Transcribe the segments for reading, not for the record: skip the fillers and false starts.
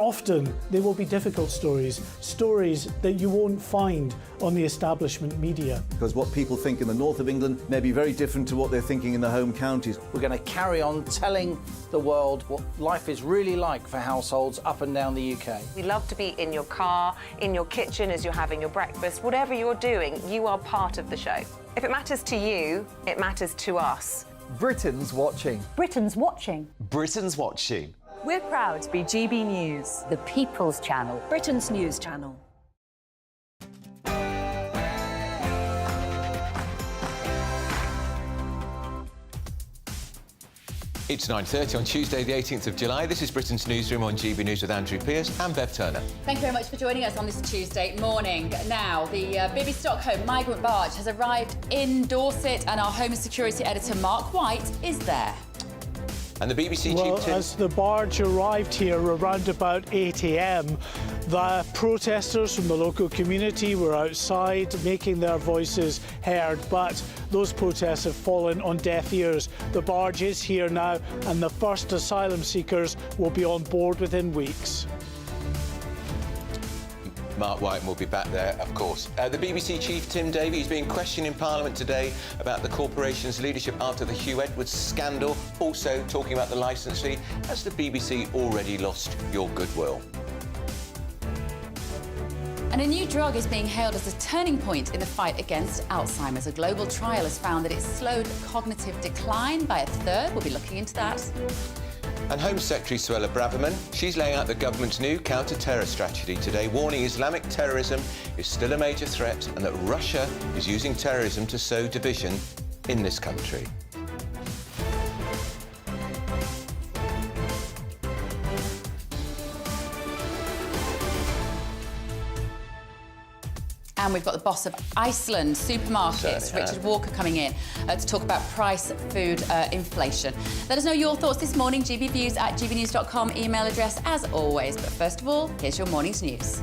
Often they will be difficult stories, stories that you won't find on the establishment media. Because what people think in the north of England may be very different to what they're thinking in their home counties. We're going to carry on telling the world what life is really like for households up and down the UK. We love to be in your car, in your kitchen as you're having your breakfast. Whatever you're doing, you are part of the show. If it matters to you, it matters to us. Britain's watching. Britain's watching. Britain's watching. We're proud to be GB News, the People's Channel, Britain's news channel. It's 9:30 on Tuesday, the 18th of July. This is Britain's Newsroom on GB News with Andrew Pearce and Bev Turner. Thank you very much for joining us on this Tuesday morning. Now, the BBC Stockholm Migrant Barge has arrived in Dorset and our Home and Security editor Mark White is there. And the BBC Well, chief... as the barge arrived here around about 8 a.m, the protesters from the local community were outside making their voices heard, but those protests have fallen on deaf ears. The barge is here now, and the first asylum seekers will be on board within weeks. Mark White will be back there, of course. The BBC chief, Tim Davie, is being questioned in Parliament today about the corporation's leadership after the Hugh Edwards scandal. Also talking about the licence fee. Has the BBC already lost your goodwill? And a new drug is being hailed as a turning point in the fight against Alzheimer's. A global trial has found that it's slowed cognitive decline by a third. We'll be looking into that. And Home Secretary Suella Braverman, she's laying out the government's new counter-terror strategy today, warning Islamic terrorism is still a major threat and that Russia is using terrorism to sow division in this country. And we've got the boss of Iceland Supermarkets, Richard Walker, coming in to talk about price food inflation. Let us know your thoughts this morning, gbviews@gbnews.com, email address as always. But first of all, here's your morning's news.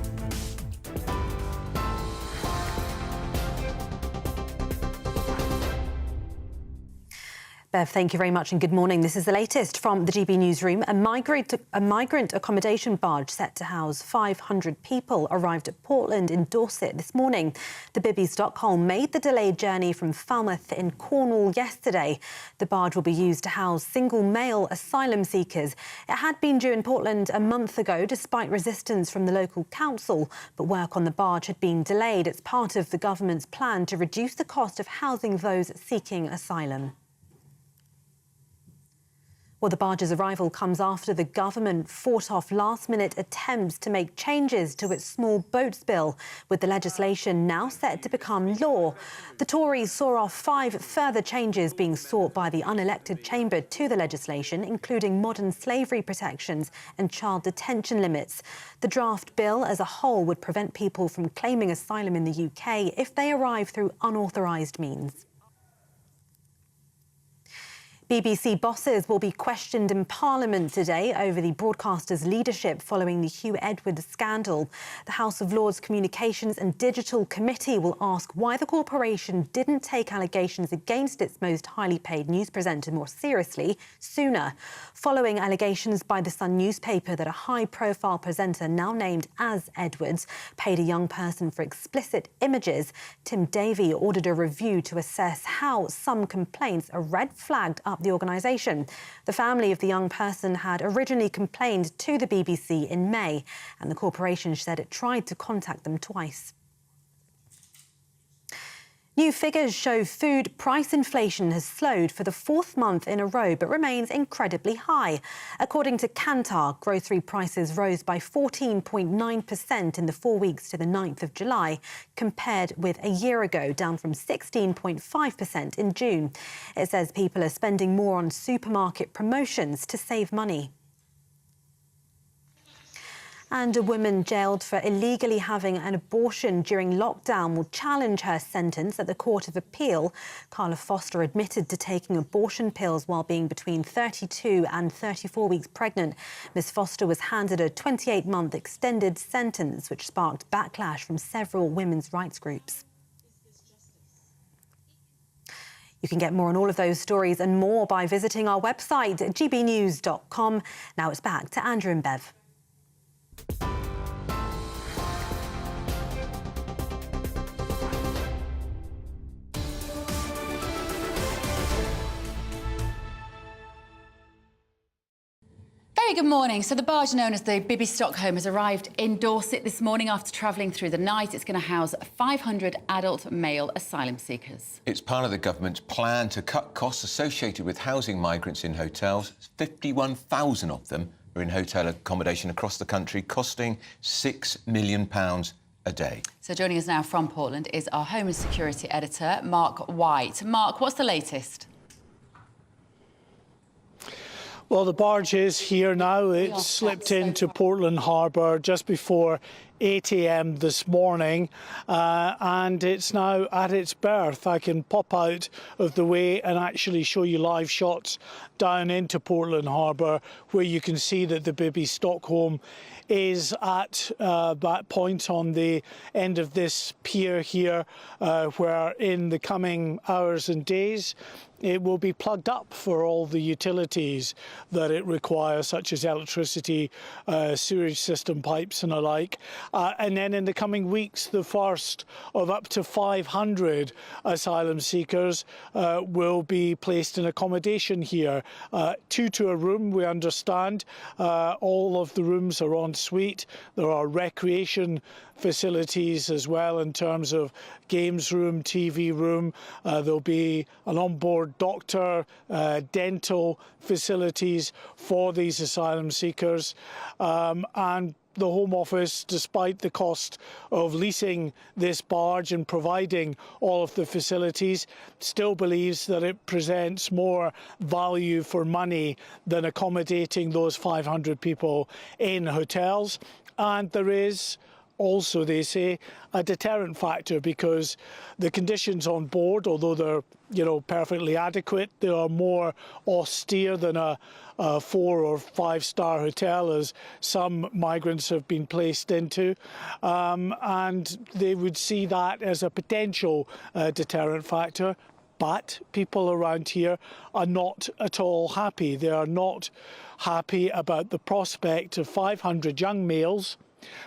Bev, thank you very much and good morning. This is the latest from the GB Newsroom. A migrant accommodation barge set to house 500 people arrived at Portland in Dorset this morning. The Bibby Stockholm made the delayed journey from Falmouth in Cornwall yesterday. The barge will be used to house single male asylum seekers. It had been due in Portland a month ago despite resistance from the local council, but work on the barge had been delayed. It's part of the government's plan to reduce the cost of housing those seeking asylum. Well, the barge's arrival comes after the government fought off last-minute attempts to make changes to its small boats bill, with the legislation now set to become law. The Tories saw off 5 further changes being sought by the unelected chamber to the legislation, including modern slavery protections and child detention limits. The draft bill as a whole would prevent people from claiming asylum in the UK if they arrive through unauthorised means. BBC bosses will be questioned in Parliament today over the broadcaster's leadership following the Hugh Edwards scandal. The House of Lords Communications and Digital Committee will ask why the corporation didn't take allegations against its most highly paid news presenter more seriously sooner, following allegations by the Sun newspaper that a high-profile presenter now named as Edwards paid a young person for explicit images. Tim Davie ordered a review to assess how some complaints are red-flagged up the organisation. The family of the young person had originally complained to the BBC in May, and the corporation said it tried to contact them twice. New figures show food price inflation has slowed for the 4th month in a row but remains incredibly high. According to Kantar, grocery prices rose by 14.9% in the 4 weeks to the 9th of July, compared with a year ago, down from 16.5% in June. It says people are spending more on supermarket promotions to save money. And a woman jailed for illegally having an abortion during lockdown will challenge her sentence at the Court of Appeal. Carla Foster admitted to taking abortion pills while being between 32 and 34 weeks pregnant. Ms Foster was handed a 28-month extended sentence, which sparked backlash from several women's rights groups. You can get more on all of those stories and more by visiting our website, gbnews.com. Now it's back to Andrew and Bev. good morning. So the barge known as the Bibby Stockholm has arrived in Dorset this morning after travelling through the night. It's going to house 500 adult male asylum seekers. It's part of the government's plan to cut costs associated with housing migrants in hotels. 51,000 of them are in hotel accommodation across the country, costing £6 million a day. So joining us now from Portland is our Home and Security Editor, Mark White. Mark, what's the latest? Well, the barge is here now. It slipped into Portland Harbour just before 8 a.m. this morning, and it's now at its berth. I can pop out of the way and actually show you live shots down into Portland Harbour, where you can see that the Bibby Stockholm is at that point on the end of this pier here, where in the coming hours and days it will be plugged up for all the utilities that it requires, such as electricity, sewage system pipes and the like. And then in the coming weeks, the first of up to 500 asylum seekers will be placed in accommodation here. 2 to a room, we understand. All of the rooms are en suite. There are recreation facilities as well in terms of games room, TV room. There'll be an onboard doctor, dental facilities for these asylum seekers. And the Home Office, despite the cost of leasing this barge and providing all of the facilities, still believes that it presents more value for money than accommodating those 500 people in hotels. And there is also, they say, a deterrent factor, because the conditions on board, although they're perfectly adequate, they are more austere than a 4 or 5 star hotel, as some migrants have been placed into, and they would see that as a potential deterrent factor. But people around here are not at all happy. They are not happy about the prospect of 500 young males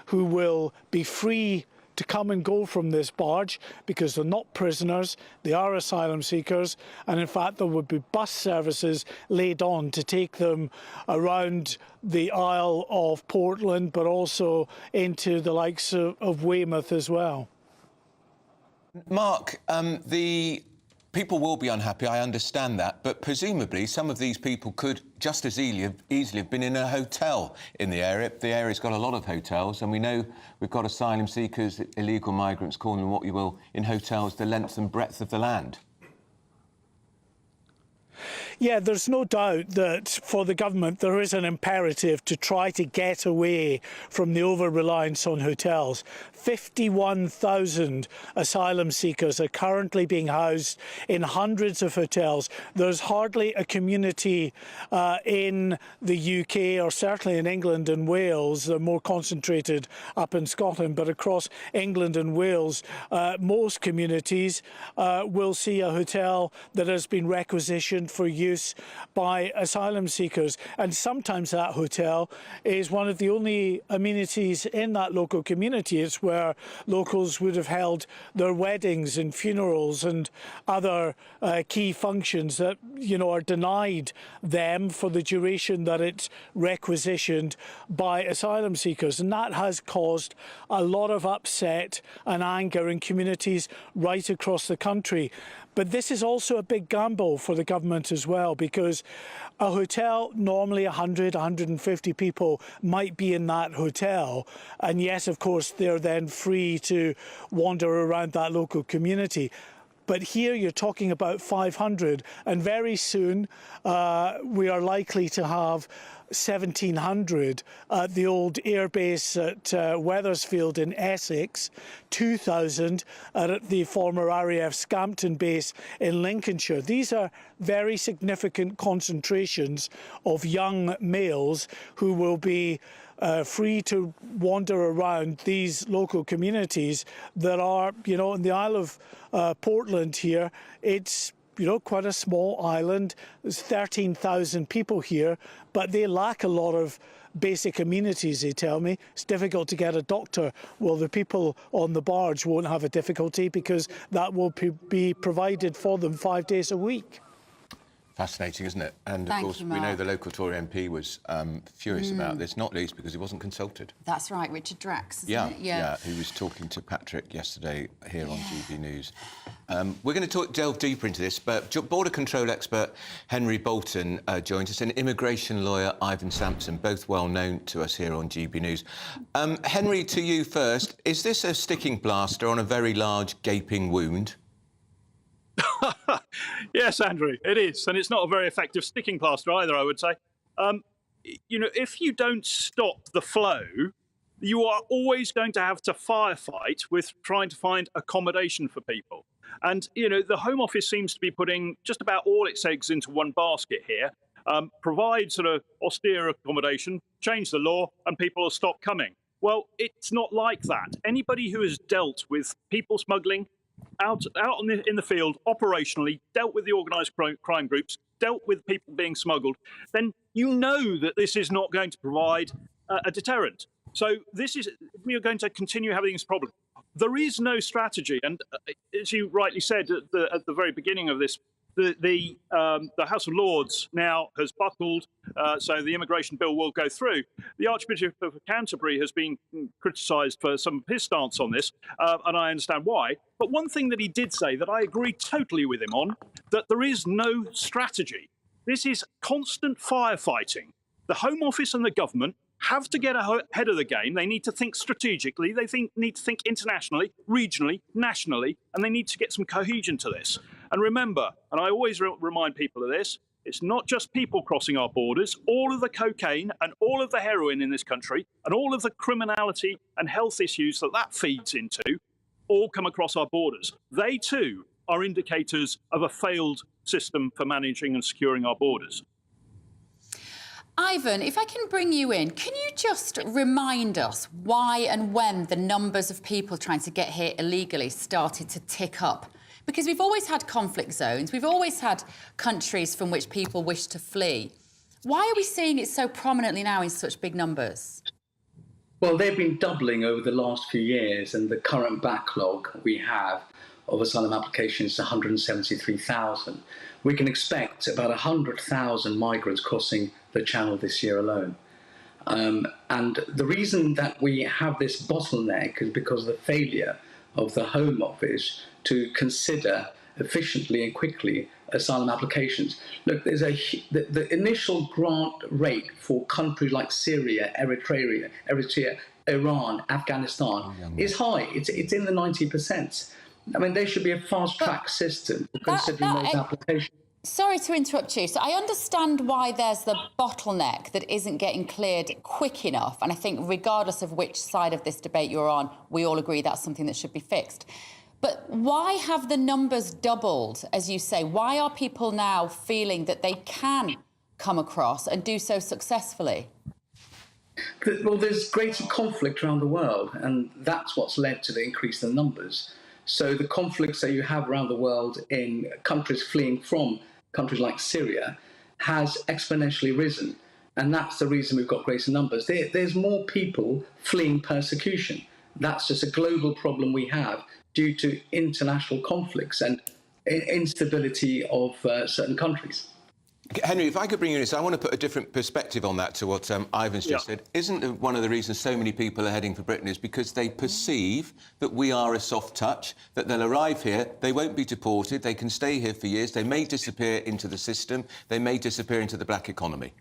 who will be free to come and go from this barge, because they're not prisoners, they are asylum seekers, and in fact there would be bus services laid on to take them around the Isle of Portland, but also into the likes of Weymouth as well. Mark, the people will be unhappy, I understand that, but presumably some of these people could just as easily have been in a hotel in the area. The area's got a lot of hotels, and we know we've got asylum seekers, illegal migrants, call them what you will, in hotels the length and breadth of the land. Yeah, there's no doubt that for the government there is an imperative to try to get away from the over-reliance on hotels. 51,000 asylum seekers are currently being housed in hundreds of hotels. There's hardly a community in the UK, or certainly in England and Wales. They're more concentrated up in Scotland, but across England and Wales, most communities will see a hotel that has been requisitioned for use by asylum seekers, and sometimes that hotel is one of the only amenities in that local community. It's where locals would have held their weddings and funerals and other key functions that are denied them for the duration that it's requisitioned by asylum seekers, and that has caused a lot of upset and anger in communities right across the country. But this is also a big gamble for the government as well, because a hotel, normally 100, 150 people might be in that hotel. And yes, of course, they're then free to wander around that local community. But here you're talking about 500, and very soon we are likely to have 1,700 at the old airbase at Wethersfield in Essex, 2,000 at the former RAF Scampton base in Lincolnshire. These are very significant concentrations of young males who will be free to wander around these local communities that are, in the Isle of Portland here. It's quite a small island. There's 13,000 people here, but they lack a lot of basic amenities, they tell me. It's difficult to get a doctor. Well, the people on the barge won't have a difficulty, because that will be provided for them 5 days a week. Fascinating, isn't it? And of Thank course, you, we know Mark. the local Tory MP was furious about this, not least because he wasn't consulted. That's right, Richard Drax, isn't Yeah, it? yeah, who was talking to Patrick yesterday here on GB News. We're going to delve deeper into this, but border control expert Henry Bolton joins us, and immigration lawyer Ivan Sampson, both well known to us here on GB News. Henry, to you first. Is this a sticking plaster on a very large gaping wound? Yes, Andrew, it is. And it's not a very effective sticking plaster either, I would say. You know, if you don't stop the flow, you are always going to have to firefight with trying to find accommodation for people. And, you know, the Home Office seems to be putting just about all its eggs into one basket here. Provide sort of austere accommodation, change the law, and people will stop coming. Well, it's not like that. Anybody who has dealt with people smuggling, out in the field, operationally, dealt with the organised crime groups, dealt with people being smuggled, then you know that this is not going to provide a deterrent. So we are going to continue having this problem. There is no strategy, and as you rightly said at the very beginning of this, the House of Lords now has buckled, so the immigration bill will go through. The Archbishop of Canterbury has been criticised for some of his stance on this, and I understand why. But one thing that he did say that I agree totally with him on, that there is no strategy. This is constant firefighting. The Home Office and the government have to get ahead of the game. They need to think strategically. They need to think internationally, regionally, nationally, and they need to get some cohesion to this. And remember, and I always remind people of this, it's not just people crossing our borders. All of the cocaine and all of the heroin in this country and all of the criminality and health issues that feeds into all come across our borders. They too are indicators of a failed system for managing and securing our borders. Ivan, if I can bring you in, can you just remind us why and when the numbers of people trying to get here illegally started to tick up? Because we've always had conflict zones, we've always had countries from which people wish to flee. Why are we seeing it so prominently now in such big numbers? Well, they've been doubling over the last few years, and the current backlog we have of asylum applications is 173,000. We can expect about 100,000 migrants crossing the Channel this year alone. And the reason that we have this bottleneck is because of the failure of the Home Office to consider efficiently and quickly asylum applications. Look, there's the initial grant rate for countries like Syria, Eritrea, Iran, Afghanistan is high. It's in the 90%. I mean, there should be a fast-track system for considering those applications. Sorry to interrupt you. So I understand why there's the bottleneck that isn't getting cleared quick enough. And I think regardless of which side of this debate you're on, we all agree that's something that should be fixed. But why have the numbers doubled, as you say? Why are people now feeling that they can come across and do so successfully? Well, there's greater conflict around the world, and that's what's led to the increase in numbers. So the conflicts that you have around the world in countries fleeing from countries like Syria has exponentially risen. And that's the reason we've got greater numbers. There's more people fleeing persecution. That's just a global problem we have due to international conflicts and instability of certain countries. Henry, if I could bring you in, so I want to put a different perspective on that to what Ivan's just said. Isn't one of the reasons so many people are heading for Britain is because they perceive that we are a soft touch, that they'll arrive here, they won't be deported, they can stay here for years, they may disappear into the system, they may disappear into the black economy?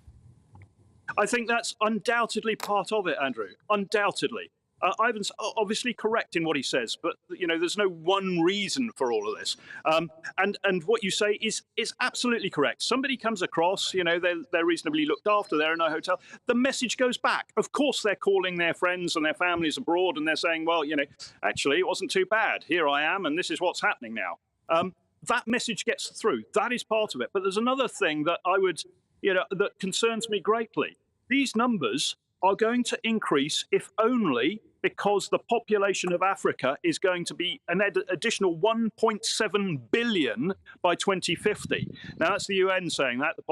I think that's undoubtedly part of it, Andrew, undoubtedly. Ivan's obviously correct in what he says, but you know there's no one reason for all of this. And what you say is absolutely correct. Somebody comes across, you know, they're reasonably looked after, they're in a hotel. The message goes back. Of course, they're calling their friends and their families abroad, and they're saying, well, you know, actually, it wasn't too bad. Here I am, and this is what's happening now. That message gets through. That is part of it. But there's another thing that that concerns me greatly. These numbers are going to increase if only because the population of Africa is going to be an additional 1.7 billion by 2050. Now, that's the UN saying that, the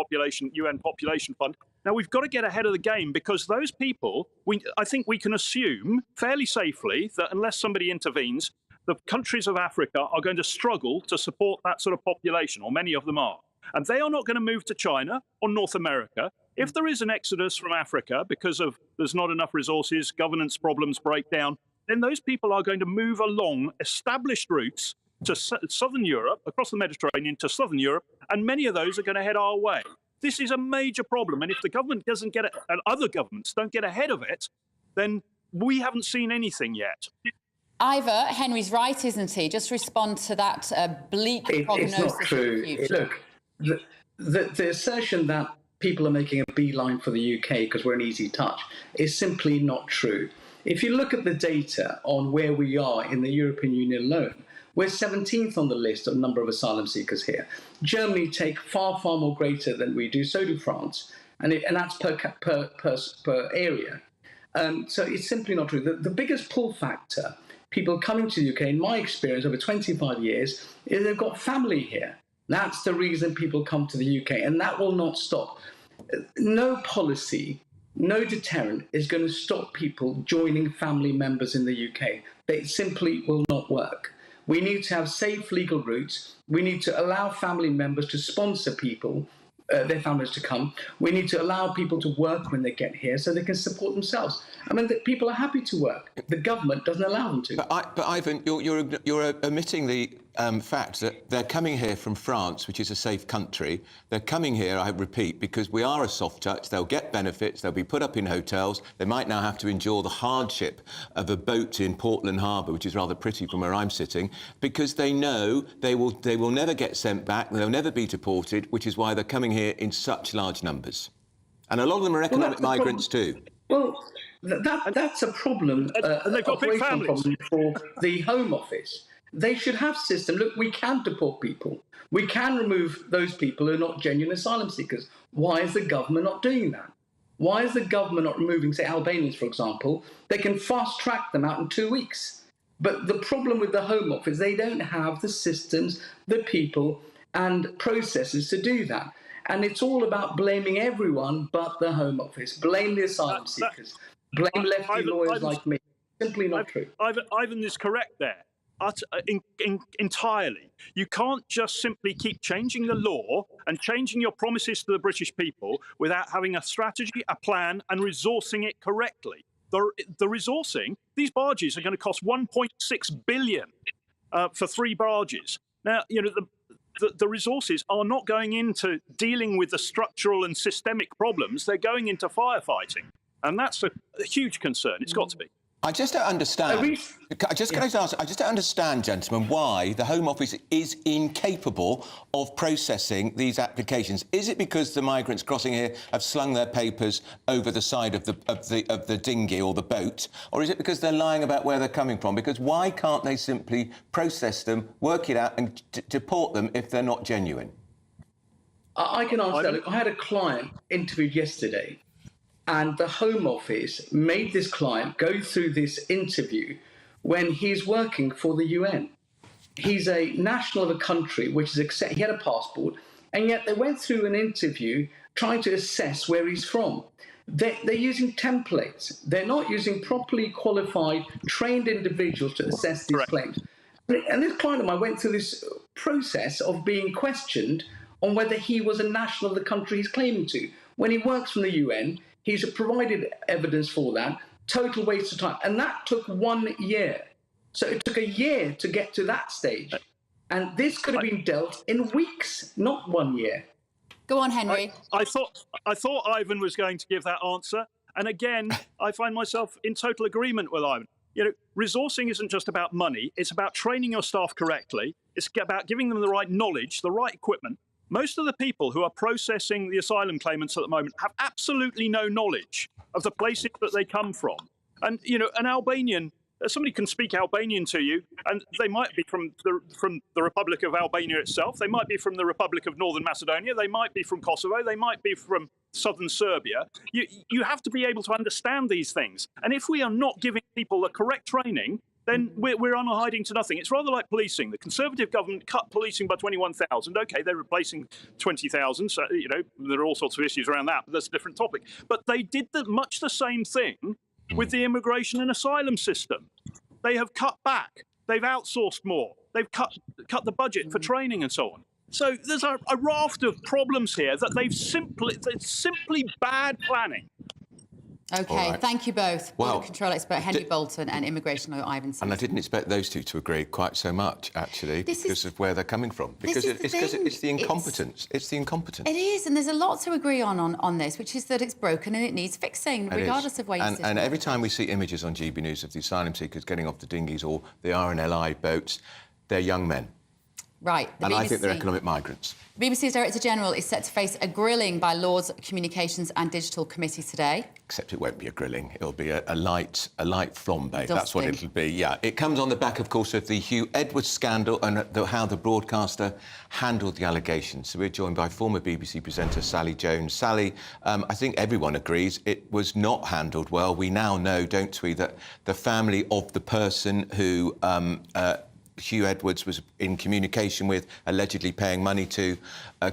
UN Population Fund. Now, we've got to get ahead of the game because those people, I think we can assume fairly safely that unless somebody intervenes, the countries of Africa are going to struggle to support that sort of population, or many of them are. And they are not going to move to China or North America. If there is an exodus from Africa because of there's not enough resources, governance problems break down, then those people are going to move along established routes to southern Europe, across the Mediterranean to southern Europe, and many of those are going to head our way. This is a major problem, and if the government doesn't get it, and other governments don't get ahead of it, then we haven't seen anything yet. Ivor, Henry's right, isn't he? Just respond to that bleak prognosis. It's not true. Look, the assertion that people are making a beeline for the UK because we're an easy touch is simply not true. If you look at the data on where we are in the European Union alone, we're 17th on the list of number of asylum seekers here. Germany take far, far more greater than we do. So do France, and that's per area. So it's simply not true. The biggest pull factor, people coming to the UK, in my experience over 25 years, is they've got family here. That's the reason people come to the UK, and that will not stop. No policy, no deterrent is going to stop people joining family members in the UK. They simply will not work. We need to have safe legal routes. We need to allow family members to sponsor people, their families to come. We need to allow people to work when they get here so they can support themselves. I mean, people are happy to work. The government doesn't allow them to. But Ivan, you're omitting the fact that they're coming here from France, which is a safe country. They're coming here, I repeat, because we are a soft touch. They'll get benefits. They'll be put up in hotels. They might now have to endure the hardship of a boat in Portland Harbour, which is rather pretty from where I'm sitting, because they know they will never get sent back. They'll never be deported, which is why they're coming here in such large numbers. And a lot of them are economic migrants too. Well, that's a problem, and they've got big families. Problem for the Home Office. They should have system. Look, we can deport people. We can remove those people who are not genuine asylum seekers. Why is the government not doing that? Why is the government not removing, say, Albanians, for example? They can fast-track them out in 2 weeks. But the problem with the Home Office, they don't have the systems, the people and processes to do that. And it's all about blaming everyone but the Home Office. Blame the asylum seekers. Blame lefty lawyers like me. Simply not true. Ivan is correct there. Entirely. You can't just simply keep changing the law and changing your promises to the British people without having a strategy, a plan, and resourcing it correctly. The resourcing, these barges are going to cost 1.6 billion for 3 barges. Now, you know, the resources are not going into dealing with the structural and systemic problems. They're going into firefighting. And that's a huge concern. It's got to be. I just don't understand. I just don't understand, gentlemen, why the Home Office is incapable of processing these applications. Is it because the migrants crossing here have slung their papers over the side of the dinghy or the boat, or is it because they're lying about where they're coming from? Because why can't they simply process them, work it out, and deport them if they're not genuine? I can answer that. Look, I had a client interviewed yesterday. And the Home Office made this client go through this interview when he's working for the UN. He's a national of a country which is he had a passport, and yet they went through an interview trying to assess where he's from. They're using templates. They're not using properly qualified, trained individuals to assess these claims. And this client of mine went through this process of being questioned on whether he was a national of the country he's claiming to. When he works from the UN, he's provided evidence for that, total waste of time. And that took 1 year. So it took a year to get to that stage. And this could have been dealt in weeks, not 1 year. Go on, Henry. I thought Ivan was going to give that answer. And again, I find myself in total agreement with Ivan. You know, resourcing isn't just about money. It's about training your staff correctly. It's about giving them the right knowledge, the right equipment. Most of the people who are processing the asylum claimants at the moment have absolutely no knowledge of the places that they come from. And, you know, an Albanian, somebody can speak Albanian to you, and they might be from the Republic of Albania itself. They might be from the Republic of Northern Macedonia. They might be from Kosovo. They might be from southern Serbia. You have to be able to understand these things. And if we are not giving people the correct training, then we're on a hiding to nothing. It's rather like policing. The Conservative government cut policing by 21,000. OK, they're replacing 20,000. So, you know, there are all sorts of issues around that, but that's a different topic. But they did much the same thing with the immigration and asylum system. They have cut back. They've outsourced more. They've cut the budget for training and so on. So there's a raft of problems here that it's simply bad planning. OK, right. thank you both. Well, Border Control expert Henry Bolton and immigration lawyer Ivan Simpson. And I didn't expect those two to agree quite so much, actually, because of where they're coming from. Because it's the incompetence. It's the incompetence. It is, and there's a lot to agree on this, which is that it's broken and it needs fixing, regardless of where you sit. And every time we see images on GB News of the asylum seekers getting off the dinghies or the RNLI boats, they're young men. Right. And I think they're economic migrants. The BBC's Director General is set to face a grilling by Lord's Communications and Digital Committee today. Except it won't be a grilling. It'll be a light flambé. That's what it'll be, yeah. It comes on the back, of course, of the Hugh Edwards scandal and how the broadcaster handled the allegations. So we're joined by former BBC presenter Sally Jones. Sally, I think everyone agrees it was not handled well. We now know, don't we, that the family of the person who Hugh Edwards was in communication with, allegedly paying money to,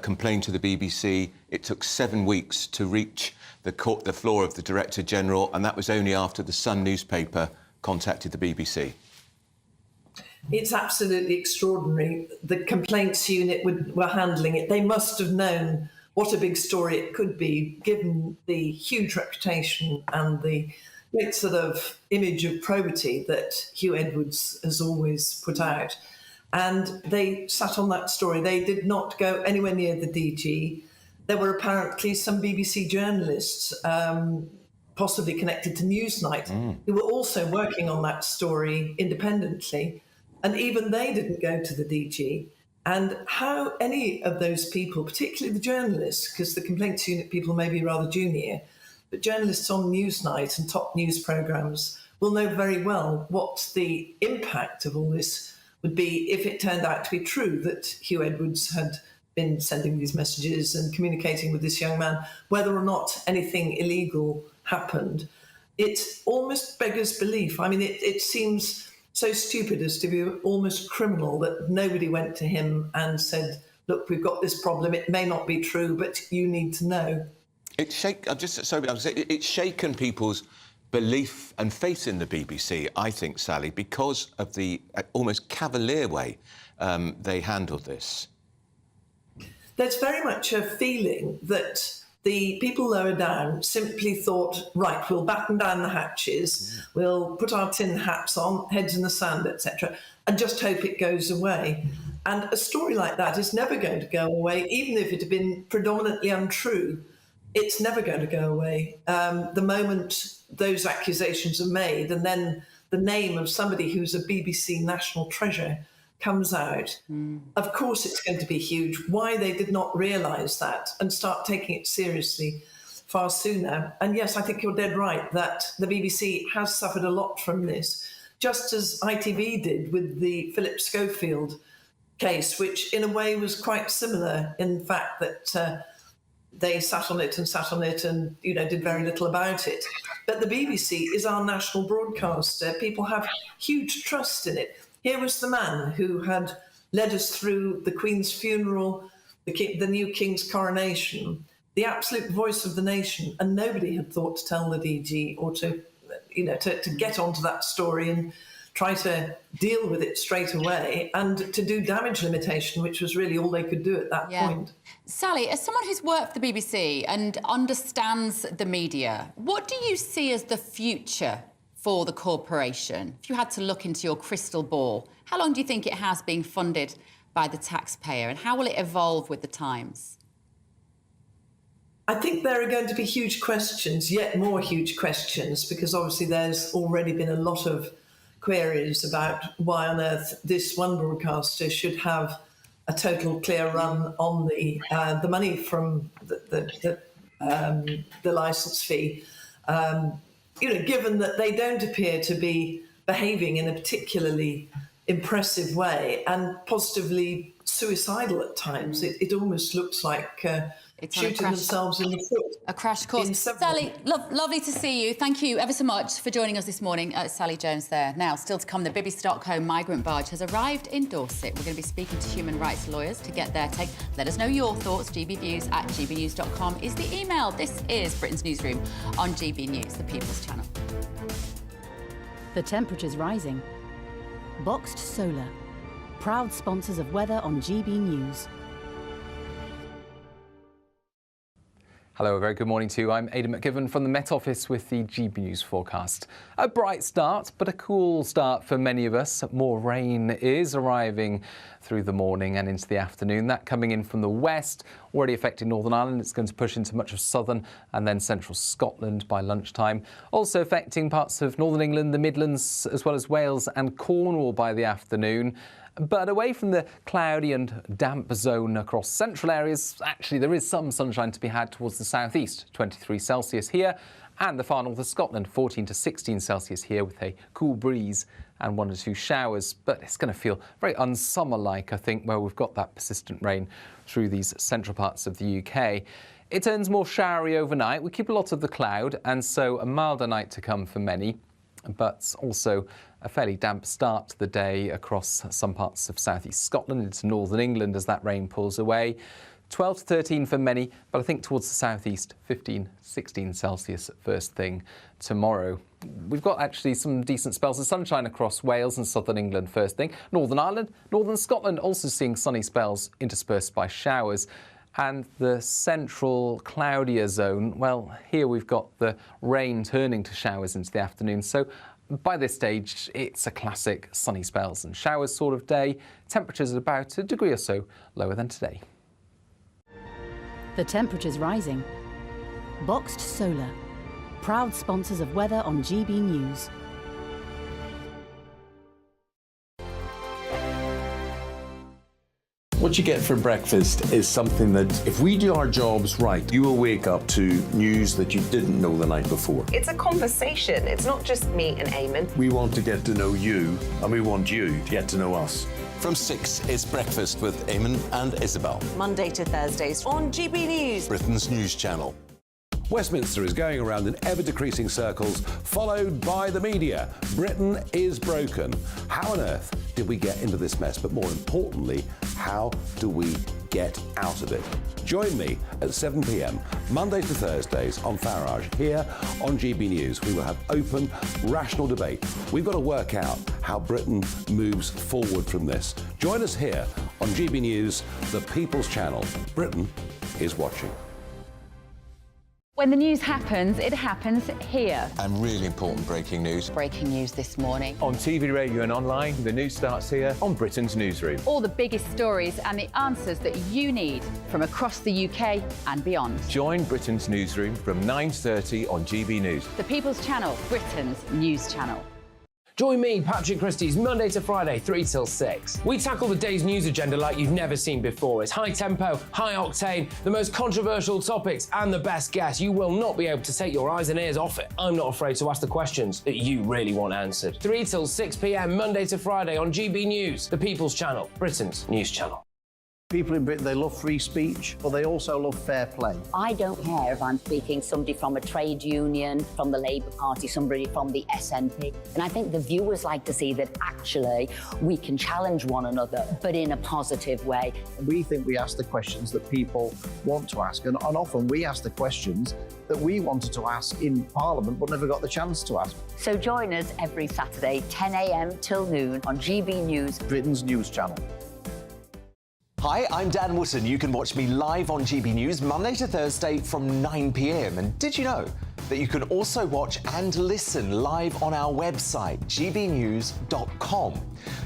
complained to the BBC. It took 7 weeks to reach the floor of the Director General, and that was only after the Sun newspaper contacted the BBC. It's absolutely extraordinary. The complaints unit were handling it. They must have known what a big story it could be, given the huge reputation and the great sort of image of probity that Hugh Edwards has always put out. And they sat on that story. They did not go anywhere near the DG. There were apparently some BBC journalists, possibly connected to Newsnight, who were also working on that story independently. And even they didn't go to the DG. And how any of those people, particularly the journalists, because the complaints unit people may be rather junior, but journalists on Newsnight and top news programmes will know very well what the impact of all this would be if it turned out to be true that Hugh Edwards had been sending these messages and communicating with this young man, whether or not anything illegal happened. It almost beggars belief. I mean, it seems so stupid as to be almost criminal that nobody went to him and said, look, we've got this problem. It may not be true, but you need to know. It's shaken people's belief and faith in the BBC, I think, Sally, because of the almost cavalier way they handled this. There's very much a feeling that the people lower down simply thought, right, we'll batten down the hatches, we'll put our tin hats on, heads in the sand, etc., and just hope it goes away. And a story like that is never going to go away, even if it had been predominantly untrue. It's never going to go away. The moment those accusations are made and then the name of somebody who's a BBC national treasure comes out, of course it's going to be huge. Why they did not realise that and start taking it seriously far sooner. And yes, I think you're dead right that the BBC has suffered a lot from this, just as ITV did with the Philip Schofield case, which in a way was quite similar in the fact that they sat on it and, you know, did very little about it. But the BBC is our national broadcaster. People have huge trust in it. Here was the man who had led us through the Queen's funeral, the new King's coronation, the absolute voice of the nation, and nobody had thought to tell the DG or to get onto that story and try to deal with it straight away and to do damage limitation, which was really all they could do at that point. Sally, as someone who's worked for the BBC and understands the media, what do you see as the future for the corporation? If you had to look into your crystal ball, how long do you think it has been funded by the taxpayer and how will it evolve with the times? I think there are going to be huge questions, yet more huge questions, because obviously there's already been a lot of queries about why on earth this one broadcaster should have a total clear run on the money from the licence fee. Given that they don't appear to be behaving in a particularly impressive way and positively suicidal at times, it almost looks like shooting themselves in the foot. A crash course. Sally, lovely to see you. Thank you ever so much for joining us this morning. Sally Jones there. Now, still to come, the Bibby Stockholm migrant barge has arrived in Dorset. We're going to be speaking to human rights lawyers to get their take. Let us know your thoughts. gbviews@gbnews.com is the email. This is Britain's Newsroom on GB News, the People's Channel. The temperature's rising. Boxed Solar, proud sponsors of weather on GB News. Hello, a very good morning to you. I'm Aidan McGivern from the Met Office with the GB News forecast. A bright start, but a cool start for many of us. More rain is arriving through the morning and into the afternoon. That coming in from the west, already affecting Northern Ireland. It's going to push into much of southern and then central Scotland by lunchtime. Also affecting parts of Northern England, the Midlands, as well as Wales and Cornwall by the afternoon. But away from the cloudy and damp zone across central areas, actually there is some sunshine to be had towards the southeast, 23 Celsius here, and the far north of Scotland, 14 to 16 Celsius here with a cool breeze and 1 or 2 showers. But it's going to feel very unsummer-like, I think, where we've got that persistent rain through these central parts of the UK. It turns more showery overnight. We keep a lot of the cloud, and so a milder night to come for many, but also a fairly damp start to the day across some parts of southeast Scotland into northern England as that rain pulls away. 12 to 13 for many, but I think towards the southeast, 15, 16 Celsius first thing tomorrow. We've got actually some decent spells of sunshine across Wales and southern England first thing. Northern Ireland, northern Scotland also seeing sunny spells interspersed by showers. And the central cloudier zone, well, here we've got the rain turning to showers into the afternoon. So by this stage, it's a classic sunny spells and showers sort of day. Temperatures at about a degree or so lower than today. The temperature's rising. Boxed Solar, proud sponsors of weather on GB News. What you get for breakfast is something that, if we do our jobs right, you will wake up to news that you didn't know the night before. It's a conversation. It's not just me and Eamon. We want to get to know you, and we want you to get to know us. From 6, it's Breakfast with Eamon and Isabel. Monday to Thursdays on GB News, Britain's news channel. Westminster is going around in ever-decreasing circles, followed by the media. Britain is broken. How on earth did we get into this mess? But more importantly, how do we get out of it? Join me at 7 p.m, Monday to Thursdays on Farage, here on GB News. We will have open, rational debate. We've got to work out how Britain moves forward from this. Join us here on GB News, the People's Channel. Britain is watching. When the news happens, it happens here. And really important breaking news. Breaking news this morning. On TV, radio and online, the news starts here on Britain's Newsroom. All the biggest stories and the answers that you need from across the UK and beyond. Join Britain's Newsroom from 9:30 on GB News. The People's Channel, Britain's news channel. Join me, Patrick Christie's Monday to Friday, 3 till 6. We tackle the day's news agenda like you've never seen before. It's high tempo, high octane, the most controversial topics and the best guests. You will not be able to take your eyes and ears off it. I'm not afraid to ask the questions that you really want answered. 3 till 6 p.m, Monday to Friday on GB News, the People's Channel, Britain's news channel. People in Britain, they love free speech, but they also love fair play. I don't care if I'm speaking somebody from a trade union, from the Labour Party, somebody from the SNP. And I think the viewers like to see that actually we can challenge one another, but in a positive way. We think we ask the questions that people want to ask, and often we ask the questions that we wanted to ask in Parliament but never got the chance to ask. So join us every Saturday, 10 a.m. till noon on GB News, Britain's news channel. Hi, I'm Dan Wootton. You can watch me live on GB News Monday to Thursday from 9 p.m. And did you know that you can also watch and listen live on our website, gbnews.com.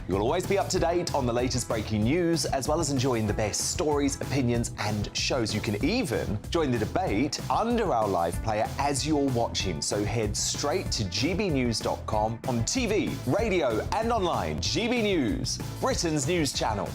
You'll always be up to date on the latest breaking news, as well as enjoying the best stories, opinions and shows. You can even join the debate under our live player as you're watching. So head straight to gbnews.com on TV, radio and online. GB News, Britain's news channel.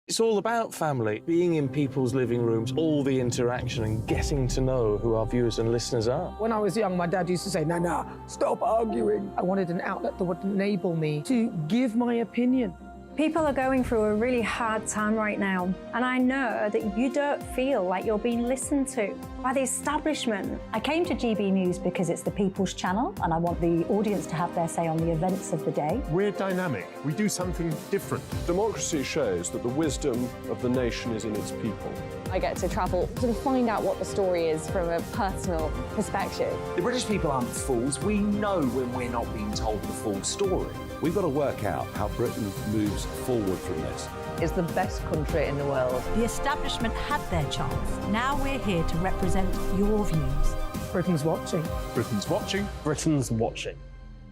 It's all about family, being in people's living rooms, all the interaction and getting to know who our viewers and listeners are. When I was young, my dad used to say, "No, stop arguing." I wanted an outlet that would enable me to give my opinion. People are going through a really hard time right now, and I know that you don't feel like you're being listened to by the establishment. I came to GB News because it's the People's Channel, and I want the audience to have their say on the events of the day. We're dynamic. We do something different. Democracy shows that the wisdom of the nation is in its people. I get to travel to find out what the story is from a personal perspective. The British people aren't fools. We know when we're not being told the full story. We've got to work out how Britain moves forward from this. is the best country in the world. The establishment had their chance. Now we're here to represent your views. Britain's watching. Britain's watching. Britain's watching.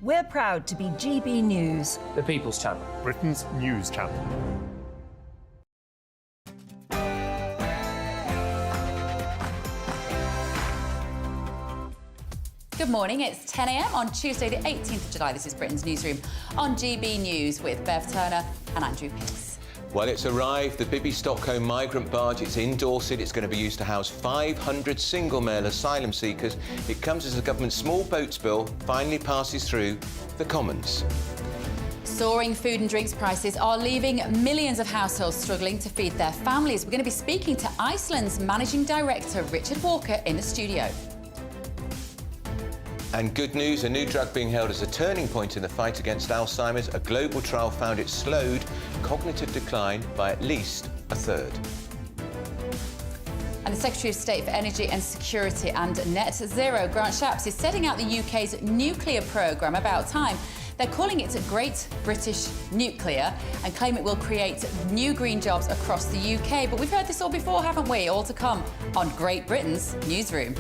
We're proud to be GB News, The People's Channel. Britain's news channel. Good morning, it's 10 a.m. on Tuesday the 18th of July. This is Britain's Newsroom on GB News with Bev Turner and Andrew Pearce. Well, it's arrived. The Bibby Stockholm migrant barge. It's in Dorset. It's going to be used to house 500 single male asylum seekers. It comes as the government's small boats bill finally passes through the Commons. Soaring food and drinks prices are leaving millions of households struggling to feed their families. We're going to be speaking to Iceland's Managing Director, Richard Walker, in the studio. And good news, a new drug being held as a turning point in the fight against Alzheimer's. A global trial found it slowed cognitive decline by at least a third. And the Secretary of State for Energy and Security and Net Zero, Grant Shapps, is setting out the UK's nuclear programme. About time. They're calling it Great British Nuclear and claim it will create new green jobs across the UK. But we've heard this all before, haven't we? All to come on Great Britain's Newsroom.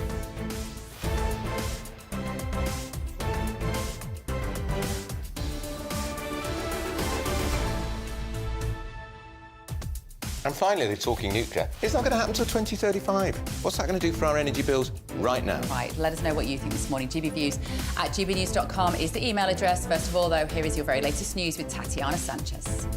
And finally, they're talking nuclear. It's not going to happen until 2035. What's that going to do for our energy bills right now? Right, let us know what you think this morning. gbviews@gbnews.com is the email address. First of all, though, here is your very latest news with Tatiana Sanchez.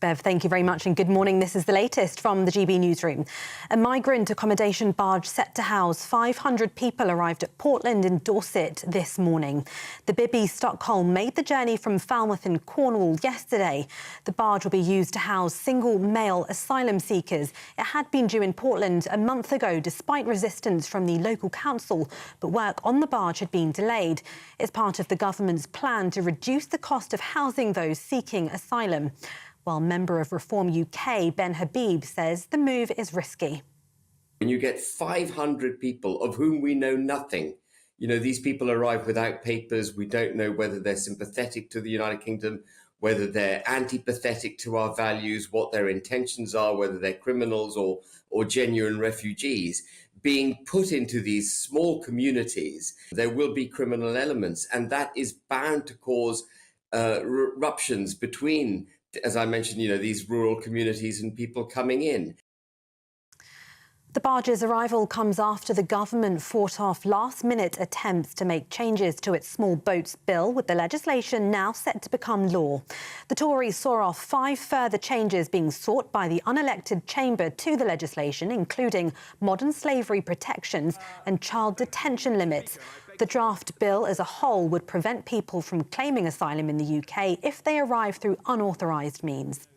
Bev, thank you very much and good morning. This is the latest from the GB Newsroom. A migrant accommodation barge set to house 500 people arrived at Portland in Dorset this morning. The Bibby Stockholm made the journey from Falmouth in Cornwall yesterday. The barge will be used to house single male asylum seekers. It had been due in Portland a month ago despite resistance from the local council, but work on the barge had been delayed. It's part of the government's plan to reduce the cost of housing those seeking asylum. While member of Reform UK, Ben Habib, says the move is risky. When you get 500 people of whom we know nothing, you know, these people arrive without papers. We don't know whether they're sympathetic to the United Kingdom, whether they're antipathetic to our values, what their intentions are, whether they're criminals or genuine refugees. Being put into these small communities, there will be criminal elements, and that is bound to cause ruptions between, as I mentioned, you know, these rural communities and people coming in. The barge's arrival comes after the government fought off last-minute attempts to make changes to its small boats bill, with the legislation now set to become law. The Tories saw off 5 further changes being sought by the unelected chamber to the legislation, including modern slavery protections and child detention limits. The draft bill as a whole would prevent people from claiming asylum in the UK if they arrive through unauthorised means.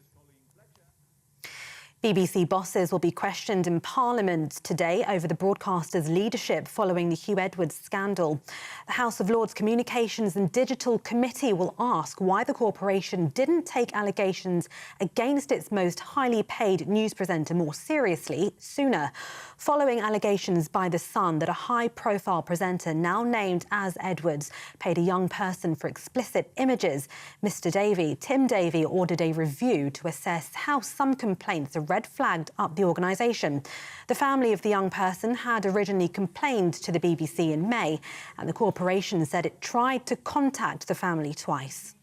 BBC bosses will be questioned in Parliament today over the broadcaster's leadership following the Hugh Edwards scandal. The House of Lords Communications and Digital Committee will ask why the corporation didn't take allegations against its most highly paid news presenter more seriously sooner, following allegations by The Sun that a high-profile presenter now named as Edwards paid a young person for explicit images. Tim Davie ordered a review to assess how some complaints are red-flagged up the organisation. The family of the young person had originally complained to the BBC in May, and the corporation said it tried to contact the family twice.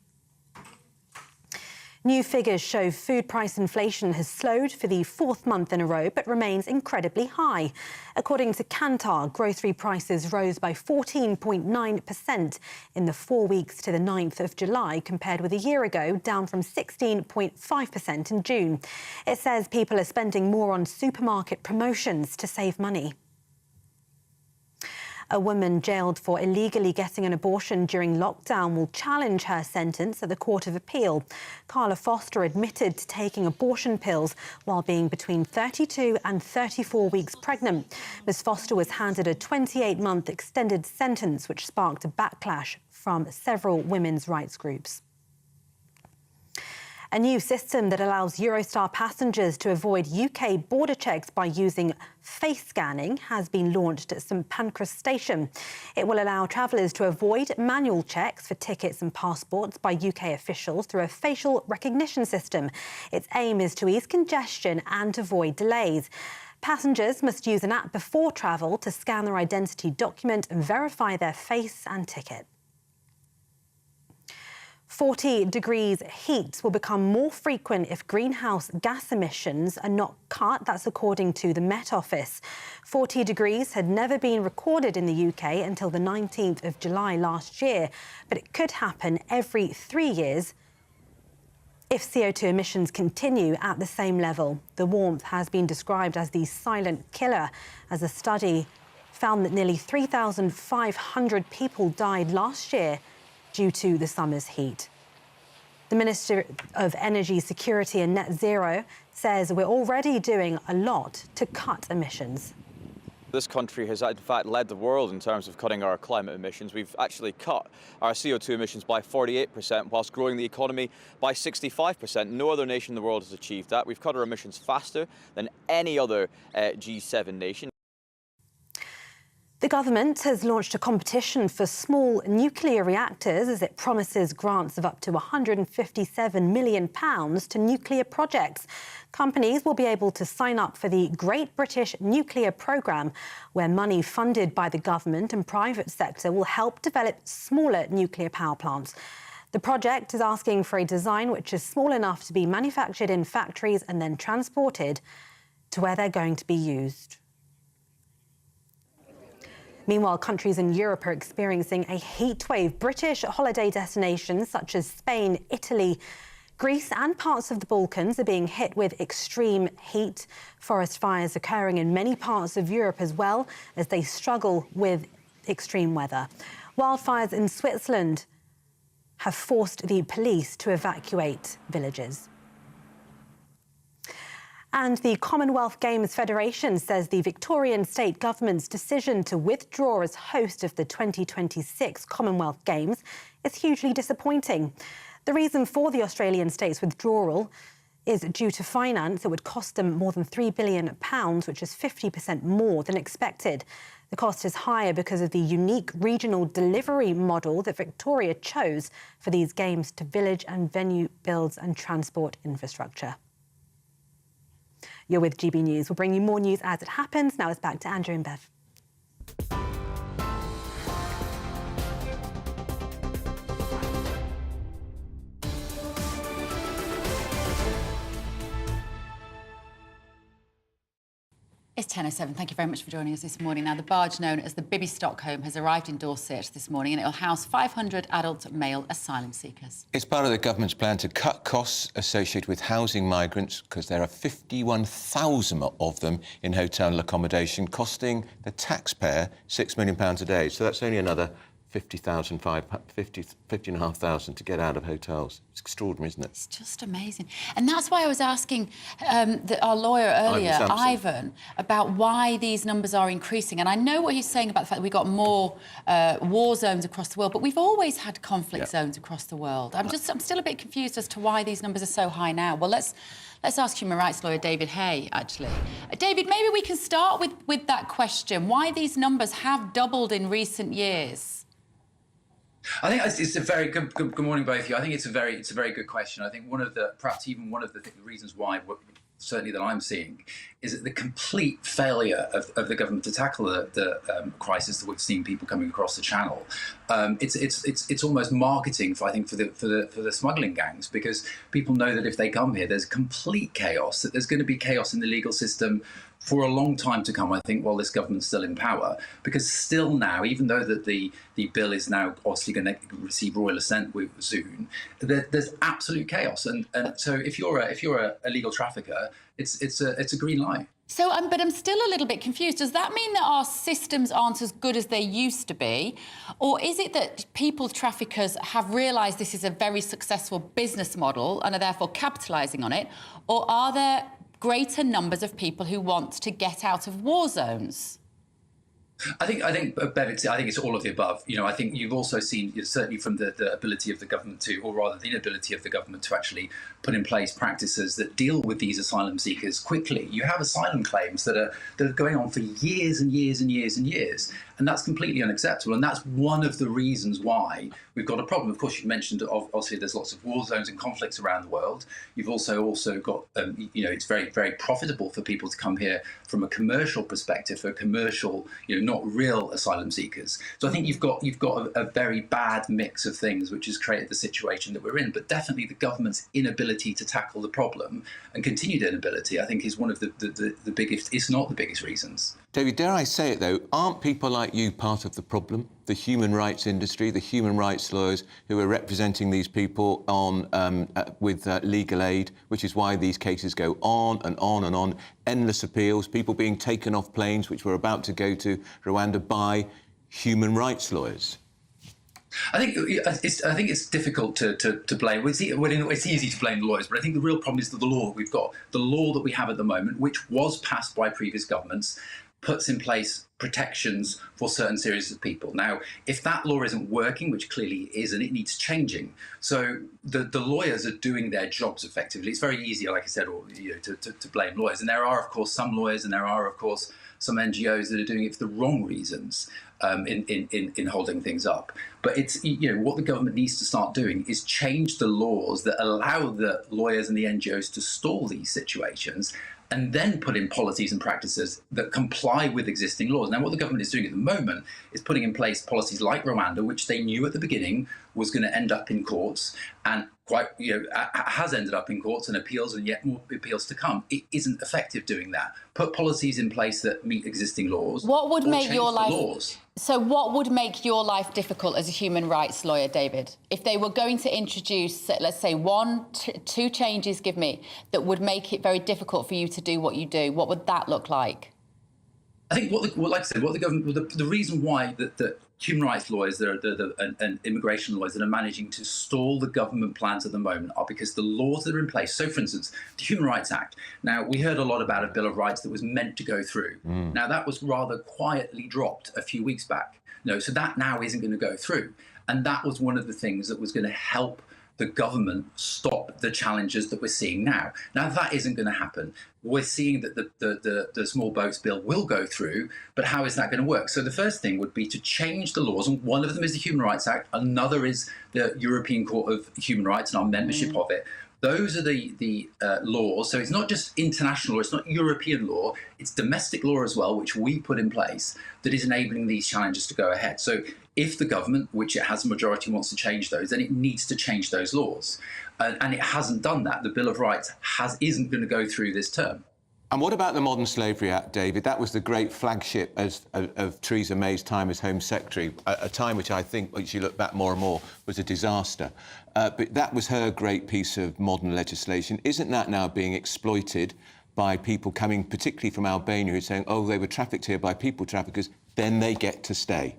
New figures show food price inflation has slowed for the 4th month in a row, but remains incredibly high. According to Kantar, grocery prices rose by 14.9% in the 4 weeks to the 9th of July, compared with a year ago, down from 16.5% in June. It says people are spending more on supermarket promotions to save money. A woman jailed for illegally getting an abortion during lockdown will challenge her sentence at the Court of Appeal. Carla Foster admitted to taking abortion pills while being between 32 and 34 weeks pregnant. Ms. Foster was handed a 28-month extended sentence, which sparked a backlash from several women's rights groups. A new system that allows Eurostar passengers to avoid UK border checks by using face scanning has been launched at St Pancras Station. It will allow travellers to avoid manual checks for tickets and passports by UK officials through a facial recognition system. Its aim is to ease congestion and avoid delays. Passengers must use an app before travel to scan their identity document and verify their face and ticket. 40 degrees heat will become more frequent if greenhouse gas emissions are not cut. That's according to the Met Office. 40 degrees had never been recorded in the UK until the 19th of July last year, but it could happen every 3 years if CO2 emissions continue at the same level. The warmth has been described as the silent killer, as a study found that nearly 3,500 people died last year due to the summer's heat. The Minister of Energy Security and Net Zero says we're already doing a lot to cut emissions. This country has in fact led the world in terms of cutting our climate emissions. We've actually cut our CO2 emissions by 48% whilst growing the economy by 65%. No other nation in the world has achieved that. We've cut our emissions faster than any other G7 nation. The government has launched a competition for small nuclear reactors as it promises grants of up to £157 million to nuclear projects. Companies will be able to sign up for the Great British Nuclear Programme, where money funded by the government and private sector will help develop smaller nuclear power plants. The project is asking for a design which is small enough to be manufactured in factories and then transported to where they're going to be used. Meanwhile, countries in Europe are experiencing a heatwave. British holiday destinations such as Spain, Italy, Greece and parts of the Balkans are being hit with extreme heat. Forest fires occurring in many parts of Europe as well as they struggle with extreme weather. Wildfires in Switzerland have forced the police to evacuate villages. And the Commonwealth Games Federation says the Victorian state government's decision to withdraw as host of the 2026 Commonwealth Games is hugely disappointing. The reason for the Australian state's withdrawal is due to finance. It would cost them more than £3 billion, which is 50% more than expected. The cost is higher because of the unique regional delivery model that Victoria chose for these games to village and venue builds and transport infrastructure. You're with GB News. We'll bring you more news as it happens. Now it's back to Andrew and Bev. It's 10:07. Thank you very much for joining us this morning. Now, the barge known as the Bibby Stockholm has arrived in Dorset this morning and it will house 500 adult male asylum seekers. It's part of the government's plan to cut costs associated with housing migrants because there are 51,000 of them in hotel accommodation, costing the taxpayer £6 million a day. So that's only another 50,500 to get out of hotels. It's extraordinary, isn't it? It's just amazing. And that's why I was asking our lawyer earlier, Ivan, about why these numbers are increasing. And I know what he's saying about the fact that we've got more war zones across the world, but we've always had conflict zones across the world. I'm still a bit confused as to why these numbers are so high now. Well, let's ask human rights lawyer David Hay, actually. David, maybe we can start with that question, why these numbers have doubled in recent years. I think it's a very good morning, both of you. I think it's a very good question. I think perhaps even one of the reasons why, certainly that I'm seeing, is that the complete failure of the government to tackle the crisis that we've seen people coming across the channel. It's almost marketing, for the smuggling gangs, because people know that if they come here, there's complete chaos. That there's going to be chaos in the legal system for a long time to come, I think, while this government's still in power. Because still now, even though that the bill is now obviously going to receive royal assent soon, there's absolute chaos. And so if you're a illegal trafficker, it's a green light. So, but I'm still a little bit confused. Does that mean that our systems aren't as good as they used to be? Or is it that people traffickers have realised this is a very successful business model and are therefore capitalising on it? Or are there greater numbers of people who want to get out of war zones? I think, Bev, I think it's all of the above. I think you've also seen, certainly from the ability of the government to, or rather the inability of the government to actually put in place practices that deal with these asylum seekers quickly. You have asylum claims that are going on for years and years and years and years, and that's completely unacceptable. And that's one of the reasons why we've got a problem. Of course, you mentioned obviously there's lots of war zones and conflicts around the world. You've also got it's very, very profitable for people to come here from a commercial perspective, for a commercial, not real asylum seekers. So I think you've got a very bad mix of things, which has created the situation that we're in. But definitely the government's inability to tackle the problem and continued inability, I think, is one of the biggest, if not the biggest reasons. David, dare I say it though, aren't people like you part of the problem? The human rights industry, the human rights lawyers who are representing these people with legal aid, which is why these cases go on and on and on. Endless appeals, people being taken off planes which were about to go to Rwanda by human rights lawyers. I think it's difficult to blame. It's easy to blame the lawyers, but I think the real problem is the law that we've got. The law that we have at the moment, which was passed by previous governments, puts in place protections for certain series of people. Now, if that law isn't working, which clearly isn't, it needs changing. So the lawyers are doing their jobs effectively. It's very easy, like I said, to blame lawyers. And there are, of course, some lawyers and there are, of course, some NGOs that are doing it for the wrong reasons in holding things up. But it's, what the government needs to start doing is change the laws that allow the lawyers and the NGOs to stall these situations, and then put in policies and practices that comply with existing laws. Now, what the government is doing at the moment is putting in place policies like Rwanda, which they knew at the beginning was going to end up in courts, and has ended up in courts and appeals, and yet more appeals to come. It isn't effective doing that. Put policies in place that meet existing laws. What would make your life? Laws. So, what would make your life difficult as a human rights lawyer, David? If they were going to introduce, let's say, two changes, that would make it very difficult for you to do what you do, what would that look like? I think, like I said, what the government, the reason why the human rights lawyers and immigration lawyers that are managing to stall the government plans at the moment are because the laws that are in place. So, for instance, the Human Rights Act. Now, we heard a lot about a Bill of Rights that was meant to go through. Now, that was rather quietly dropped a few weeks back. So that now isn't going to go through. And that was one of the things that was going to help the government stop the challenges that we're seeing now. Now, that isn't going to happen. We're seeing that the small boats bill will go through, but how is that going to work? So the first thing would be to change the laws, and one of them is the Human Rights Act, another is the European Court of Human Rights and our membership of it. Those are the laws. So it's not just international law, it's not European law, it's domestic law as well, which we put in place, that is enabling these challenges to go ahead. So if the government, which it has a majority, wants to change those, then it needs to change those laws. And it hasn't done that. The Bill of Rights isn't going to go through this term. And what about the Modern Slavery Act, David? That was the great flagship of Theresa May's time as Home Secretary, a time which I think, as you look back more and more, was a disaster. But that was her great piece of modern legislation. Isn't that now being exploited by people coming, particularly from Albania, who are saying, oh, they were trafficked here by people traffickers, then they get to stay?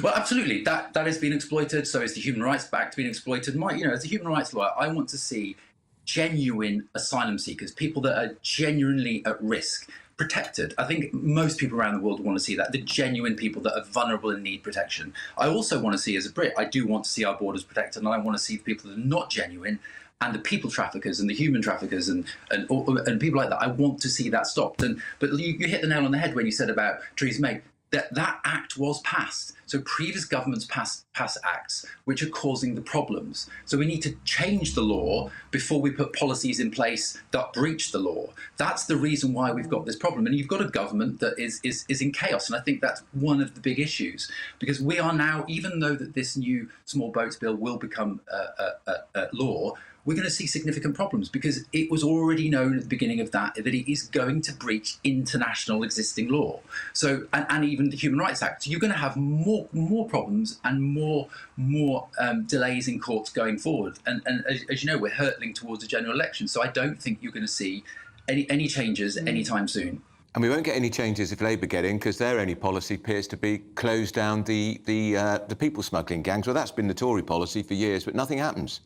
Well, absolutely. That has been exploited. So is the Human Rights Act being exploited. As a human rights lawyer, I want to see genuine asylum seekers, people that are genuinely at risk, protected. I think most people around the world want to see that, the genuine people that are vulnerable and need protection. I also want to see, as a Brit, I do want to see our borders protected, and I want to see the people that are not genuine, and the people traffickers and the human traffickers and people like that. I want to see that stopped. But you hit the nail on the head when you said about Theresa May. That act was passed. So previous governments pass acts which are causing the problems. So we need to change the law before we put policies in place that breach the law. That's the reason why we've got this problem. And you've got a government that is in chaos. And I think that's one of the big issues, because we are now, even though that this new small boats bill will become law, we're going to see significant problems, because it was already known at the beginning of that it is going to breach international existing law. So, and even the Human Rights Act. So you're going to have more problems and more delays in courts going forward. And as you know, we're hurtling towards a general election. So I don't think you're going to see any changes anytime soon. And we won't get any changes if Labour get in, because their only policy appears to be close down the people smuggling gangs. Well, that's been the Tory policy for years, but nothing happens.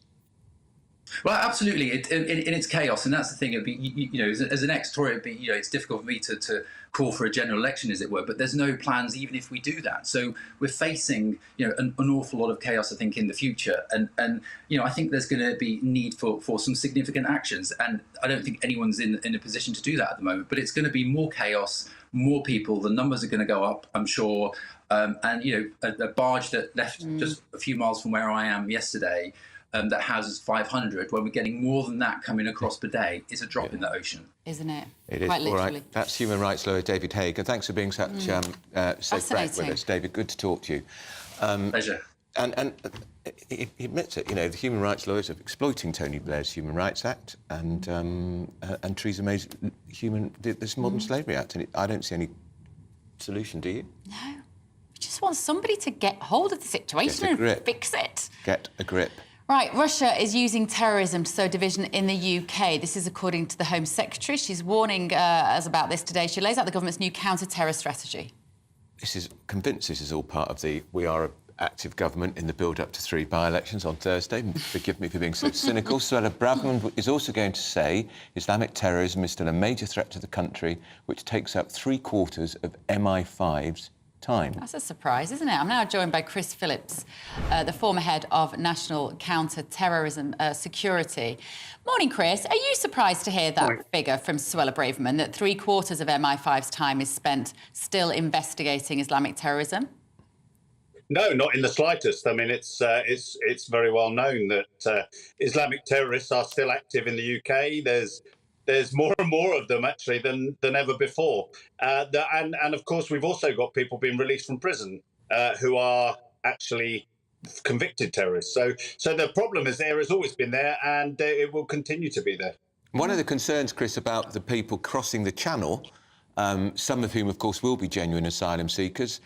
Well, absolutely. In its chaos, and that's the thing. It'd be, you know, as an ex-Tory, it'd be, you know, it's difficult for me to call for a general election, as it were. But there's no plans, even if we do that. So we're facing, you know, an awful lot of chaos, I think, in the future. And you know, I think there's going to be need for some significant actions. And I don't think anyone's in a position to do that at the moment. But it's going to be more chaos, more people. The numbers are going to go up, I'm sure. And you know, a barge that left just a few miles from where I am yesterday. That houses 500, when we're getting more than that coming across per day, is a drop in the ocean. Isn't it? It is. Quite literally. All right. That's human rights lawyer David Haig. And thanks for being such so frank with us, David. Good to talk to you. Pleasure. And he admits it. You know, the human rights lawyers are exploiting Tony Blair's Human Rights Act and Theresa May's this Modern Slavery Act. And I don't see any solution, do you? No. We just want somebody to get hold of the situation and fix it. Get a grip. Right, Russia is using terrorism to sow division in the UK. This is according to the Home Secretary. She's warning us about this today. She lays out the government's new counter-terror strategy. Convinced this is all part of the We Are an Active Government in the build-up to 3 by-elections on Thursday. Forgive me for being so cynical. Suella Braverman is also going to say Islamic terrorism is still a major threat to the country, which takes up 3/4 of MI5's time. That's a surprise, isn't it? I'm now joined by Chris Phillips, the former head of National Counter-Terrorism Security. Morning, Chris. Are you surprised to hear that figure from Suella Braverman, that 3/4 of MI5's time is spent still investigating Islamic terrorism? No, not in the slightest. I mean, it's very well known that Islamic terrorists are still active in the UK. There's more and more of them, actually, than ever before. And of course, we've also got people being released from prison who are actually convicted terrorists. So the problem is there, has always been there, and it will continue to be there. One of the concerns, Chris, about the people crossing the channel, some of whom, of course, will be genuine asylum seekers,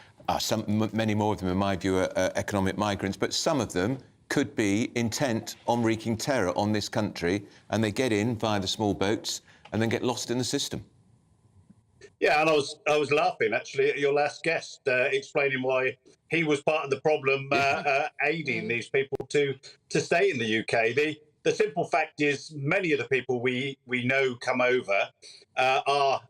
many more of them, in my view, are economic migrants, but some of them could be intent on wreaking terror on this country, and they get in via the small boats and then get lost in the system. Yeah, and I was laughing actually at your last guest explaining why he was part of the problem, aiding these people to stay in the UK. The simple fact is, many of the people we know come over are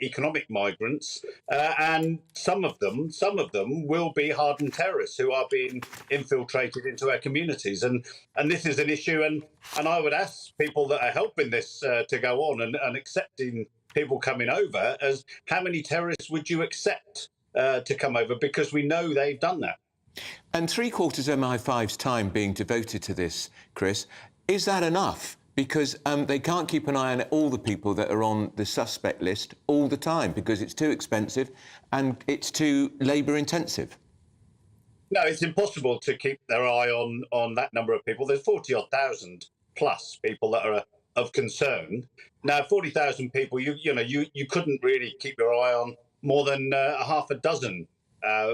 economic migrants, and some of them will be hardened terrorists who are being infiltrated into our communities, and this is an issue. And I would ask people that are helping this to go on and accepting people coming over, as how many terrorists would you accept to come over, because we know they've done that. And 3/4 of MI5's time being devoted to this, Chris, is that enough? Because they can't keep an eye on all the people that are on the suspect list all the time, because it's too expensive and it's too labour-intensive. No, it's impossible to keep their eye on that number of people. There's 40-odd thousand plus people that are of concern. Now, 40,000 people, you couldn't really keep your eye on more than half a dozen.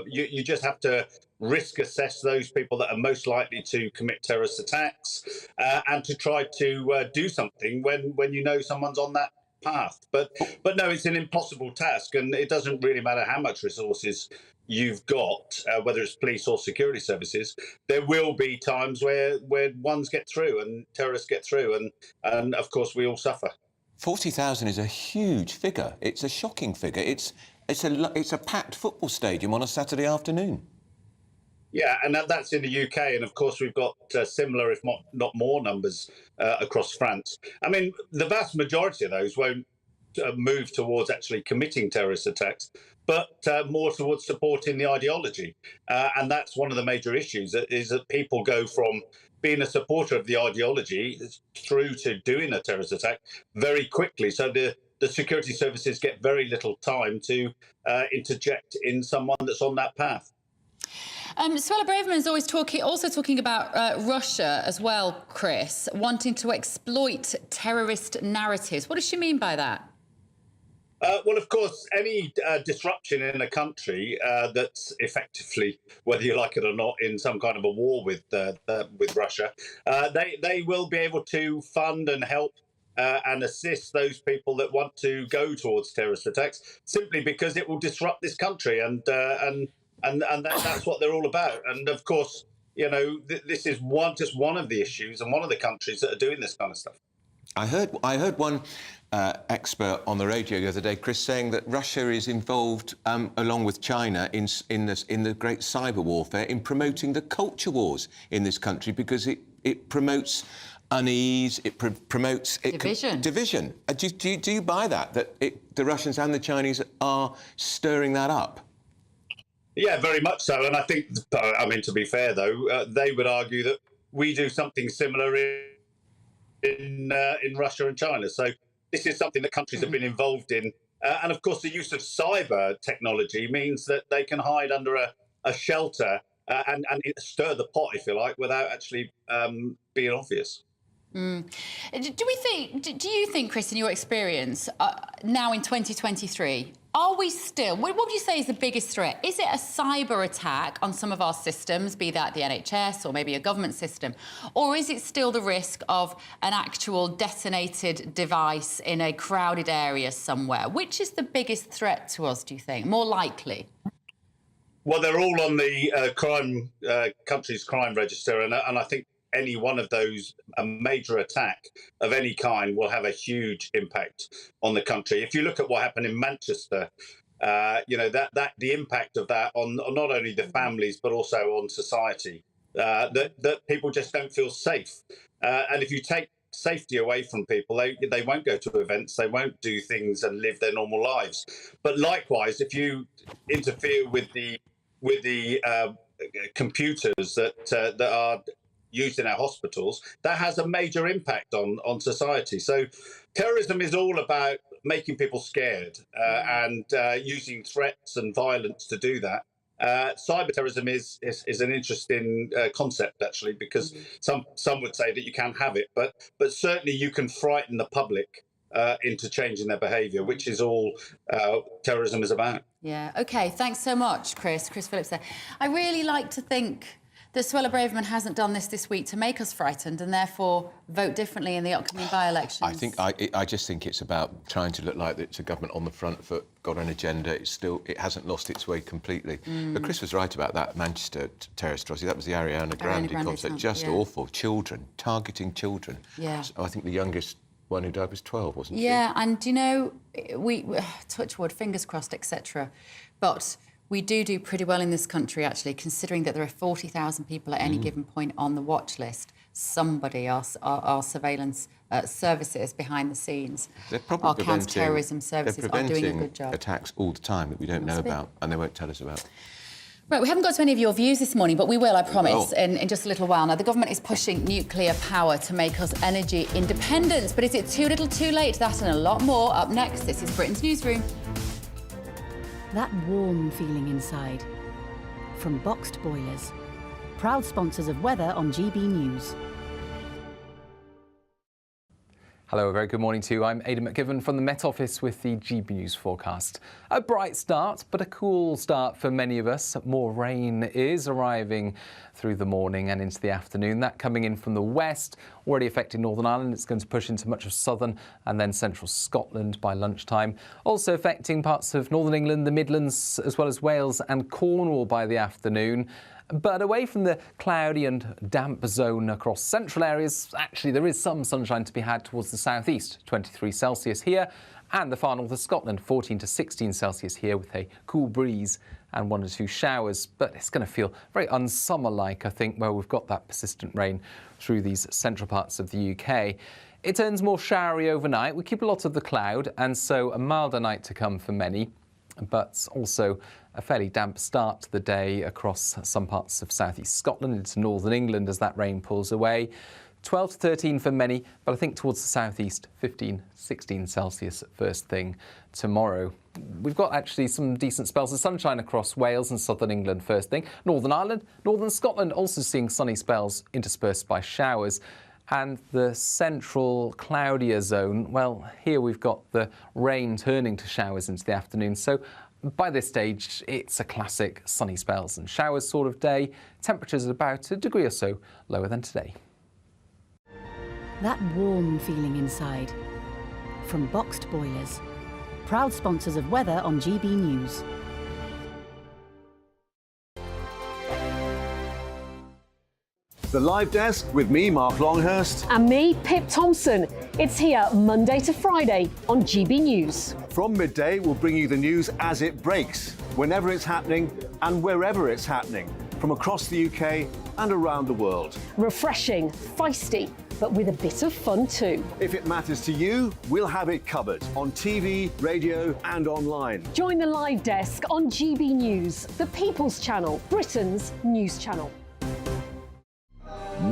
You just have to risk assess those people that are most likely to commit terrorist attacks, and to try to do something when you know someone's on that path. But no, it's an impossible task, and it doesn't really matter how much resources you've got, whether it's police or security services. There will be times where ones get through and terrorists get through, and of course we all suffer. 40,000 is a huge figure. It's a shocking figure. It's a packed football stadium on a Saturday afternoon. Yeah, and that's in the UK, and of course we've got similar, if not more, numbers across France. I mean, the vast majority of those won't move towards actually committing terrorist attacks, but more towards supporting the ideology. And that's one of the major issues, is that people go from being a supporter of the ideology through to doing a terrorist attack very quickly. So the security services get very little time to interject in someone that's on that path. Suella Braverman is also talking about Russia as well, Chris, wanting to exploit terrorist narratives. What does she mean by that? Well, of course, any disruption in a country that's effectively, whether you like it or not, in some kind of a war with Russia, they will be able to fund and help and assist those people that want to go towards terrorist attacks, simply because it will disrupt this country, and that's what they're all about. And of course, this is just one of the issues and one of the countries that are doing this kind of stuff. I heard one expert on the radio the other day, Chris, saying that Russia is involved, along with China, in the great cyber warfare, in promoting the culture wars in this country because it promotes unease, it promotes division. Division. Do you buy that the Russians and the Chinese are stirring that up? Yeah, very much so. And I think, to be fair though, they would argue that we do something similar in Russia and China. So this is something that countries have been involved in. And of course, the use of cyber technology means that they can hide under a shelter and stir the pot, if you like, without actually being obvious. Do you think, Chris, in your experience, now in 2023, are we still, what would you say is the biggest threat? Is it a cyber attack on some of our systems, be that the NHS or maybe a government system? Or is it still the risk of an actual detonated device in a crowded area somewhere? Which is the biggest threat to us, do you think? More likely? Well, they're all on the country's crime register, and I think any one of those, a major attack of any kind, will have a huge impact on the country. If you look at what happened in Manchester, the impact of that on not only the families but also on society, that people just don't feel safe. And if you take safety away from people, they won't go to events, they won't do things and live their normal lives. But likewise, if you interfere with the computers that are used in our hospitals, that has a major impact on society. So terrorism is all about making people scared and using threats and violence to do that. Cyber terrorism is an interesting concept, actually, because some would say that you can have it, but certainly you can frighten the public into changing their behaviour, which is all terrorism is about. Yeah, OK, thanks so much, Chris Phillips there. I really like to think that Suella Braverman hasn't done this week to make us frightened and therefore vote differently in the upcoming by-elections. I just think it's about trying to look like it's a government on the front foot, got an agenda. It hasn't lost its way completely. But Chris was right about that Manchester terrorist atrocity. That was the Ariana Grande concert. Just awful. Children, targeting children. Yeah. So I think the youngest one who died was 12, wasn't she? Yeah, and we touch wood, fingers crossed, etc. But we do pretty well in this country, actually, considering that there are 40,000 people at any given point on the watch list. Somebody, our surveillance services behind the scenes, our counter-terrorism services are doing a good job. Attacks all the time that we don't know about and they won't tell us about. Right, we haven't got to any of your views this morning, but we will, I promise, in just a little while. Now, the government is pushing nuclear power to make us energy independent. But is it too little too late? That and a lot more up next. This is Britain's Newsroom. That warm feeling inside. From Boxed Boilers, proud sponsors of weather on GB News. Hello, a very good morning to you. I'm Aidan McGivern from the Met Office with the GB News forecast. A bright start, but a cool start for many of us. More rain is arriving through the morning and into the afternoon. That coming in from the west, already affecting Northern Ireland. It's going to push into much of southern and then central Scotland by lunchtime. Also affecting parts of northern England, the Midlands, as well as Wales and Cornwall by the afternoon. But away from the cloudy and damp zone across central areas, actually there is some sunshine to be had towards the southeast, 23 Celsius here, and the far north of Scotland, 14 to 16 Celsius here with a cool breeze and 1 or 2 showers. But it's going to feel very unsummer-like, I think, where we've got that persistent rain through these central parts of the UK. It turns more showery overnight. We keep a lot of the cloud, and so a milder night to come for many, but also a fairly damp start to the day across some parts of southeast Scotland into northern England as that rain pulls away. 12 to 13 for many, but I think towards the southeast, 15, 16 Celsius first thing tomorrow. We've got actually some decent spells of sunshine across Wales and southern England first thing. Northern Ireland, northern Scotland also seeing sunny spells interspersed by showers. And the central cloudier zone, well, here we've got the rain turning to showers into the afternoon. So by this stage, it's a classic sunny spells and showers sort of day. Temperatures at about a degree or so lower than today. That warm feeling inside. From Boxed Boilers, proud sponsors of weather on GB News. The Live Desk with me, Mark Longhurst. And me, Pip Thompson. It's here Monday to Friday on GB News. From midday, we'll bring you the news as it breaks, whenever it's happening and wherever it's happening, from across the UK and around the world. Refreshing, feisty, but with a bit of fun too. If it matters to you, we'll have it covered on TV, radio and online. Join the Live Desk on GB News, the People's Channel, Britain's news channel.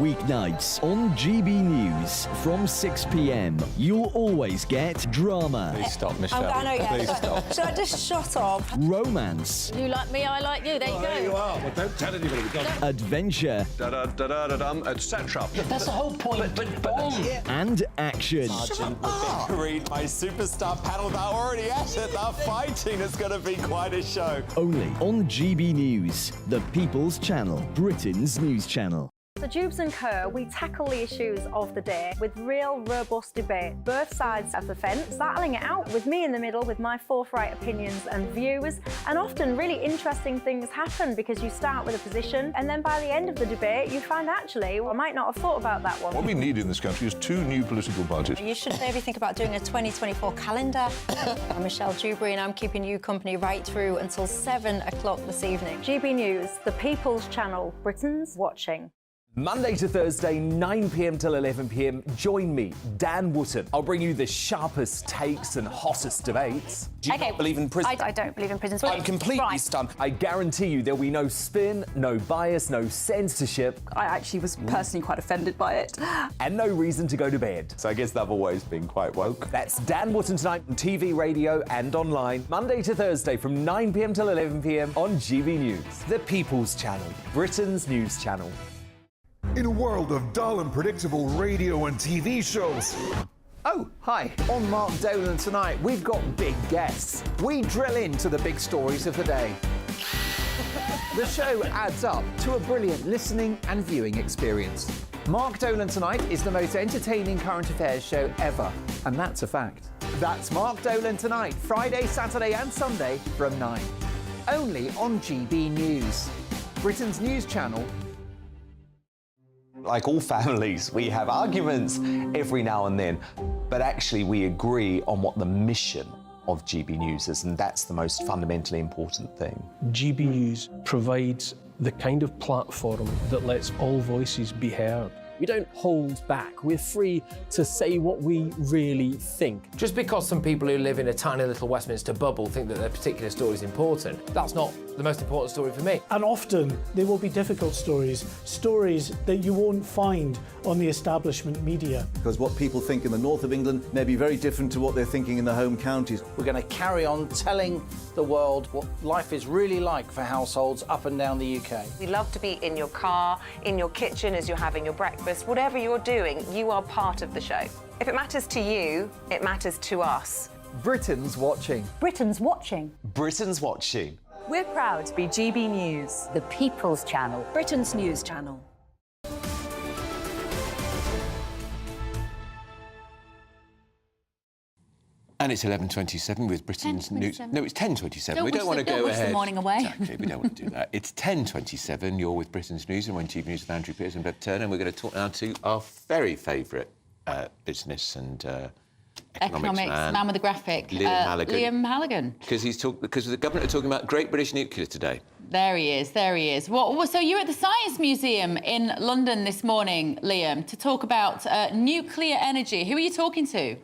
Weeknights on GB News from 6 p.m. You'll always get drama. Please stop, Michelle. I know, yeah. Please stop. Should I just shut up? Romance. You like me, I like you. There you go. There you are. Well, don't tell anybody. Adventure. Etc. That's the whole point. And action. Sergeant, we're being greeted by superstar panel. They're already at it. They're fighting. It's going to be quite a show. Only on GB News, the People's Channel, Britain's news channel. So Jubes and Kerr, we tackle the issues of the day with real robust debate, both sides of the fence, battling it out with me in the middle with my forthright opinions and views, and often really interesting things happen because you start with a position and then by the end of the debate you find actually, well, I might not have thought about that one. What we need in this country is 2 new political budgets. You should maybe think about doing a 2024 calendar. I'm Michelle Dewberry and I'm keeping you company right through until 7 o'clock this evening. GB News, the People's Channel, Britain's watching. Monday to Thursday, 9 p.m. till 11 p.m. Join me, Dan Wootton. I'll bring you the sharpest takes and hottest debates. Do you not believe in prison? I don't believe in prison. I'm completely stunned. I guarantee you there'll be no spin, no bias, no censorship. I actually was personally quite offended by it. And no reason to go to bed. So I guess they've always been quite woke. That's Dan Wootton tonight on TV, radio and online. Monday to Thursday from 9 p.m. till 11 p.m. on GB News. The People's Channel, Britain's news channel. In a world of dull and predictable radio and TV shows. Oh, hi. On Mark Dolan tonight, we've got big guests. We drill into the big stories of the day. The show adds up to a brilliant listening and viewing experience. Mark Dolan Tonight is the most entertaining current affairs show ever, and that's a fact. That's Mark Dolan Tonight, Friday, Saturday and Sunday from 9. Only on GB News, Britain's news channel. Like all families, we have arguments every now and then, but actually we agree on what the mission of GB News is, and that's the most fundamentally important thing. GB News provides the kind of platform that lets all voices be heard. We don't hold back. We're free to say what we really think. Just because some people who live in a tiny little Westminster bubble think that their particular story is important, that's not the most important story for me. And often there will be difficult stories, stories that you won't find on the establishment media. Because what people think in the north of England may be very different to what they're thinking in the home counties. We're going to carry on telling the world what life is really like for households up and down the UK. We love to be in your car, in your kitchen as you're having your breakfast. Whatever you're doing, you are part of the show. If it matters to you, it matters to us. Britain's watching. Britain's watching. Britain's watching. We're proud to be GB News, the People's Channel, Britain's news channel. And it's 11:27 with Britain's news. No, it's 10:27. We don't want to go ahead. The morning away. Exactly, we don't want to do that. It's 10:27. You're with Britain's news, and we're on GB News with Andrew Pierce and Bev Turner. And we're going to talk now to our very favourite business and economics man with the graphic, Liam Halligan. Because the government are talking about Great British Nuclear today. There he is. There he is. So you're at the Science Museum in London this morning, Liam, to talk about nuclear energy. Who are you talking to?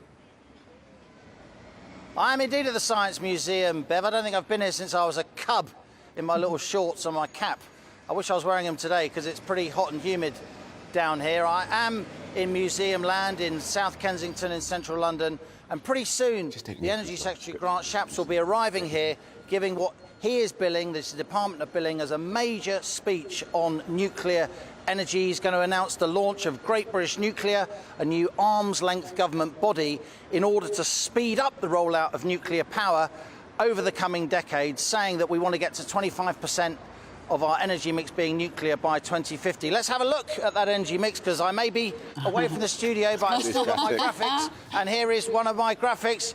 I am indeed at the Science Museum, Bev. I don't think I've been here since I was a cub in my little shorts and my cap. I wish I was wearing them today because it's pretty hot and humid down here. I am in Museum Land in South Kensington in central London, and pretty soon the Energy Secretary Grant Shapps will be arriving here giving what he is billing, this Department of Billing, as a major speech on nuclear energy. He's going to announce the launch of Great British Nuclear, a new arm's-length government body, in order to speed up the rollout of nuclear power over the coming decades, saying that we want to get to 25% of our energy mix being nuclear by 2050. Let's have a look at that energy mix, because I may be away from the studio, but I've still got my graphics. And here is one of my graphics.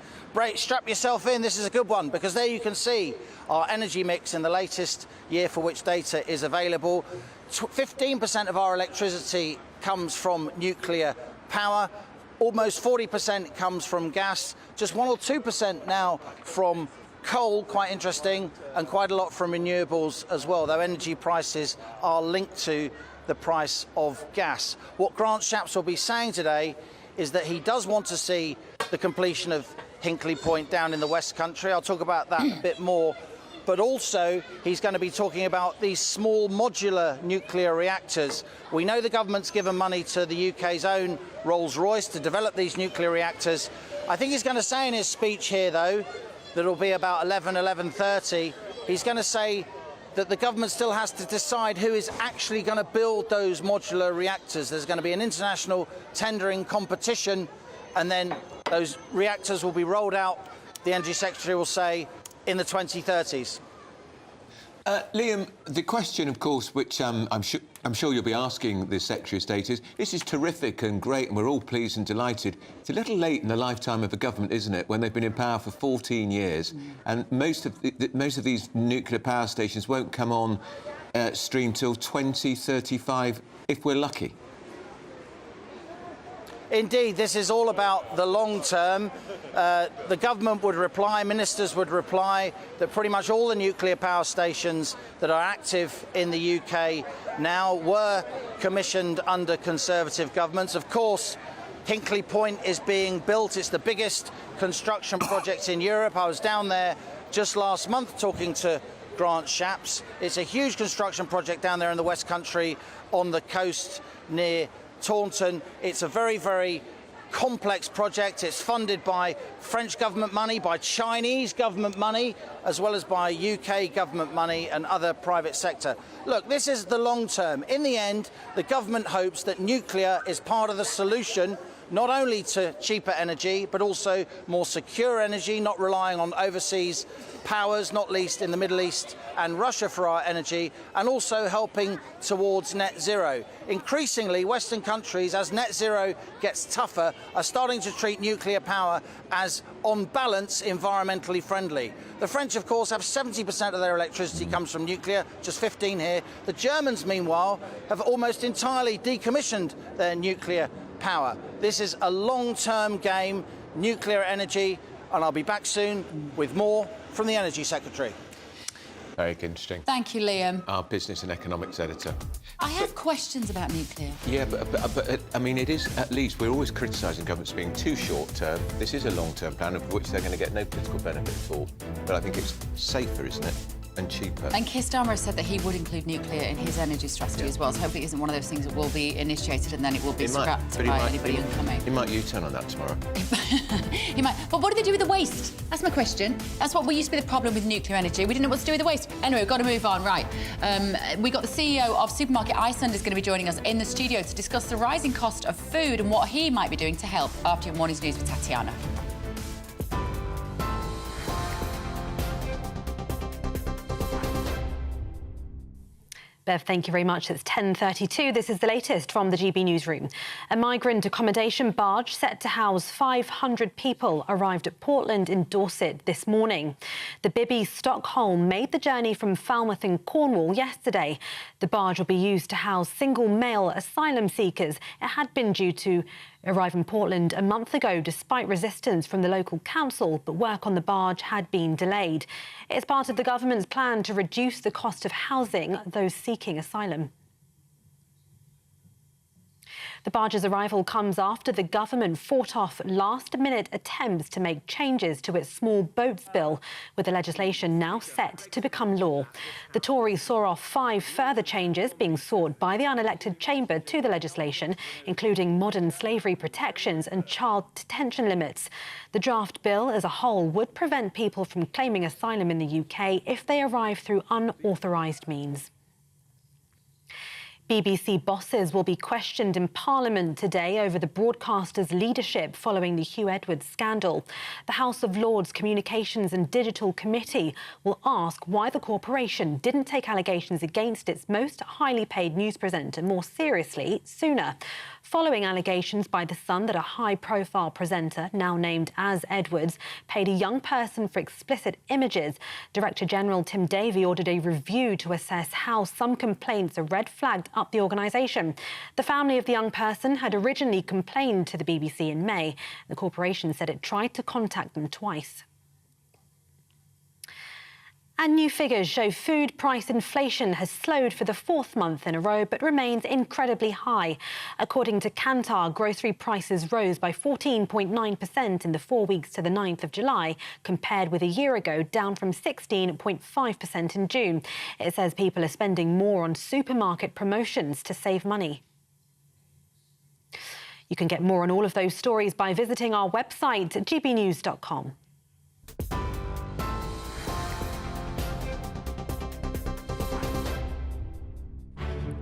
Strap yourself in, this is a good one, because there you can see our energy mix in the latest year for which data is available. 15% of our electricity comes from nuclear power. Almost 40% comes from gas. Just 1 or 2% now from coal, quite interesting, and quite a lot from renewables as well, though energy prices are linked to the price of gas. What Grant Shapps will be saying today is that he does want to see the completion of Hinkley Point down in the West Country. I'll talk about that a bit more. But also, he's going to be talking about these small modular nuclear reactors. We know the government's given money to the UK's own Rolls-Royce to develop these nuclear reactors. I think he's going to say in his speech here, though, that it'll be about 11:30, he's going to say that the government still has to decide who is actually going to build those modular reactors. There's going to be an international tendering competition, and then those reactors will be rolled out, the Energy Secretary will say, in the 2030s. Liam, the question, of course, which I'm sure you'll be asking the Secretary of State is, this is terrific and great, and we're all pleased and delighted. It's a little late in the lifetime of a government, isn't it, when they've been in power for 14 years, and most of these nuclear power stations won't come on stream till 2035, if we're lucky. Indeed, this is all about the long term. The government would reply, ministers would reply, that pretty much all the nuclear power stations that are active in the UK now were commissioned under Conservative governments. Of course, Hinkley Point is being built. It's the biggest construction project in Europe. I was down there just last month talking to Grant Shapps. It's a huge construction project down there in the West Country on the coast near Taunton. It's a very, very complex project. It's funded by French government money, by Chinese government money, as well as by UK government money and other private sector. Look, this is the long term. In the end, the government hopes that nuclear is part of the solution, not only to cheaper energy, but also more secure energy, not relying on overseas powers, not least in the Middle East and Russia for our energy, and also helping towards net zero. Increasingly, Western countries, as net zero gets tougher, are starting to treat nuclear power as, on balance, environmentally friendly. The French, of course, have 70% of their electricity comes from nuclear, just 15 here. The Germans, meanwhile, have almost entirely decommissioned their nuclear power. This is a long-term game, nuclear energy, and I'll be back soon with more from the Energy Secretary. Very interesting. Thank you, Liam. Our business and economics editor. I have questions about nuclear. Yeah, but I mean, it is, at least, we're always criticising governments being too short-term. This is a long-term plan of which they're going to get no political benefit at all. But I think it's safer, isn't it? And cheaper. And Keir Starmer said that he would include nuclear in his energy strategy as well, so hopefully it isn't one of those things that will be initiated and then it will be scrapped by anybody incoming. He might U-turn on that tomorrow. He might. But what do they do with the waste? That's my question. That's what used to be the problem with nuclear energy. We didn't know what to do with the waste. Anyway, we've got to move on. Right. We got the CEO of supermarket Iceland is going to be joining us in the studio to discuss the rising cost of food and what he might be doing to help after your morning's news with Tatiana. Bev, thank you very much. It's 10:32. This is the latest from the GB Newsroom. A migrant accommodation barge set to house 500 people arrived at Portland in Dorset this morning. The Bibby Stockholm made the journey from Falmouth in Cornwall yesterday. The barge will be used to house single male asylum seekers. It had been due to arrive in Portland a month ago despite resistance from the local council, but work on the barge had been delayed. It's part of the government's plan to reduce the cost of housing those seeking asylum. The barge's arrival comes after the government fought off last-minute attempts to make changes to its small boats bill, with the legislation now set to become law. The Tories saw off 5 further changes being sought by the unelected chamber to the legislation, including modern slavery protections and child detention limits. The draft bill as a whole would prevent people from claiming asylum in the UK if they arrive through unauthorised means. BBC bosses will be questioned in Parliament today over the broadcaster's leadership following the Hugh Edwards scandal. The House of Lords Communications and Digital Committee will ask why the corporation didn't take allegations against its most highly paid news presenter more seriously sooner. Following allegations by The Sun that a high-profile presenter, now named as Edwards, paid a young person for explicit images, Director General Tim Davie ordered a review to assess how some complaints are red-flagged up the organisation. The family of the young person had originally complained to the BBC in May. The corporation said it tried to contact them twice. And new figures show food price inflation has slowed for the fourth month in a row, but remains incredibly high. According to Kantar, grocery prices rose by 14.9% in the 4 weeks to the 9th of July, compared with a year ago, down from 16.5% in June. It says people are spending more on supermarket promotions to save money. You can get more on all of those stories by visiting our website at gbnews.com.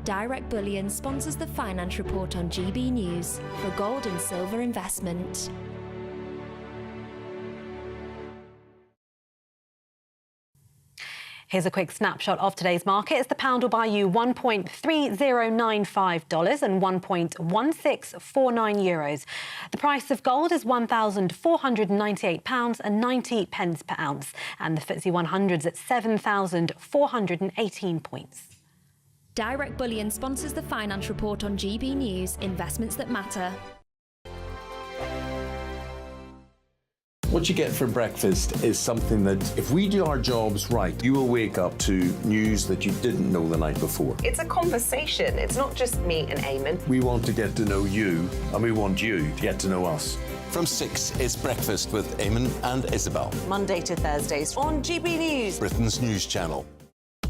Direct Bullion sponsors the Finance Report on GB News for gold and silver investment. Here's a quick snapshot of today's markets. The pound will buy you $1.3095 and 1.1649 euros. The price of gold is £1,498 and 90 pence per ounce. And the FTSE 100's at 7,418 points. Direct Bullion sponsors the Finance Report on GB News, investments that matter. What you get for breakfast is something that, if we do our jobs right, you will wake up to news that you didn't know the night before. It's a conversation. It's not just me and Eamon. We want to get to know you, and we want you to get to know us. From 6, it's Breakfast with Eamon and Isabel. Monday to Thursdays on GB News, Britain's news channel.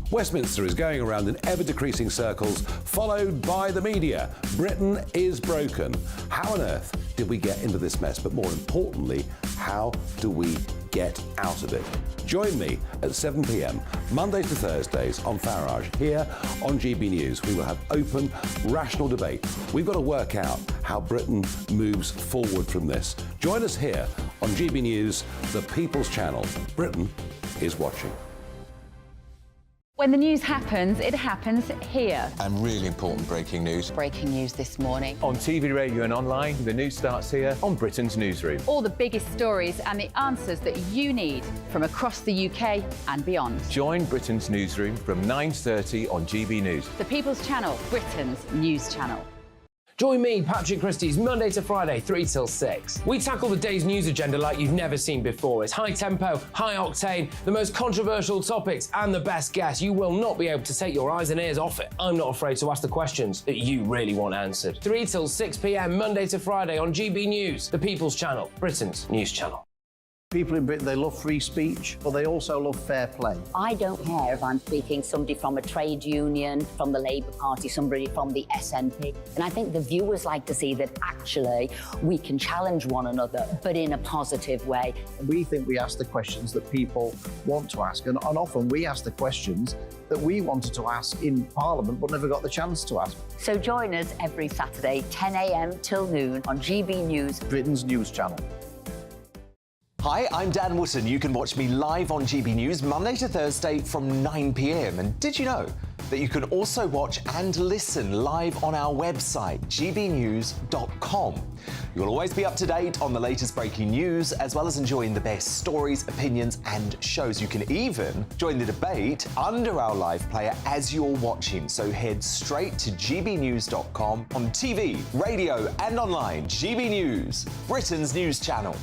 Westminster is going around in ever-decreasing circles, followed by the media. Britain is broken. How on earth did we get into this mess? But more importantly, how do we get out of it? Join me at 7 p.m, Mondays to Thursdays on Farage, here on GB News. We will have open, rational debate. We've got to work out how Britain moves forward from this. Join us here on GB News, the People's Channel. Britain is watching. When the news happens, it happens here. And really important breaking news. Breaking news this morning. On TV, radio and online, the news starts here on Britain's Newsroom. All the biggest stories and the answers that you need from across the UK and beyond. Join Britain's Newsroom from 9:30 on GB News. The People's Channel, Britain's news channel. Join me, Patrick Christie's, Monday to Friday, 3 till 6. We tackle the day's news agenda like you've never seen before. It's high tempo, high octane, the most controversial topics and the best guests. You will not be able to take your eyes and ears off it. I'm not afraid to ask the questions that you really want answered. 3 till 6 p.m, Monday to Friday on GB News, the People's Channel, Britain's news channel. People in Britain, they love free speech, but they also love fair play. I don't care if I'm speaking somebody from a trade union, from the Labour Party, somebody from the SNP. And I think the viewers like to see that actually we can challenge one another, but in a positive way. We think we ask the questions that people want to ask, and often we ask the questions that we wanted to ask in Parliament but never got the chance to ask. So join us every Saturday, 10 a.m. till noon on GB News, Britain's news channel. Hi, I'm Dan Wootton. You can watch me live on GB News Monday to Thursday from 9 p.m. And did you know that you can also watch and listen live on our website, gbnews.com? You'll always be up to date on the latest breaking news, as well as enjoying the best stories, opinions and shows. You can even join the debate under our live player as you're watching. So head straight to gbnews.com on TV, radio and online. GB News, Britain's news channel.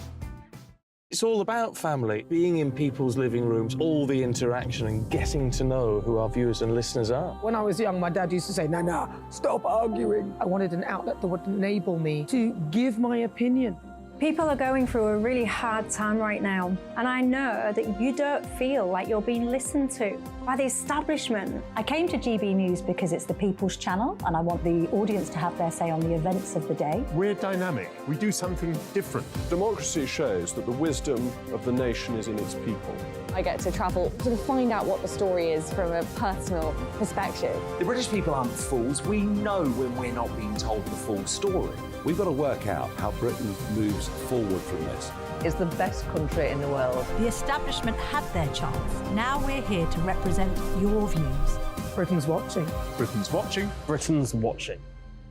It's all about family, being in people's living rooms, all the interaction and getting to know who our viewers and listeners are. When I was young, my dad used to say, no, stop arguing. I wanted an outlet that would enable me to give my opinion. People are going through a really hard time right now, and I know that you don't feel like you're being listened to by the establishment. I came to GB News because it's the people's channel, and I want the audience to have their say on the events of the day. We're dynamic. We do something different. Democracy shows that the wisdom of the nation is in its people. I get to travel to find out what the story is from a personal perspective. The British people aren't fools. We know when we're not being told the full story. We've got to work out how Britain moves forward from this. Is the best country in the world. The establishment had their chance. Now we're here to represent your views. Britain's watching. Britain's watching. Britain's watching.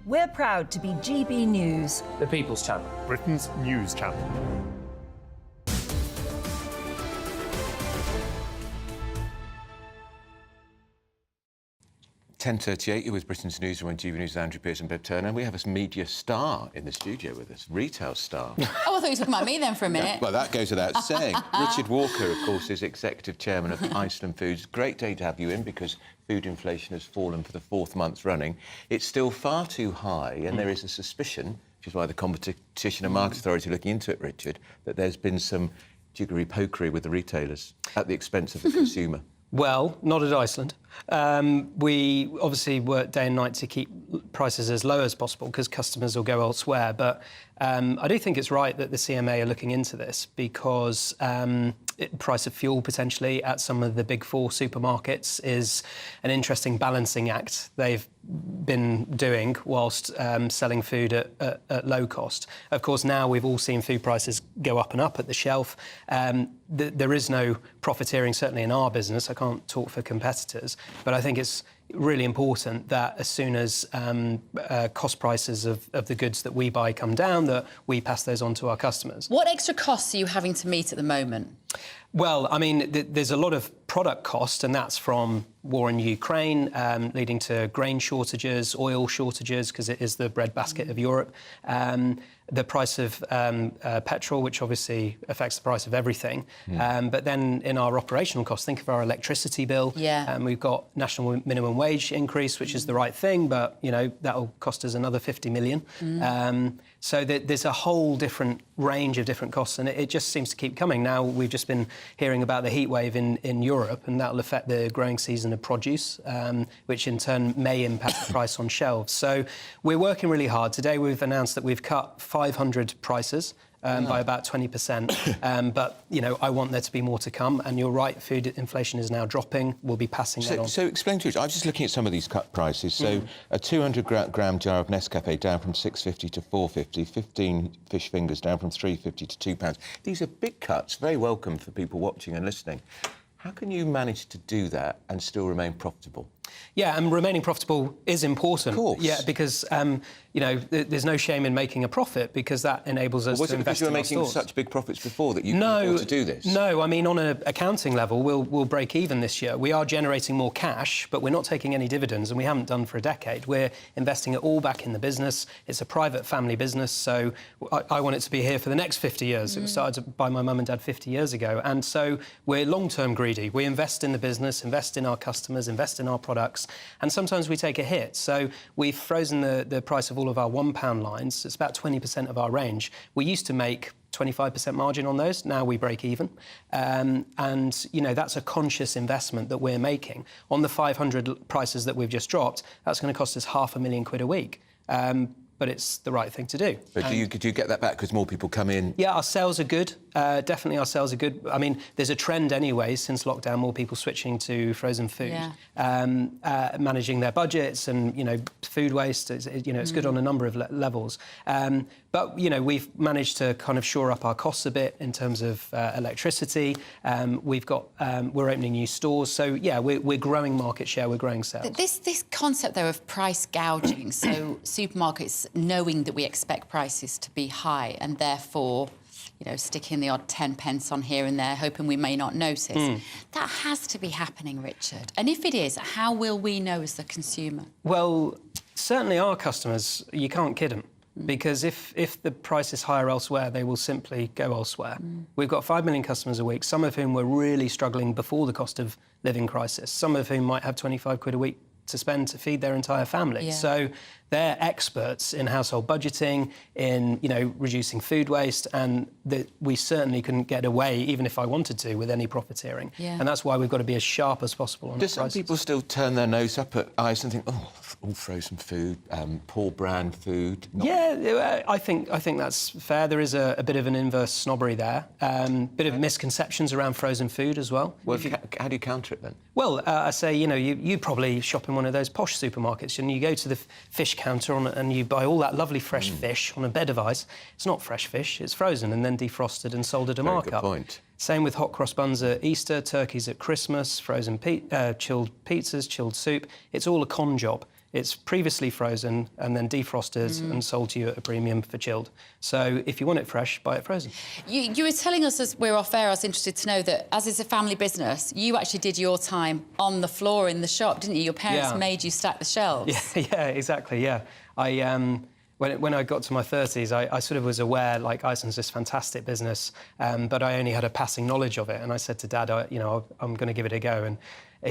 We're proud to be GB News. The People's Channel. Britain's news channel. 10:38, you're with Britain's Newsroom on GBNews, Andrew Pearce and Bev Turner. And we have a media star in the studio with us, retail star. Oh, I thought you were talking about me then for a minute. Well, that goes without saying. Richard Walker, of course, is Executive Chairman of Iceland Foods. Great day to have you in because food inflation has fallen for the 4th month running. It's still far too high, and there is a suspicion, which is why the Competition and Markets Authority are looking into it, Richard, that there's been some jiggery-pokery with the retailers at the expense of the consumer. Well, not at Iceland. We obviously work day and night to keep prices as low as possible because customers will go elsewhere. But I do think it's right that the CMA are looking into this because price of fuel potentially at some of the big 4 supermarkets is an interesting balancing act they've been doing whilst selling food at low cost. Of course, now we've all seen food prices go up and up at the shelf. There is no profiteering, certainly in our business. I can't talk for competitors, but I think it's really important that as soon as cost prices of the goods that we buy come down, that we pass those on to our customers. What extra costs are you having to meet at the moment? Well, I mean, there's a lot of product cost, and that's from war in Ukraine, leading to grain shortages, oil shortages, because it is the breadbasket of Europe. The price of petrol, which obviously affects the price of everything. But then in our operational costs, think of our electricity bill. Yeah. We've got national minimum wage increase, which is the right thing, but, you know, that'll cost us another 50 million. So there's a whole different range of different costs, and it just seems to keep coming. Now, we've just been hearing about the heatwave in Europe, and that'll affect the growing season of produce, which in turn may impact the price on shelves. So we're working really hard. Today, we've announced that we've cut 500 prices by about 20%. But, you know, I want there to be more to come. And you're right, food inflation is now dropping. We'll be passing that on. So explain to us, I was just looking at some of these cut prices. So a 200-gram jar of Nescafe down from £6.50 to £4.50, 15 fish fingers down from £3.50 to £2. These are big cuts, very welcome for people watching and listening. How can you manage to do that and still remain profitable? Yeah, and remaining profitable is important. Of course. Yeah, because, you know, there's no shame in making a profit because that enables us to invest in our stores. Was it because you were making such big profits before that you could afford to do this? No, I mean, on an accounting level, we'll break even this year. We are generating more cash, but we're not taking any dividends, and we haven't done for a decade. We're investing it all back in the business. It's a private family business, so I want it to be here for the next 50 years. It was started by my mum and dad 50 years ago, and so we're long-term greedy. We invest in the business, invest in our customers, invest in our products, and sometimes we take a hit. So we've frozen the price of all of our £1 lines. It's about 20% of our range. We used to make 25% margin on those. Now we break even. And, you know, that's a conscious investment that we're making. On the 500 prices that we've just dropped, that's going to cost us £500,000 a week. But it's the right thing to do. But do you get that back because more people come in? Yeah, our sales are good. Definitely our sales are good. I mean, there's a trend anyway since lockdown, more people switching to frozen food, managing their budgets and, you know, food waste. It's good on a number of levels. But, you know, we've managed to kind of shore up our costs a bit in terms of electricity. We're opening new stores. So, yeah, we're growing market share, we're growing sales. This concept, though, of price gouging, so supermarkets knowing that we expect prices to be high and therefore, you know, sticking the odd 10 pence on here and there, hoping we may not notice. That has to be happening, Richard. And if it is, how will we know as the consumer? Well, certainly our customers, you can't kid them. Because if the price is higher elsewhere, they will simply go elsewhere. We've got 5 million customers a week, some of whom were really struggling before the cost of living crisis, some of whom might have £25 a week to spend to feed their entire family. So They're experts in household budgeting, in reducing food waste, and that we certainly couldn't get away, even if I wanted to, with any profiteering. Yeah. And that's why we've got to be as sharp as possible on Do our some prices. people still turn their nose up at ice and think, oh, all frozen food, poor brand food? Yeah, I think that's fair. There is a bit of an inverse snobbery there, bit of misconceptions around frozen food as well. Well, how do you counter it then? Well, I say, you probably shop in one of those posh supermarkets and you go to the fish counter and you buy all that lovely fresh fish on a bed of ice. It's not fresh fish, it's frozen and then defrosted and sold at a markup. Good point. Same with hot cross buns at Easter, turkeys at Christmas, frozen chilled pizzas, chilled soup. It's all a con job. It's previously frozen and then defrosted and sold to you at a premium for chilled. So if you want it fresh, buy it frozen. You were telling us as we're off air, I was interested to know that as it's a family business, you actually did your time on the floor in the shop, didn't you? Your parents made you stack the shelves. Yeah, exactly, yeah. When I got to my 30s, I sort of was aware, like, Iceland's this fantastic business, but I only had a passing knowledge of it. And I said to Dad, I'm going to give it a go. And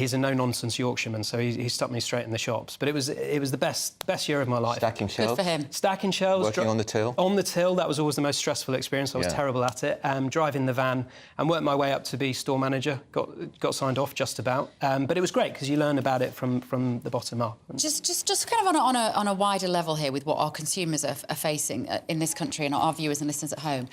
he's a no-nonsense Yorkshireman, so he stuck me straight in the shops. But it was the best year of my life. Stacking shelves? Good for him. Stacking shelves. Working on the till? On the till, that was always the most stressful experience. I was terrible at it. Driving the van and worked my way up to be store manager. Got signed off just about. But it was great because you learn about it from the bottom up. Just kind of on a wider level here with what our consumers are facing in this country and our viewers and listeners at home.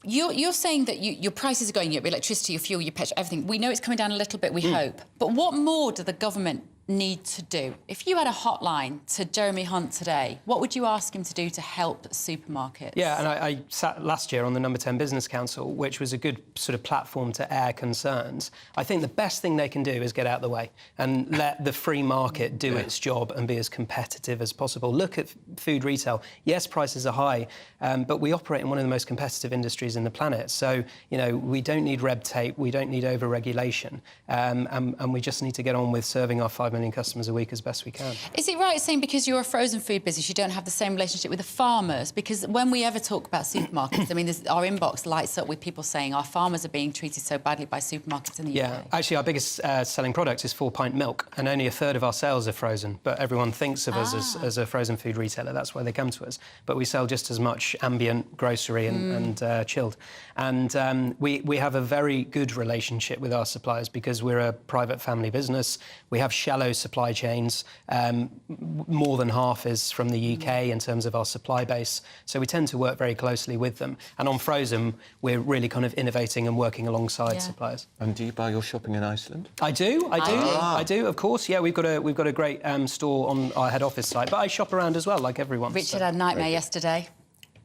You're saying that your prices are going up, your electricity, your fuel, your petrol, everything. We know it's coming down a little bit, we hope. But what more do the government need to do? If you had a hotline to Jeremy Hunt today, what would you ask him to do to help supermarkets? Yeah, and I sat last year on the Number 10 Business Council, which was a good sort of platform to air concerns. I think the best thing they can do is get out of the way and let the free market do its job and be as competitive as possible. Look at food retail. Yes, prices are high, but we operate in one of the most competitive industries in the planet. So, we don't need red tape, we don't need over-regulation, and we just need to get on with serving our 5 million customers a week as best we can. Is it right saying because you're a frozen food business, you don't have the same relationship with the farmers? Because when we ever talk about supermarkets, I mean, our inbox lights up with people saying our farmers are being treated so badly by supermarkets in the UK. Yeah, actually, our biggest selling product is 4-pint milk, and only a third of our sales are frozen. But everyone thinks of us as a frozen food retailer. That's why they come to us. But we sell just as much ambient grocery and chilled. And we have a very good relationship with our suppliers because we're a private family business. We have shallow supply chains. More than half is from the UK in terms of our supply base. So we tend to work very closely with them. And on frozen, we're really kind of innovating and working alongside suppliers. And do you buy your shopping in Iceland? I do, of course. Yeah, we've got a great store on our head office site, but I shop around as well, like everyone. Richard had a nightmare yesterday.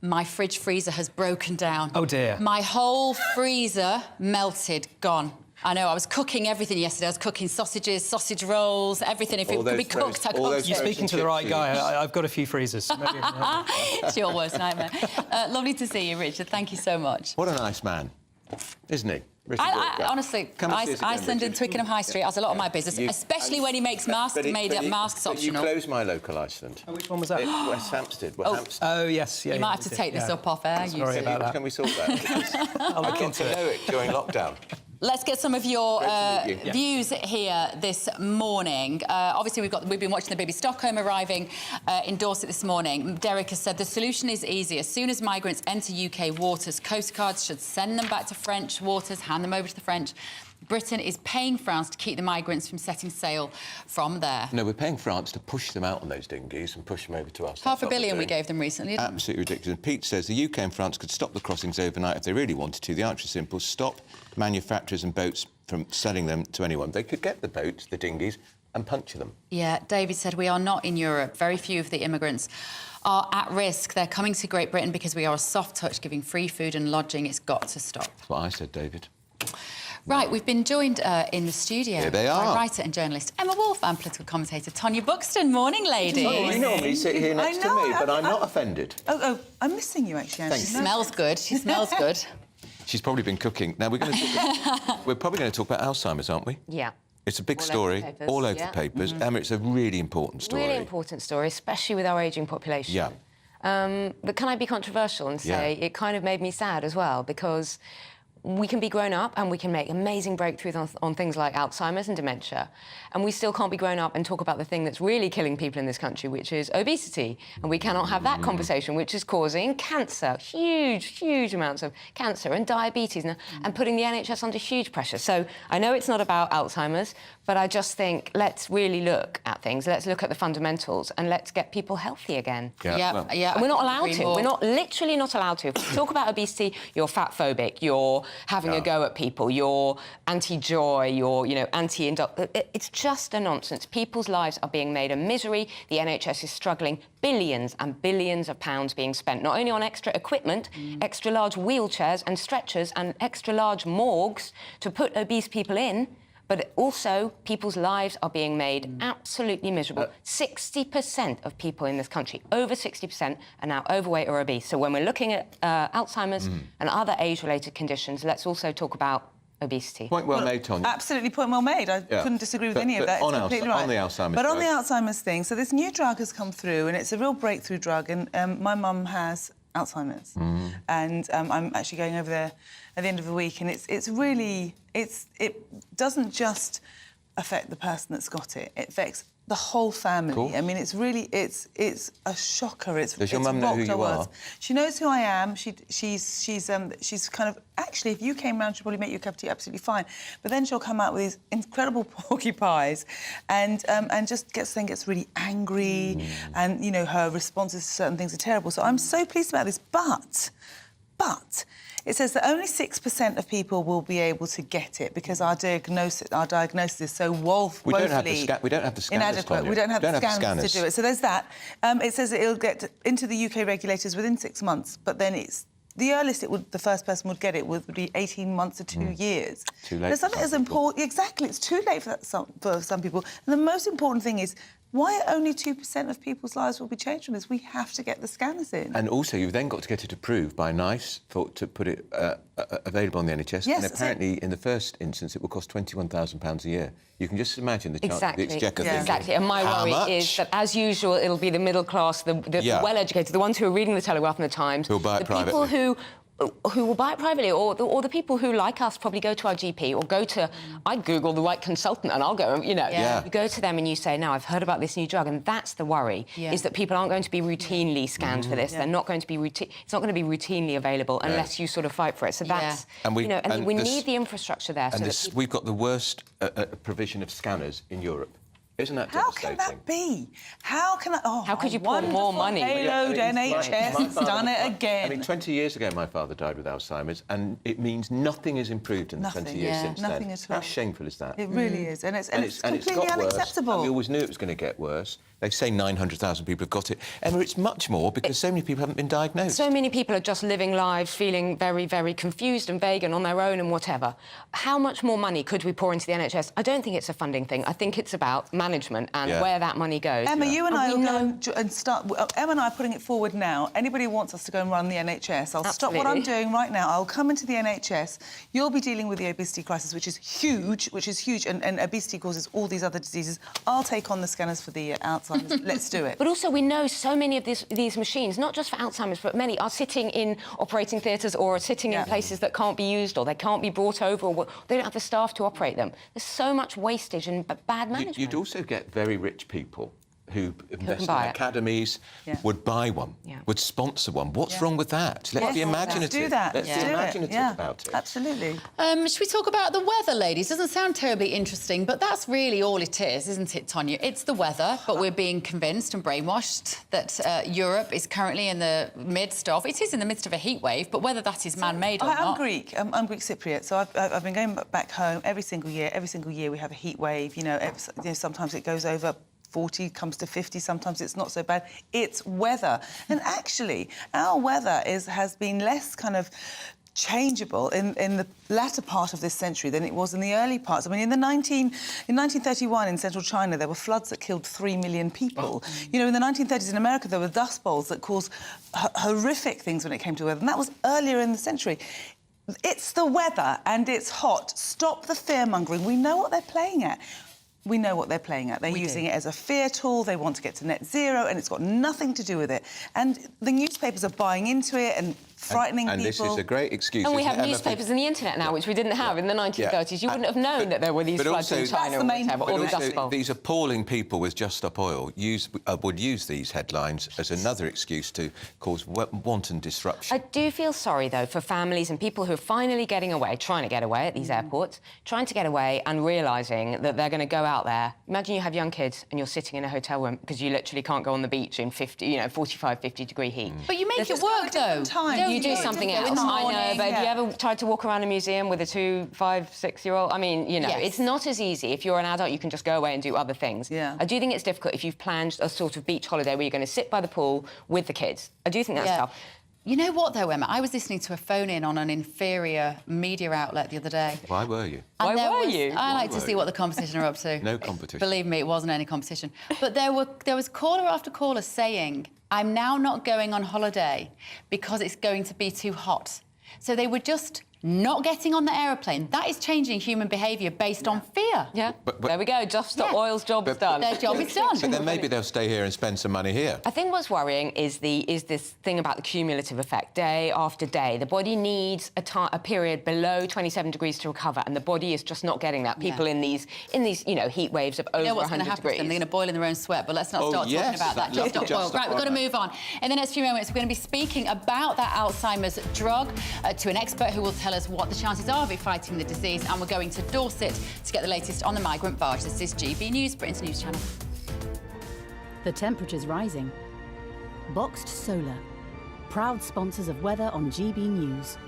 My fridge freezer has broken down. Oh, dear. My whole freezer melted, gone. I know, I was cooking everything yesterday. I was cooking sausages, sausage rolls, everything. If it could be cooked, I cooked it. You're speaking to the right guy. I've got a few freezers. It's your worst nightmare. Lovely to see you, Richard. Thank you so much. What a nice man, isn't he? Honestly, Iceland and Twickenham High Street has a lot of my business, especially when he makes masks, masks optional. You closed my local Iceland. Oh, which one was that? West Hampstead. Oh, yes. Yeah, you might have to take this up off air. Sorry about that. Can we sort that? I'll look into it. I know it during lockdown. Let's get some of your views here this morning. Obviously, we've been watching the baby Stockholm arriving in Dorset this morning. Derek has said the solution is easy. As soon as migrants enter UK waters, Coast Guards should send them back to French waters, hand them over to the French. Britain is paying France to keep the migrants from setting sail from there. No, we're paying France to push them out on those dinghies and push them over to us. £500 million we gave them recently, didn't we? Absolutely ridiculous. And Pete says the UK and France could stop the crossings overnight if they really wanted to. The answer is simple. Stop manufacturers and boats from selling them to anyone. They could get the boats, the dinghies, and puncture them. Yeah, David said we are not in Europe. Very few of the immigrants are at risk. They're coming to Great Britain because we are a soft touch, giving free food and lodging. It's got to stop. That's what I said, David. Right, we've been joined in the studio Here they are. by writer and journalist Emma Wolfe and political commentator Tonya Buxton. Morning, ladies. Oh, you normally sit here next to me, but I'm not offended. Oh, I'm missing you, actually. She smells good. She smells good. She's probably been cooking. Now, we're probably going to talk about Alzheimer's, aren't we? Yeah. It's a big story, all over the papers. Emma, it's a really important story. Really important story, especially with our ageing population. Yeah. But can I be controversial and say it kind of made me sad as well, because we can be grown up and we can make amazing breakthroughs on things like Alzheimer's and dementia, and we still can't be grown up and talk about the thing that's really killing people in this country, which is obesity. And we cannot have that conversation, which is causing cancer, huge amounts of cancer and diabetes, and putting the NHS under huge pressure. So I know it's not about Alzheimer's, but I just think let's really look at things. Let's look at the fundamentals and let's get people healthy again. Yeah. And we're not allowed to. We're literally not allowed to. If you talk about obesity, you're fat phobic, you're having a go at people, you're anti-joy, you're, it's just a nonsense. People's lives are being made a misery. The NHS is struggling. Billions and billions of pounds being spent, not only on extra equipment, extra large wheelchairs and stretchers and extra large morgues to put obese people in, but also people's lives are being made absolutely miserable. 60% of people in this country, over 60%, are now overweight or obese. So when we're looking at Alzheimer's and other age-related conditions, let's also talk about obesity. Point well made, Tonya. Absolutely, point well made. I couldn't disagree with any of that. It's completely right. On the Alzheimer's But on the drug. Alzheimer's thing, so this new drug has come through, and it's a real breakthrough drug, and my mum has Alzheimer's, and I'm actually going over there at the end of the week, and it doesn't just affect the person that's got it; it affects the whole family. Cool. I mean, it's a shocker. Does your mum know who you are? She knows who I am. She's kind of, actually, if you came round, she'd probably make you a cup of tea absolutely fine. But then she'll come out with these incredible porky pies, and just gets really angry, and her responses to certain things are terrible. So I'm so pleased about this, but it says that only 6% of people will be able to get it because our diagnosis is so woefully we don't have the scanners, inadequate. Tonya. We don't have the scanners to do it. So there's that. It says that it'll get into the UK regulators within 6 months, but then the earliest the first person would get it would be 18 months to 2 years. Too late. There's something as important. Exactly, it's too late for some people. And the most important thing is, why only 2% of people's lives will be changed from this? We have to get the scanners in. And also, you've then got to get it approved by NICE to put it available on the NHS. Yes, and apparently, in the first instance, it will cost £21,000 a year. You can just imagine the chance the Exchequer thinking, Exactly. And my worry is that, as usual, it'll be the middle class, the well-educated, the ones who are reading the Telegraph and the Times, who'll buy it privately. People who will buy it privately, or the people who, like us, probably go to our GP or go to... I Google the right consultant and I'll go, You go to them and you say, now, I've heard about this new drug, and that's the worry, is that people aren't going to be routinely scanned for this. They're not going to be it's not going to be routinely available unless you sort of fight for it. So that's... And we need the infrastructure there. And we've got the worst provision of scanners in Europe. Isn't that devastating? How can that be? How could you pour more money? Payload NHS done it again. I mean, 20 years ago, my father died with Alzheimer's, and it means nothing has improved in the 20 years since then. Nothing at all. How shameful is that? It really is, and it's completely got unacceptable. Worse. We always knew it was going to get worse. They say 900,000 people have got it. Emma, it's much more because so many people haven't been diagnosed. So many people are just living lives feeling very, very confused and vague and on their own and whatever. How much more money could we pour into the NHS? I don't think it's a funding thing. I think it's about management and where that money goes. Emma, you and I will go and start... Emma and I are putting it forward now. Anybody who wants us to go and run the NHS, I'll stop what I'm doing right now. I'll come into the NHS. You'll be dealing with the obesity crisis, which is huge, and obesity causes all these other diseases. I'll take on the scanners for the Alzheimer's. Let's do it. But also, we know so many of these machines, not just for Alzheimer's, but many, are sitting in operating theatres or are sitting in places that can't be used or they can't be brought over or they don't have the staff to operate them. There's so much wastage and bad management. You'd also get very rich people who invest in academies, would buy one, would sponsor one. What's wrong with that? Let's be imaginative. Let's do that. Let's be imaginative about it. Absolutely. Should we talk about the weather, ladies? Doesn't sound terribly interesting, but that's really all it is, isn't it, Tonya? It's the weather, but we're being convinced and brainwashed that Europe is currently in the midst of... It is in the midst of a heat wave, but whether that is man-made or not... I'm Greek. I'm Greek Cypriot, so I've been going back home every single year. Every single year we have a heat wave. Sometimes it goes over 40, comes to 50, sometimes it's not so bad. It's weather. And actually, our weather has been less kind of changeable in the latter part of this century than it was in the early parts. I mean, in 1931 in central China, there were floods that killed 3 million people. In the 1930s in America, there were dust bowls that caused horrific things when it came to weather, and that was earlier in the century. It's the weather, and it's hot. Stop the fear-mongering. We know what they're playing at. We know what they're playing at. They're using it as a fear tool. They want to get to net zero, and it's got nothing to do with it. And the newspapers are buying into it, and frightening and people. this is a great excuse. And we isn't have it, Emma, newspapers in the internet now, which we didn't have in the 1930s. You wouldn't have known that there were these floods in China or whatever, or the Dust Bowl. These appalling people with Just Stop Oil would use these headlines as another excuse to cause wanton disruption. I do feel sorry, though, for families and people who are finally getting away, trying to get away at these airports, trying to get away and realising that they're going to go out there. Imagine you have young kids and you're sitting in a hotel room because you literally can't go on the beach in 45, 50-degree heat. But you make it work, though. You do something else. I know, but have you ever tried to walk around a museum with a 2, 5, 6-year-old? I mean, you know, it's not as easy. If you're an adult, you can just go away and do other things. I do think it's difficult if you've planned a sort of beach holiday where you're going to sit by the pool with the kids. I do think that's tough. You know what, though, Emma? I was listening to a phone-in on an inferior media outlet the other day. Why were you? I like to see what the competition are up to. No competition. Believe me, it wasn't any competition. But there was caller after caller saying, I'm now not going on holiday because it's going to be too hot. So they were just not getting on the aeroplane. That is changing human behaviour based on fear. But there we go. Just Stop Oil's job is done. Their job is done. But then maybe they'll stay here and spend some money here. I think what's worrying is this thing about the cumulative effect. Day after day, the body needs a period below 27 degrees to recover, and the body is just not getting that. People in these heat waves of over 100 degrees. You know what's going to happen to them? They're going to boil in their own sweat. But let's not start talking about that. Just Stop Oil. Right, we've got to move on. In the next few moments, we're going to be speaking about that Alzheimer's drug to an expert who will tell us what the chances are of it fighting the disease, and we're going to Dorset to get the latest on the Migrant Barge. This is GB News, Britain's news channel. The temperature's rising. Boxed Solar, proud sponsors of weather on GB News.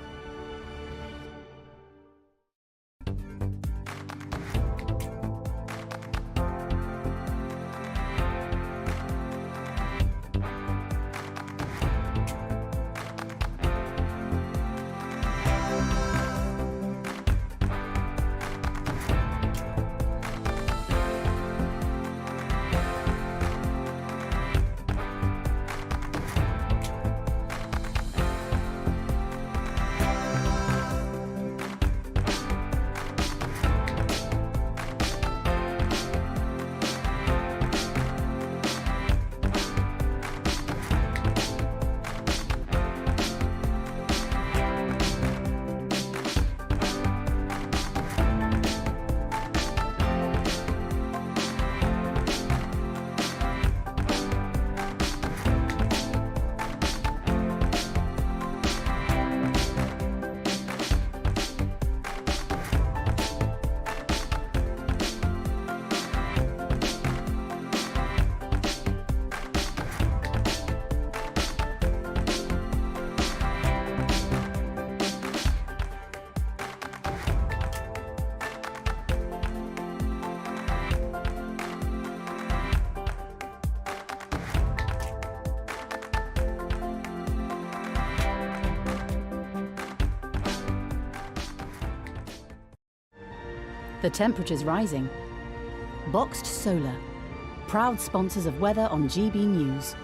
The temperature's rising. Boxed Solar, proud sponsors of weather on GB News.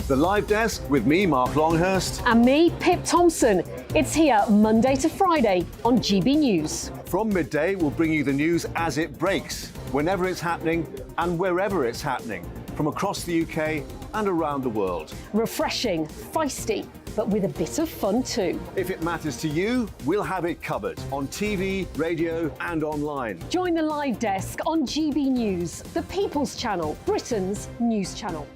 The Live Desk with me, Mark Longhurst. And me, Pip Thompson. It's here Monday to Friday on GB News. From midday, we'll bring you the news as it breaks, whenever it's happening and wherever it's happening, from across the UK and around the world. Refreshing, feisty, but with a bit of fun too. If it matters to you, we'll have it covered on TV, radio and online. Join the Live Desk on GB News, the People's Channel, Britain's news channel.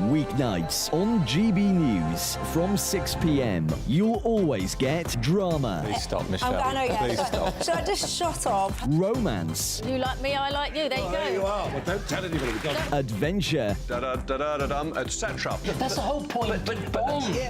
Weeknights on GB News from 6 p.m. You'll always get drama. Please stop, Michelle. Please stop. Should I just shut up? Romance. You like me, I like you. There you go. There you are. Well, don't tell anybody. Adventure. Etc. That's the whole point.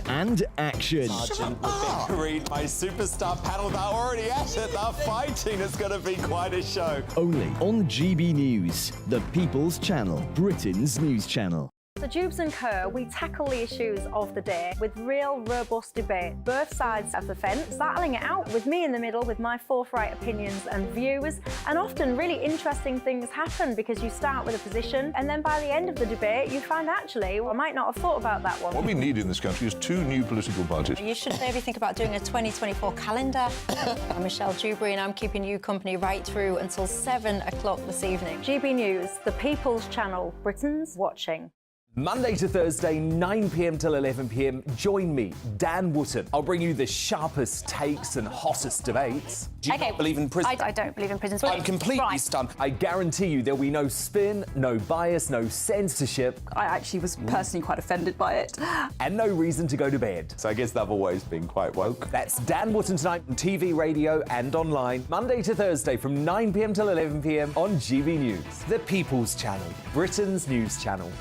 And action. Sergeant, we're being greeted by superstar panel that are already at it. They're fighting. It's going to be quite a show. Only on GB News, the People's Channel, Britain's news channel. So Jubes & Co, we tackle the issues of the day with real, robust debate, both sides of the fence, battling it out with me in the middle with my forthright opinions and views. And often really interesting things happen because you start with a position and then by the end of the debate you find actually, well, I might not have thought about that one. What we need in this country is 2 new political parties. You should maybe think about doing a 2024 calendar. I'm Michelle Dewberry and I'm keeping you company right through until 7 o'clock this evening. GB News, the People's Channel, Britain's watching. Monday to Thursday, 9 p.m. till 11 p.m. Join me, Dan Wootton. I'll bring you the sharpest takes and hottest debates. Do you not believe in prisons? I don't believe in prisons. I'm completely stunned. I guarantee you there'll be no spin, no bias, no censorship. I actually was personally quite offended by it. And no reason to go to bed. So I guess they've always been quite woke. That's Dan Wootton tonight on TV, radio and online. Monday to Thursday from 9 p.m. till 11 p.m. on GB News. The People's Channel, Britain's news channel.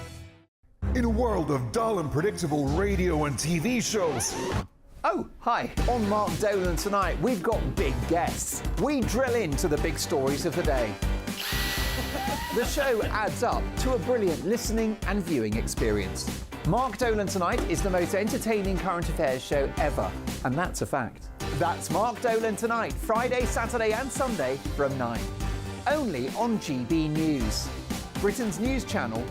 In a world of dull and predictable radio and TV shows. Oh, hi. On Mark Dolan tonight, we've got big guests. We drill into the big stories of the day. The show adds up to a brilliant listening and viewing experience. Mark Dolan Tonight is the most entertaining current affairs show ever, and that's a fact. That's Mark Dolan Tonight, Friday, Saturday and Sunday from 9. Only on GB News, Britain's news channel.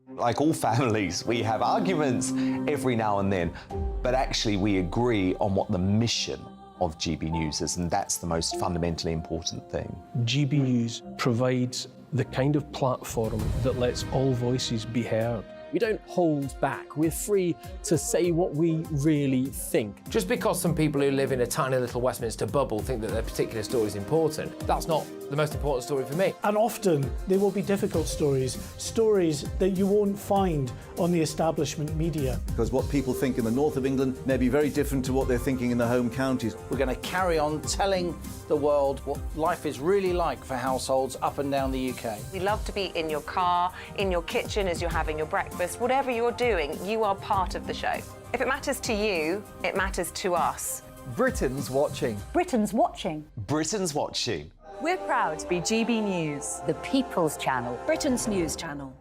Like all families, we have arguments every now and then, but actually we agree on what the mission of GB News is, and that's the most fundamentally important thing. GB News provides the kind of platform that lets all voices be heard. We don't hold back. We're free to say what we really think. Just because some people who live in a tiny little Westminster bubble think that their particular story is important, that's not the most important story for me. And often they will be difficult stories, stories that you won't find on the establishment media. Because what people think in the north of England may be very different to what they're thinking in the home counties. We're going to carry on telling the world what life is really like for households up and down the UK. We love to be in your car, in your kitchen as you're having your breakfast. Whatever you're doing, you are part of the show. If it matters to you, it matters to us. Britain's watching. Britain's watching. Britain's watching. We're proud to be GB News, the People's Channel, Britain's news channel.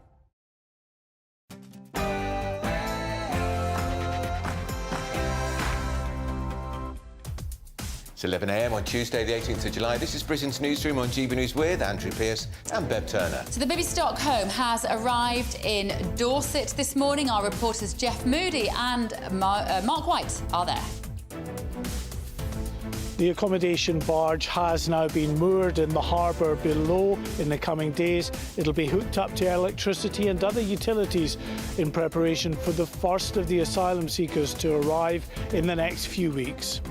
It's 11 a.m. on Tuesday, the 18th of July. This is Britain's Newsroom on GB News with Andrew Pearce and Bev Turner. So the Bibby Stockholm has arrived in Dorset this morning. Our reporters Jeff Moody and Mark White are there. The accommodation barge has now been moored in the harbour below. In the coming days, it'll be hooked up to electricity and other utilities in preparation for the first of the asylum seekers to arrive in the next few weeks.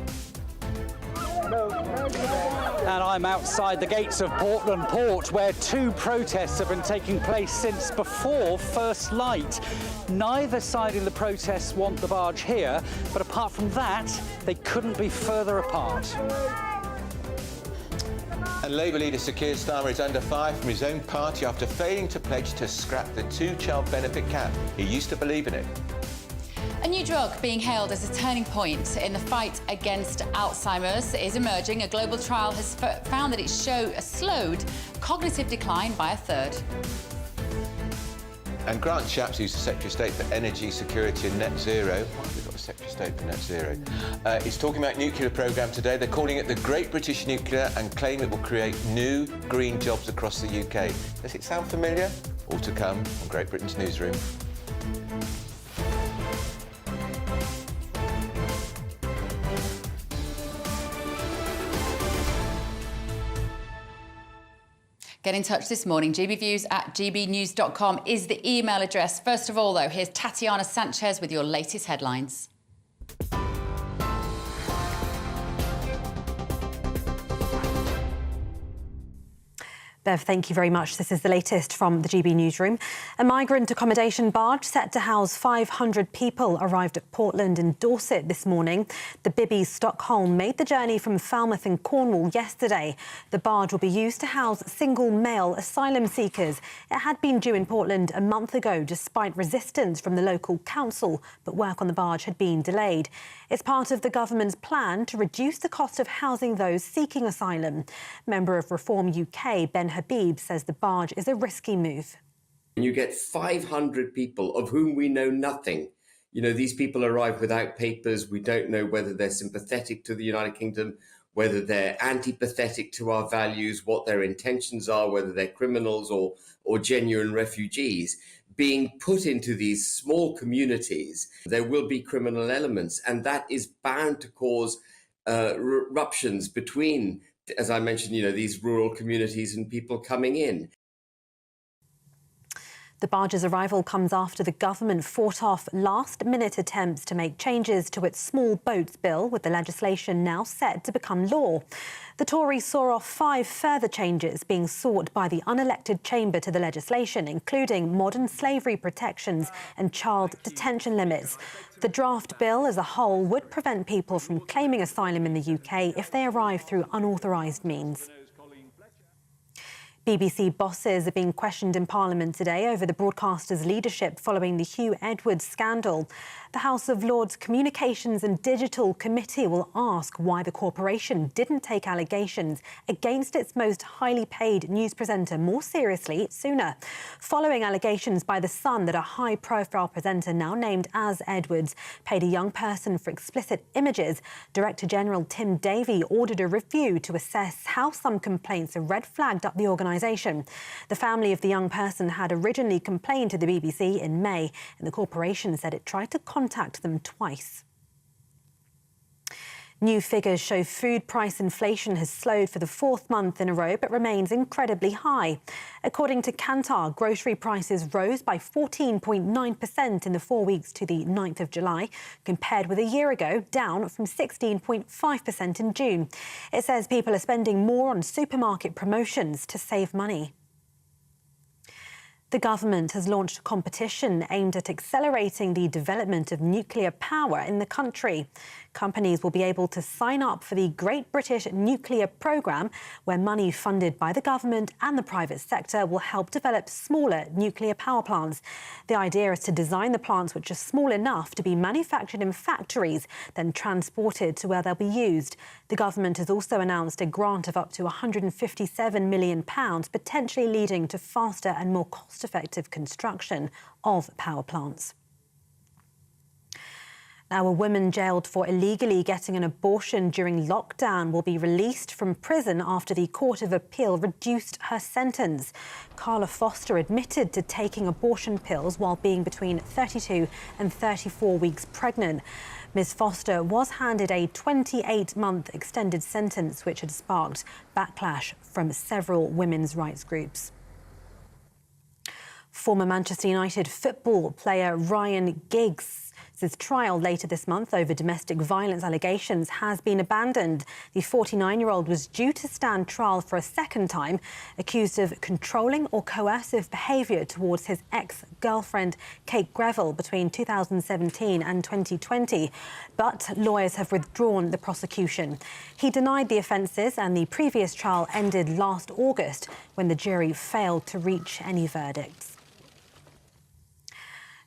And I'm outside the gates of Portland Port, where 2 protests have been taking place since before first light. Neither side in the protests want the barge here, but apart from that, they couldn't be further apart. And Labour leader Sir Keir Starmer is under fire from his own party after failing to pledge to scrap the 2-child benefit cap. He used to believe in it. A new drug being hailed as a turning point in the fight against Alzheimer's is emerging. A global trial has found that it slowed cognitive decline by a third. And Grant Shapps, who's the Secretary of State for Energy, Security and Net Zero, why have we got a Secretary of State for Net Zero? Is talking about nuclear programme today. They're calling it the Great British Nuclear and claim it will create new green jobs across the UK. Does it sound familiar? All to come on Great Britain's Newsroom. Get in touch this morning. gbviews@gbnews.com is the email address. First of all, though, here's Tatiana Sanchez with your latest headlines. Bev, thank you very much. This is the latest from the GB Newsroom. A migrant accommodation barge set to house 500 people arrived at Portland in Dorset this morning. The Bibby Stockholm made the journey from Falmouth in Cornwall yesterday. The barge will be used to house single male asylum seekers. It had been due in Portland a month ago despite resistance from the local council, but work on the barge had been delayed. It's part of the government's plan to reduce the cost of housing those seeking asylum. Member of Reform UK, Ben Habib, says the barge is a risky move. And you get 500 people of whom we know nothing. You know, these people arrive without papers. We don't know whether they're sympathetic to the United Kingdom, whether they're antipathetic to our values, what their intentions are, whether they're criminals or genuine refugees. Being put into these small communities, there will be criminal elements, and that is bound to cause ruptions between, as I mentioned, you know, these rural communities and people coming in. The barge's arrival comes after the government fought off last-minute attempts to make changes to its small boats bill, with the legislation now set to become law. The Tories saw off 5 further changes being sought by the unelected chamber to the legislation, including modern slavery protections and child detention limits. The draft bill as a whole would prevent people from claiming asylum in the UK if they arrive through unauthorised means. BBC bosses are being questioned in Parliament today over the broadcaster's leadership following the Hugh Edwards scandal. The House of Lords Communications and Digital Committee will ask why the corporation didn't take allegations against its most highly paid news presenter more seriously sooner. Following allegations by The Sun that a high-profile presenter now named as Edwards paid a young person for explicit images, Director General Tim Davie ordered a review to assess how some complaints are red-flagged up the organisation. The family of the young person had originally complained to the BBC in May, and the corporation said it tried to contact them twice. New figures show food price inflation has slowed for the 4th month in a row, but remains incredibly high. According to Kantar, grocery prices rose by 14.9% in the 4 weeks to the 9th of July, compared with a year ago, down from 16.5% in June. It says people are spending more on supermarket promotions to save money. The government has launched a competition aimed at accelerating the development of nuclear power in the country. Companies will be able to sign up for the Great British Nuclear Programme, where money funded by the government and the private sector will help develop smaller nuclear power plants. The idea is to design the plants which are small enough to be manufactured in factories, then transported to where they'll be used. The government has also announced a grant of up to £157 million, potentially leading to faster and more cost-effective construction of power plants. Now, a woman jailed for illegally getting an abortion during lockdown will be released from prison after the Court of Appeal reduced her sentence. Carla Foster admitted to taking abortion pills while being between 32 and 34 weeks pregnant. Ms Foster was handed a 28-month extended sentence, which had sparked backlash from several women's rights groups. Former Manchester United football player Ryan Giggs' trial later this month over domestic violence allegations has been abandoned. The 49-year-old was due to stand trial for a second time, accused of controlling or coercive behaviour towards his ex-girlfriend Kate Greville between 2017 and 2020. But lawyers have withdrawn the prosecution. He denied the offences, and the previous trial ended last August when the jury failed to reach any verdicts.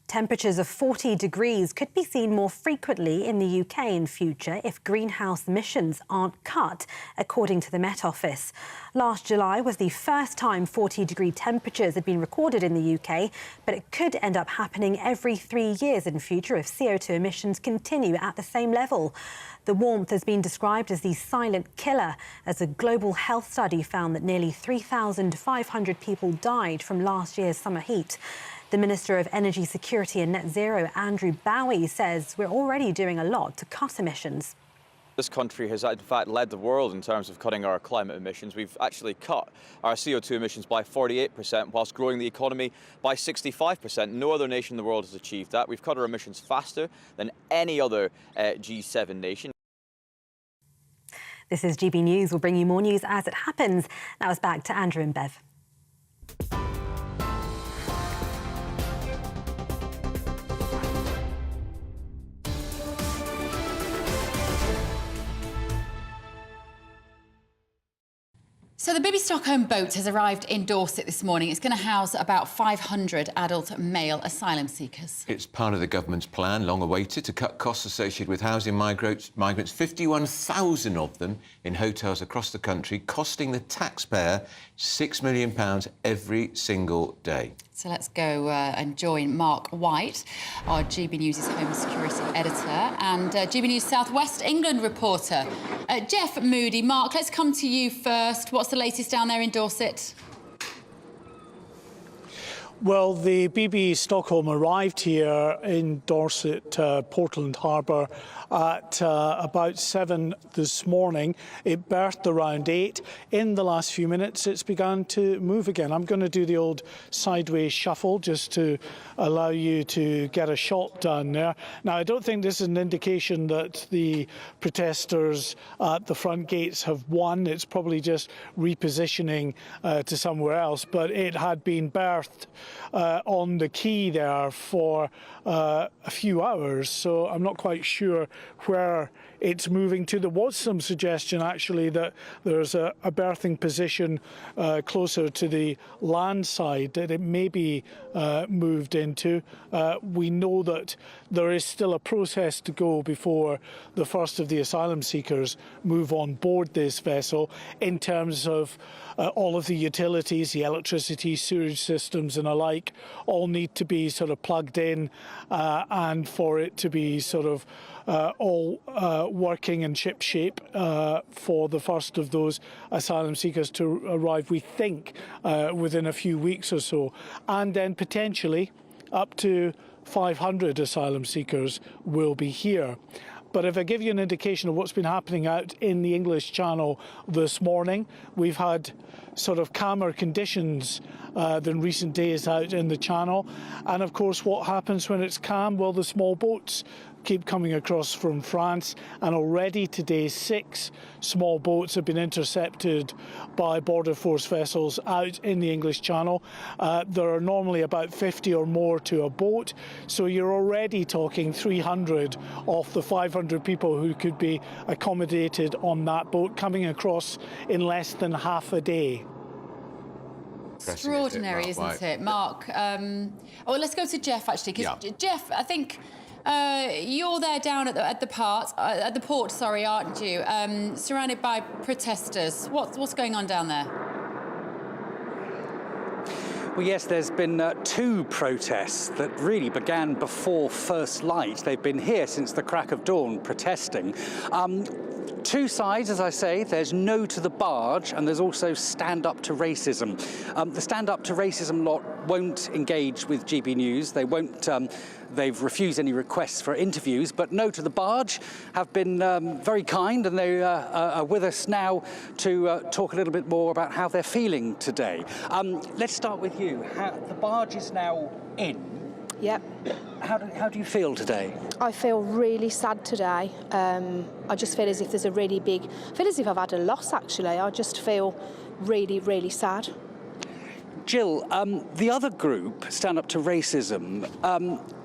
Temperatures of 40 degrees could be seen more frequently in the UK in future if greenhouse emissions aren't cut, according to the Met Office. Last July was the first time 40-degree temperatures had been recorded in the UK, but it could end up happening every 3 years in future if CO2 emissions continue at the same level. The warmth has been described as the silent killer, as a global health study found that nearly 3,500 people died from last year's summer heat. The Minister of Energy Security and Net Zero, Andrew Bowie, says we're already doing a lot to cut emissions. This country has, in fact, led the world in terms of cutting our climate emissions. We've actually cut our CO2 emissions by 48%, whilst growing the economy by 65%. No other nation in the world has achieved that. We've cut our emissions faster than any other G7 nation. This is GB News. We'll bring you more news as it happens. Now it's back to Andrew and Bev. So the BBC Stockholm boat has arrived in Dorset this morning. It's going to house about 500 adult male asylum seekers. It's part of the government's plan, long awaited, to cut costs associated with housing migrants, 51,000 of them in hotels across the country, costing the taxpayer £6 million every single day. So let's go and join Mark White, our GB News' Home Security Editor and GB News South West England reporter. Jeff Moody. Mark, let's come to you first. What's the latest down there in Dorset? Well, the BB Stockholm arrived here in Dorset, Portland Harbour, at about 7 this morning. It berthed around 8. In the last few minutes, it's begun to move again. I'm going to do the old sideways shuffle just to allow you to get a shot down there. Now, I don't think this is an indication that the protesters at the front gates have won. It's probably just repositioning to somewhere else, but it had been berthed on the quay there for a few hours, so I'm not quite sure where it's moving to. There was some suggestion actually that there's a berthing position closer to the land side that it may be moved into. We know that there is still a process to go before the first of the asylum seekers move on board this vessel in terms of all of the utilities, the electricity, sewage systems and alike all need to be sort of plugged in and for it to be sort of all working in ship shape for the first of those asylum seekers to arrive, we think, within a few weeks or so. And then potentially up to 500 asylum seekers will be here. But if I give you an indication of what's been happening out in the English Channel this morning, we've had sort of calmer conditions than recent days out in the Channel. And of course, what happens when it's calm? Well, the small boats keep coming across from France, and already today 6 small boats have been intercepted by Border Force vessels out in the English Channel. There are normally about 50 or more to a boat, so you're already talking 300 of the 500 people who could be accommodated on that boat coming across in less than half a day. Extraordinary, isn't it, Mark? Well, let's go to Jeff actually, because Jeff, I think you're there down at the port, aren't you? Surrounded by protesters. What's going on down there? Well, yes, there's been 2 protests that really began before first light. They've been here since the crack of dawn protesting. 2 sides, as I say. There's no to the barge, and there's also stand up to racism. The stand up to racism lot won't engage with GB News. They won't. They've refused any requests for interviews, but no to the barge have been very kind, and they are with us now to talk a little bit more about how they're feeling today. Let's start with you. The barge is now in. Yep. How do you feel today? I feel really sad today. I just feel as if there's a really big... I feel as if I've had a loss, actually. I just feel really, really sad. Jill, the other group, Stand Up to Racism,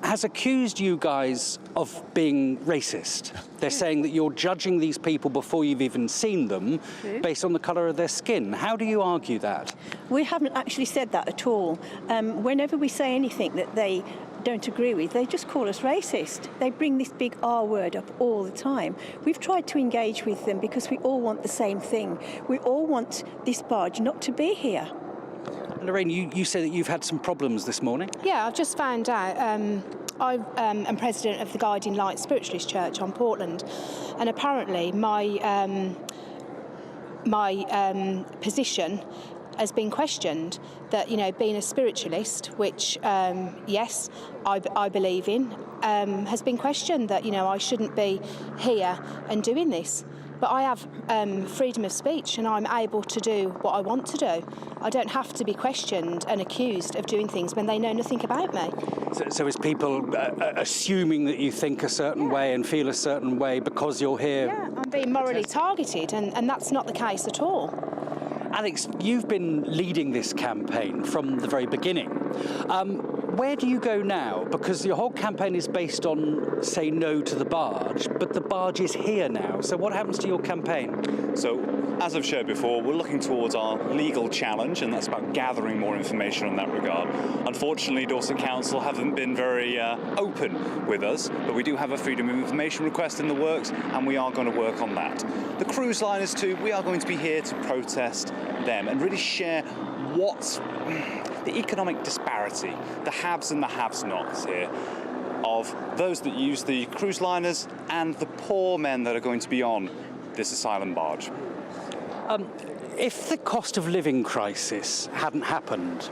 has accused you guys of being racist. They're saying that you're judging these people before you've even seen them based on the colour of their skin. How do you argue that? We haven't actually said that at all. Whenever we say anything that they don't agree with, they just call us racist. They bring this big R word up all the time. We've tried to engage with them because we all want the same thing. We all want this barge not to be here. Lorraine, you say that you've had some problems this morning? Yeah, I've just found out. I am president of the Guiding Light Spiritualist Church on Portland, and apparently my position has been questioned. That, you know, being a spiritualist, which yes, I believe in, has been questioned. That, you know, I shouldn't be here and doing this. But I have freedom of speech, and I'm able to do what I want to do. I don't have to be questioned and accused of doing things when they know nothing about me. So is people assuming that you think a certain way and feel a certain way because you're here? Yeah, I'm being morally targeted, and that's not the case at all. Alex, you've been leading this campaign from the very beginning. Where do you go now? Because your whole campaign is based on, say, no to the barge, but the barge is here now. So what happens to your campaign? So, as I've shared before, we're looking towards our legal challenge, and that's about gathering more information in that regard. Unfortunately, Dorset Council haven't been very open with us, but we do have a freedom of information request in the works, and we are going to work on that. The cruise liners too, we are going to be here to protest them and really share what's the economic disparity, the haves and the have-nots here, of those that use the cruise liners and the poor men that are going to be on this asylum barge? If the cost of living crisis hadn't happened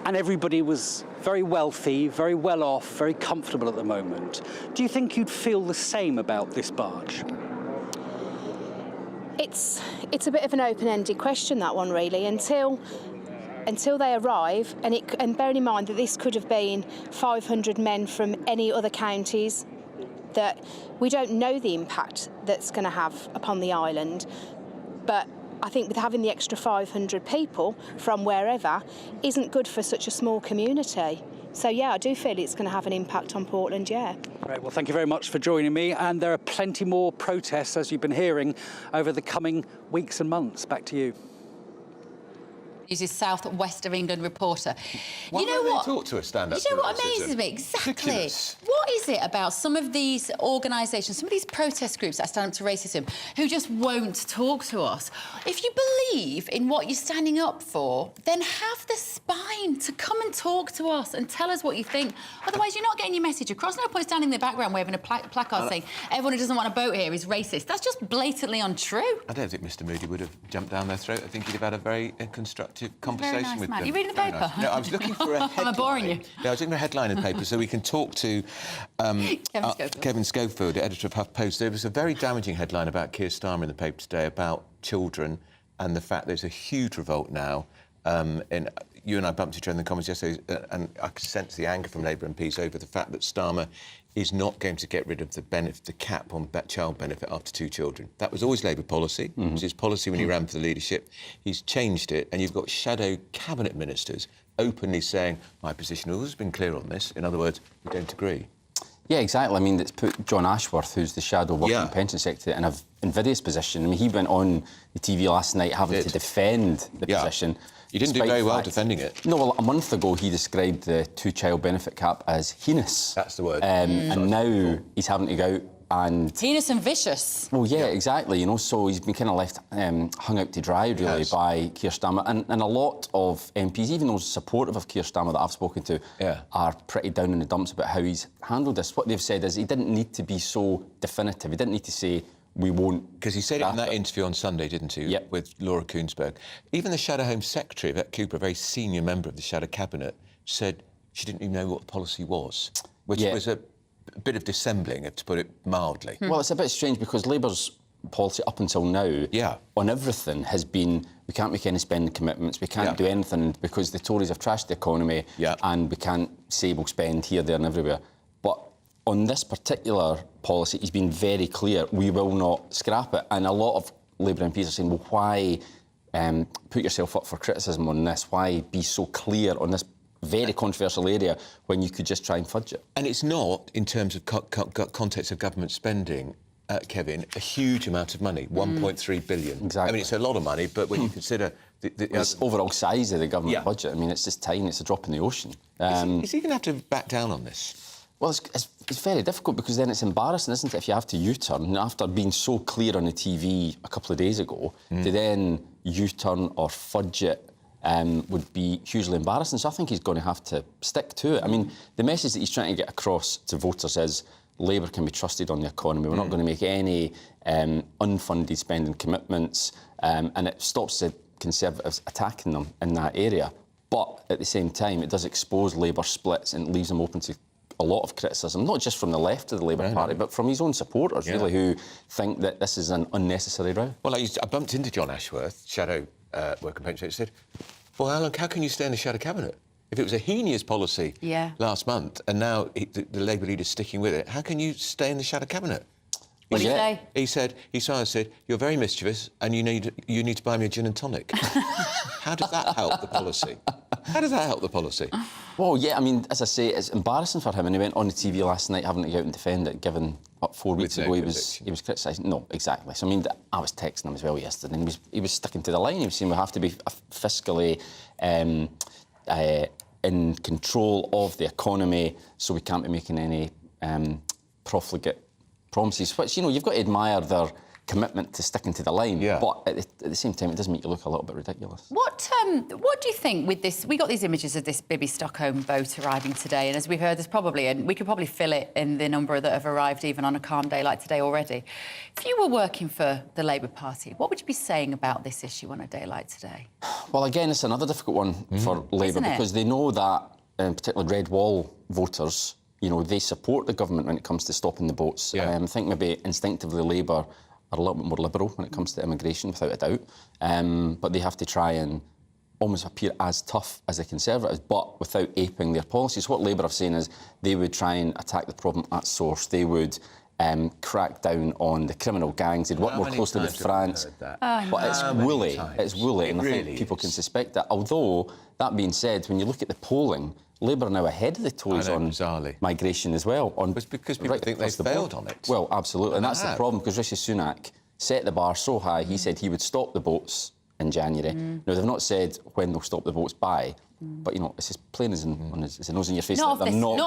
and everybody was very wealthy, very well off, very comfortable at the moment, do you think you'd feel the same about this barge? It's a bit of an open-ended question, that one, really, until they arrive, and bearing in mind that this could have been 500 men from any other counties, that we don't know the impact that's going to have upon the island, but I think with having the extra 500 people from wherever isn't good for such a small community. So, yeah, I do feel it's going to have an impact on Portland, yeah. Right, well, thank you very much for joining me. And there are plenty more protests, as you've been hearing, over the coming weeks and months. Back to you. News' South West of England reporter. Why you know don't what? they talk to a stand-up? You know what amazes me? Exactly. Ridiculous. What is it about some of these organisations, some of these protest groups that stand up to racism, who just won't talk to us? If you believe in what you're standing up for, then have the spine to come and talk to us and tell us what you think. Otherwise, you're not getting your message across. No point standing in the background waving a placard saying everyone who doesn't want a boat here is racist. That's just blatantly untrue. I don't think Mr. Moody would have jumped down their throat. I think he'd have had a very constructive conversation Very nice with man. them. You reading the paper? Nice. No, I was looking for a headline. Am I boring you? No, I was looking for a headline in the paper so we can talk to Kevin Schofield, editor of HuffPost. There was a very damaging headline about Keir Starmer in the paper today about children and the fact there's a huge revolt now. And you and I bumped each other in the comments yesterday, and I could sense the anger from Labour MPs over the fact that Starmer is not going to get rid of the cap on child benefit after 2 children. That was always Labour policy. It was his policy when he ran for the leadership. He's changed it, and you've got shadow cabinet ministers openly saying, my position has always been clear on this. In other words, we don't agree. Yeah, exactly. I mean, it's put John Ashworth, who's the shadow working pension secretary, in an invidious position. I mean, he went on the TV last night having to defend the position. You didn't do very well defending it. No, well, a month ago he described the 2-child benefit cap as heinous. That's the word. And now he's having to go out and... Heinous and vicious. Well, yeah, exactly. You know, so he's been kind of left hung out to dry, really, by Keir Starmer. And a lot of MPs, even those supportive of Keir Starmer that I've spoken to, are pretty down in the dumps about how he's handled this. What they've said is he didn't need to be so definitive. He didn't need to say, we won't... Because he said it in that interview on Sunday, didn't he? Yep. With Laura Koonsberg. Even the Shadow Home Secretary, Yvette Cooper, a very senior member of the Shadow Cabinet, said she didn't even know what the policy was, which was a bit of dissembling, to put it mildly. Well, it's a bit strange because Labour's policy up until now on everything has been we can't make any spending commitments, we can't do anything because the Tories have trashed the economy and we can't say we'll spend here, there and everywhere. But on this particular policy, he's been very clear, we will not scrap it. And a lot of Labour MPs are saying, well, why put yourself up for criticism on this? Why be so clear on this very controversial area when you could just try and fudge it? And it's not, in terms of context of government spending, Kevin, a huge amount of money, 1.3 billion. Exactly. I mean, it's a lot of money, but when you consider... the overall size of the government budget, I mean, it's just tiny, it's a drop in the ocean. Is he going to have to back down on this? Well, it's very difficult because then it's embarrassing, isn't it, if you have to U-turn after being so clear on the TV a couple of days ago, to then U-turn or fudge it would be hugely embarrassing. So I think he's going to have to stick to it. I mean, the message that he's trying to get across to voters is Labour can be trusted on the economy. We're not going to make any unfunded spending commitments, and it stops the Conservatives attacking them in that area. But at the same time, it does expose Labour splits and leaves them open to a lot of criticism, not just from the left of the Labour Party, but from his own supporters, really, who think that this is an unnecessary row. Well, I bumped into John Ashworth, Shadow Working Pension, said, well, Alan, how can you stay in the Shadow Cabinet? If it was a heinous policy last month and now the Labour leader's sticking with it, how can you stay in the Shadow Cabinet? What did he say? He said, you're very mischievous and you need to buy me a gin and tonic. How does that help the policy? How does that help the policy? Well, yeah, I mean, as I say, it's embarrassing for him, and he went on the TV last night having to go out and defend it, given up 4 weeks ago he was criticising. No, exactly. So, I mean, I was texting him as well yesterday, and he was sticking to the line. He was saying we have to be fiscally in control of the economy, so we can't be making any profligate promises, which, you know, you've got to admire their commitment to sticking to the line. But at the same time, it does make you look a little bit ridiculous. What do you think with this? We got these images of this Bibby Stockholm boat arriving today, and as we've heard, there's probably, and we could probably fill it in the number that have arrived even on a calm day like today already. If you were working for the Labour Party, what would you be saying about this issue on a day like today? Well, again, it's another difficult one for Labour because they know that, particularly Red Wall voters, you know, they support the government when it comes to stopping the boats. I think maybe instinctively Labour are a little bit more liberal when it comes to immigration, without a doubt. But they have to try and almost appear as tough as the Conservatives, but without aping their policies. What Labour are saying is they would try and attack the problem at source. They would crack down on the criminal gangs. They'd work more closely with France. But it's woolly. It's woolly, and I think people can suspect that. Although, that being said, when you look at the polling, Labour are now ahead of the Tories on migration as well. It's because people think they've failed on it. Well, absolutely, and that's the problem, because Rishi Sunak set the bar so high, he said he would stop the boats in January. Now, they've not said when they'll stop the boats by, but, you know, it's as plain as the nose in your face. Not if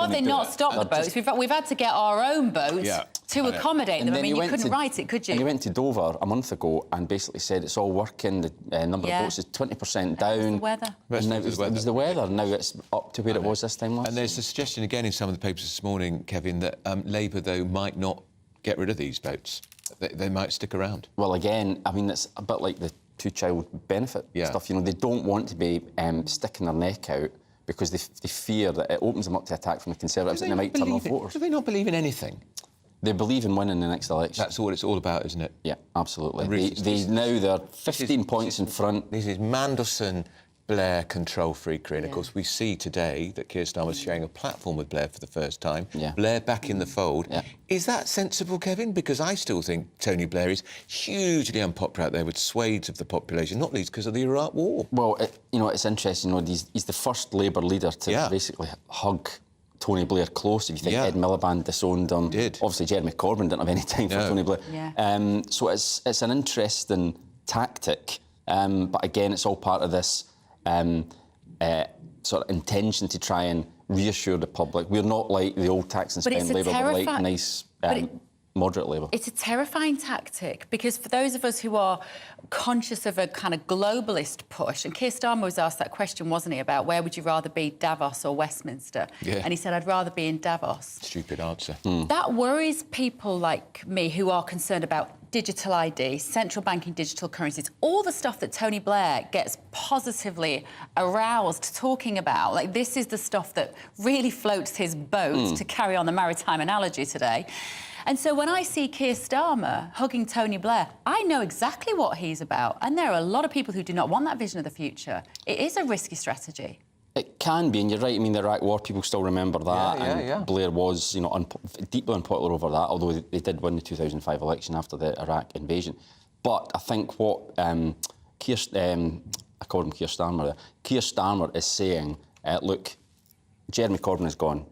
they've not stopped the boats. We've had to get our own boats to accommodate them. I mean, you couldn't write it, could you? And you went to Dover a month ago and basically said it's all working, the number of boats is 20% down. The weather. It was the weather. Now it's up to where it was this time last year. And there's a suggestion again in some of the papers this morning, Kevin, that Labour, though, might not get rid of these boats. They might stick around. Well, again, I mean, it's a bit like the two-child benefit stuff. You know, they don't want to be sticking their neck out because they fear that it opens them up to attack from the Conservatives and they might turn off voters. Do they not believe in anything? They believe in winning the next election. That's what it's all about, isn't it? Yeah, absolutely. They're 15 points in front. This is Mandelson, Blair control-freakery. And, of course, we see today that Keir Starmer's sharing a platform with Blair for the first time. Blair back in the fold. Is that sensible, Kevin? Because I still think Tony Blair is hugely unpopular out there with swathes of the population, not least because of the Iraq War. Well, you know, it's interesting. You know, he's the first Labour leader to basically hug Tony Blair close. If you think Ed Miliband disowned him. Obviously, Jeremy Corbyn didn't have any time for Tony Blair. So it's an interesting tactic. But again, it's all part of this sort of intention to try and reassure the public. We're not like the old tax and spend Labour, we're like nice, moderate Labour. It's a terrifying tactic because for those of us who are conscious of a kind of globalist push, and Keir Starmer was asked that question, wasn't he, about where would you rather be, Davos or Westminster? And he said, I'd rather be in Davos. Stupid answer. That worries people like me who are concerned about digital ID, central banking digital currencies, all the stuff that Tony Blair gets positively aroused talking about. Like, this is the stuff that really floats his boat, to carry on the maritime analogy today. And so when I see Keir Starmer hugging Tony Blair, I know exactly what he's about. And there are a lot of people who do not want that vision of the future. It is a risky strategy. It can be, and you're right. I mean, the Iraq War, people still remember that, and Blair was, you know, deeply unpopular over that, although they did win the 2005 election after the Iraq invasion. But I think what I called him Keir Starmer. Keir Starmer is saying, look, Jeremy Corbyn is gone.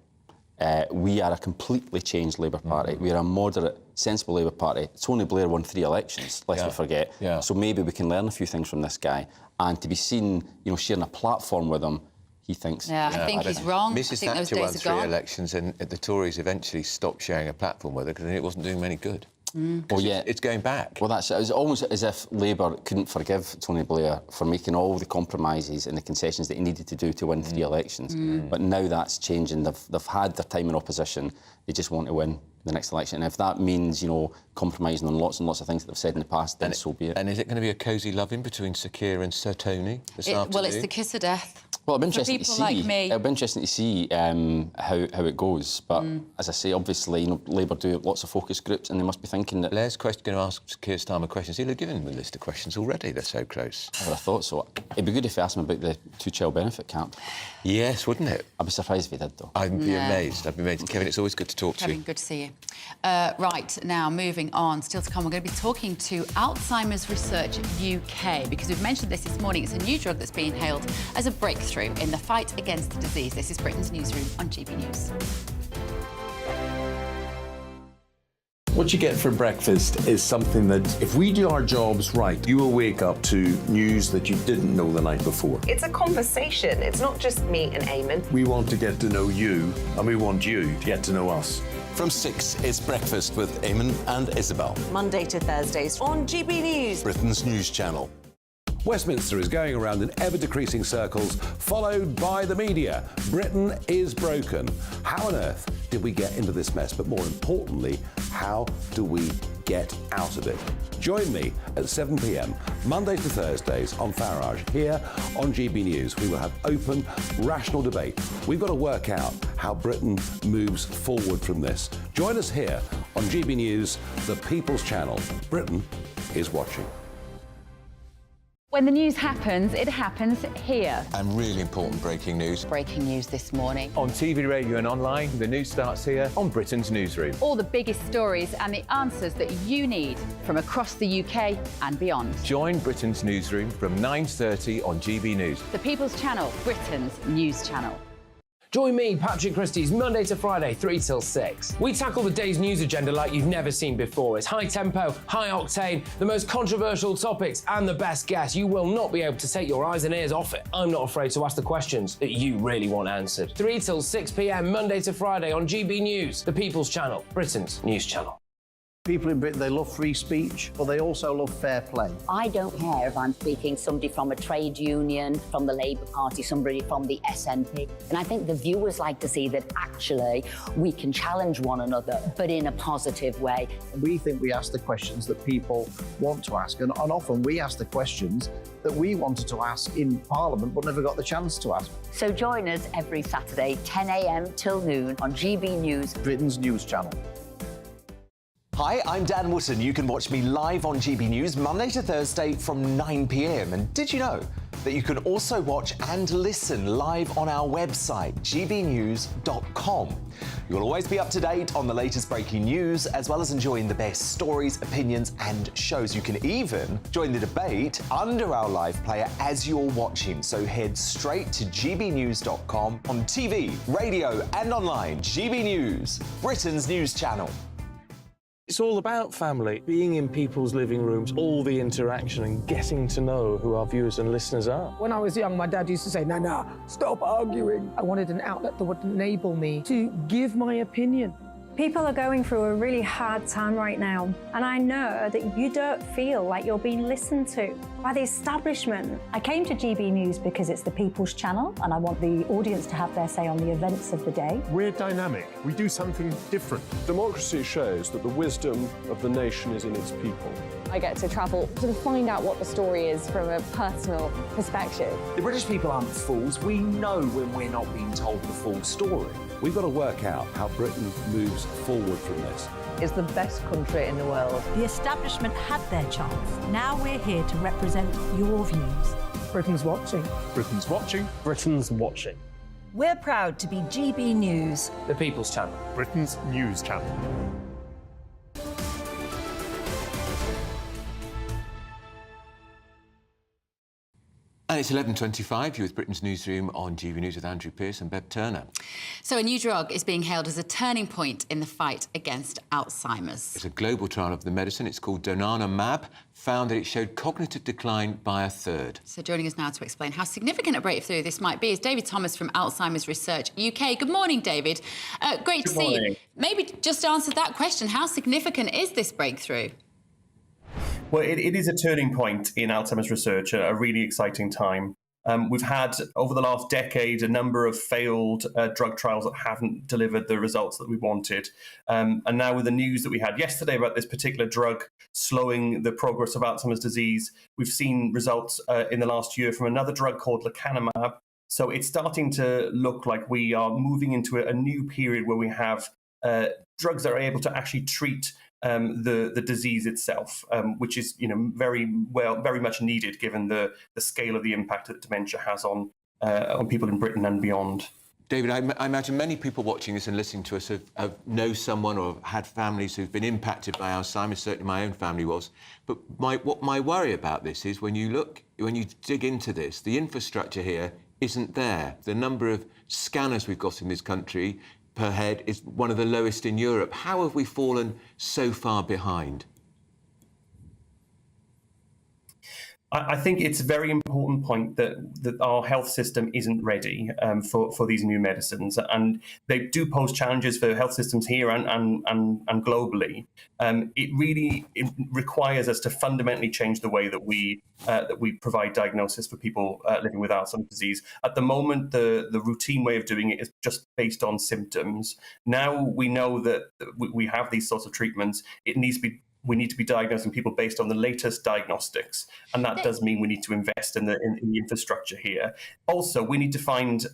We are a completely changed Labour Party. We are a moderate, sensible Labour Party. Tony Blair won 3 elections, lest we forget. So maybe we can learn a few things from this guy. And to be seen, you know, sharing a platform with him, he thinks... I think he's wrong. Mrs Thatcher won 3 elections and the Tories eventually stopped sharing a platform with her because it wasn't doing them any good. Well, it's going back. Well, it's almost as if Labour couldn't forgive Tony Blair for making all the compromises and the concessions that he needed to do to win 3 elections. But now that's changing. They've had their time in opposition. They just want to win the next election. And if that means, you know, compromising on lots and lots of things that they've said in the past, then so be it. And is it going to be a cosy loving between Sir Keir and Sir Tony this afternoon? Well, it's the kiss of death. Well, it'll be interesting to see. Like me. It'll be interesting to see how it goes. But as I say, obviously, you know, Labour do lots of focus groups, and they must be thinking that. Blair's going to ask Keir Starmer questions. He'll have given him a list of questions already. They're so close. I would have thought so. It'd be good if they asked him about the two-child benefit cap. Yes, wouldn't it? I'd be surprised if he did, though. I'd be amazed. I'd be amazed. Kevin, it's always good to talk to you. Kevin, good to see you. Right, now, moving on. Still to come, we're going to be talking to Alzheimer's Research UK, because we've mentioned this morning. It's a new drug that's being hailed as a breakthrough in the fight against the disease. This is Britain's Newsroom on GB News. What you get for breakfast is something that, if we do our jobs right, you will wake up to news that you didn't know the night before. It's a conversation. It's not just me and Eamon. We want to get to know you, and we want you to get to know us. From 6, it's Breakfast with Eamon and Isabel. Monday to Thursdays on GB News. Britain's news channel. Westminster is going around in ever-decreasing circles, followed by the media. Britain is broken. How on earth did we get into this mess? But more importantly, how do we get out of it? Join me at 7 p.m, Mondays to Thursdays on Farage, here on GB News. We will have open, rational debate. We've got to work out how Britain moves forward from this. Join us here on GB News, the People's Channel. Britain is watching. When the news happens, it happens here. And really important breaking news. Breaking news this morning. On TV, radio and online, the news starts here on Britain's Newsroom. All the biggest stories and the answers that you need from across the UK and beyond. Join Britain's Newsroom from 9:30 on GB News. The People's Channel, Britain's news channel. Join me, Patrick Christie's, Monday to Friday, 3 till 6. We tackle the day's news agenda like you've never seen before. It's high tempo, high octane, the most controversial topics and the best guests. You will not be able to take your eyes and ears off it. I'm not afraid to ask the questions that you really want answered. 3 till 6 p.m, Monday to Friday on GB News, the People's Channel, Britain's news channel. People in Britain, they love free speech, but they also love fair play. I don't care if I'm speaking somebody from a trade union, from the Labour Party, somebody from the SNP. And I think the viewers like to see that actually we can challenge one another, but in a positive way. We think we ask the questions that people want to ask, and often we ask the questions that we wanted to ask in Parliament but never got the chance to ask. So join us every Saturday, 10 a.m. till noon on GB News, Britain's news channel. Hi, I'm Dan Wootton. You can watch me live on GB News Monday to Thursday from 9 p.m. And did you know that you can also watch and listen live on our website, gbnews.com. You'll always be up to date on the latest breaking news, as well as enjoying the best stories, opinions and shows. You can even join the debate under our live player as you're watching. So head straight to gbnews.com on TV, radio and online. GB News, Britain's news channel. It's all about family, being in people's living rooms, all the interaction and getting to know who our viewers and listeners are. When I was young, my dad used to say, Nana, stop arguing. I wanted an outlet that would enable me to give my opinion. People are going through a really hard time right now, and I know that you don't feel like you're being listened to by the establishment. I came to GB News because it's the People's Channel, and I want the audience to have their say on the events of the day. We're dynamic. We do something different. Democracy shows that the wisdom of the nation is in its people. I get to travel to find out what the story is from a personal perspective. The British people aren't fools. We know when we're not being told the full story. We've got to work out how Britain moves forward from this. It's the best country in the world. The establishment had their chance. Now we're here to represent your views. Britain's watching. Britain's watching. Britain's watching. We're proud to be GB News, the People's Channel, Britain's news channel. And it's 11:25. You're with Britain's Newsroom on GB News with Andrew Pearce and Bev Turner. So a new drug is being hailed as a turning point in the fight against Alzheimer's. It's a global trial of the medicine. It's called donanemab. Found that it showed cognitive decline by a third. So joining us now to explain how significant a breakthrough this might be is David Thomas from Alzheimer's Research UK. Good morning, David. Great to see you. Maybe just answer that question. How significant is this breakthrough? Well, it is a turning point in Alzheimer's research, a really exciting time. We've had, over the last decade, a number of failed drug trials that haven't delivered the results that we wanted. And now with the news that we had yesterday about this particular drug slowing the progress of Alzheimer's disease, we've seen results in the last year from another drug called lecanemab. So it's starting to look like we are moving into a new period where we have drugs that are able to actually treat the disease itself, which is very much needed given the scale of the impact that dementia has on people in Britain and beyond. David, I imagine many people watching this and listening to us have know someone or had families who've been impacted by Alzheimer's. Certainly, my own family was. But what my worry about this is when you dig into this, the infrastructure here isn't there. The number of scanners we've got in this country per head is one of the lowest in Europe. How have we fallen so far behind? I think it's a very important point that our health system isn't ready for these new medicines, and they do pose challenges for health systems here and globally. It requires us to fundamentally change the way that we provide diagnosis for people living with Alzheimer's disease. At the moment, the routine way of doing it is just based on symptoms. Now we know that we have these sorts of treatments. We need to be diagnosing people based on the latest diagnostics, and that does mean we need to invest in the infrastructure here. Also, we need to find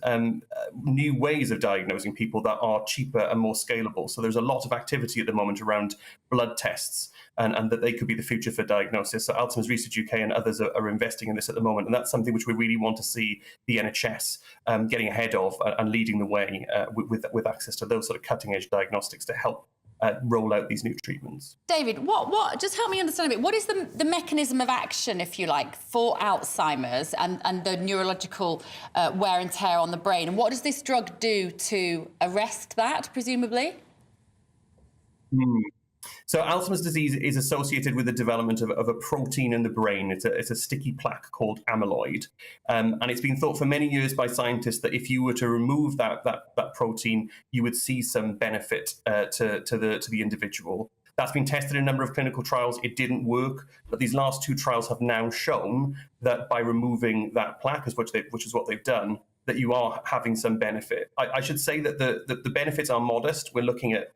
new ways of diagnosing people that are cheaper and more scalable. So there's a lot of activity at the moment around blood tests, and that they could be the future for diagnosis. So Alzheimer's Research UK and others are investing in this at the moment, and that's something which we really want to see the NHS getting ahead of and leading the way with access to those sort of cutting-edge diagnostics to help roll out these new treatments. David, what? Just help me understand a bit. What is the mechanism of action, if you like, for Alzheimer's and the neurological wear and tear on the brain? And what does this drug do to arrest that, presumably? So Alzheimer's disease is associated with the development of a protein in the brain. It's a sticky plaque called amyloid. And it's been thought for many years by scientists that if you were to remove that protein, you would see some benefit to the individual. That's been tested in a number of clinical trials. It didn't work, but these last two trials have now shown that by removing that plaque, which is what they've done, that you are having some benefit. I should say that the benefits are modest. We're looking at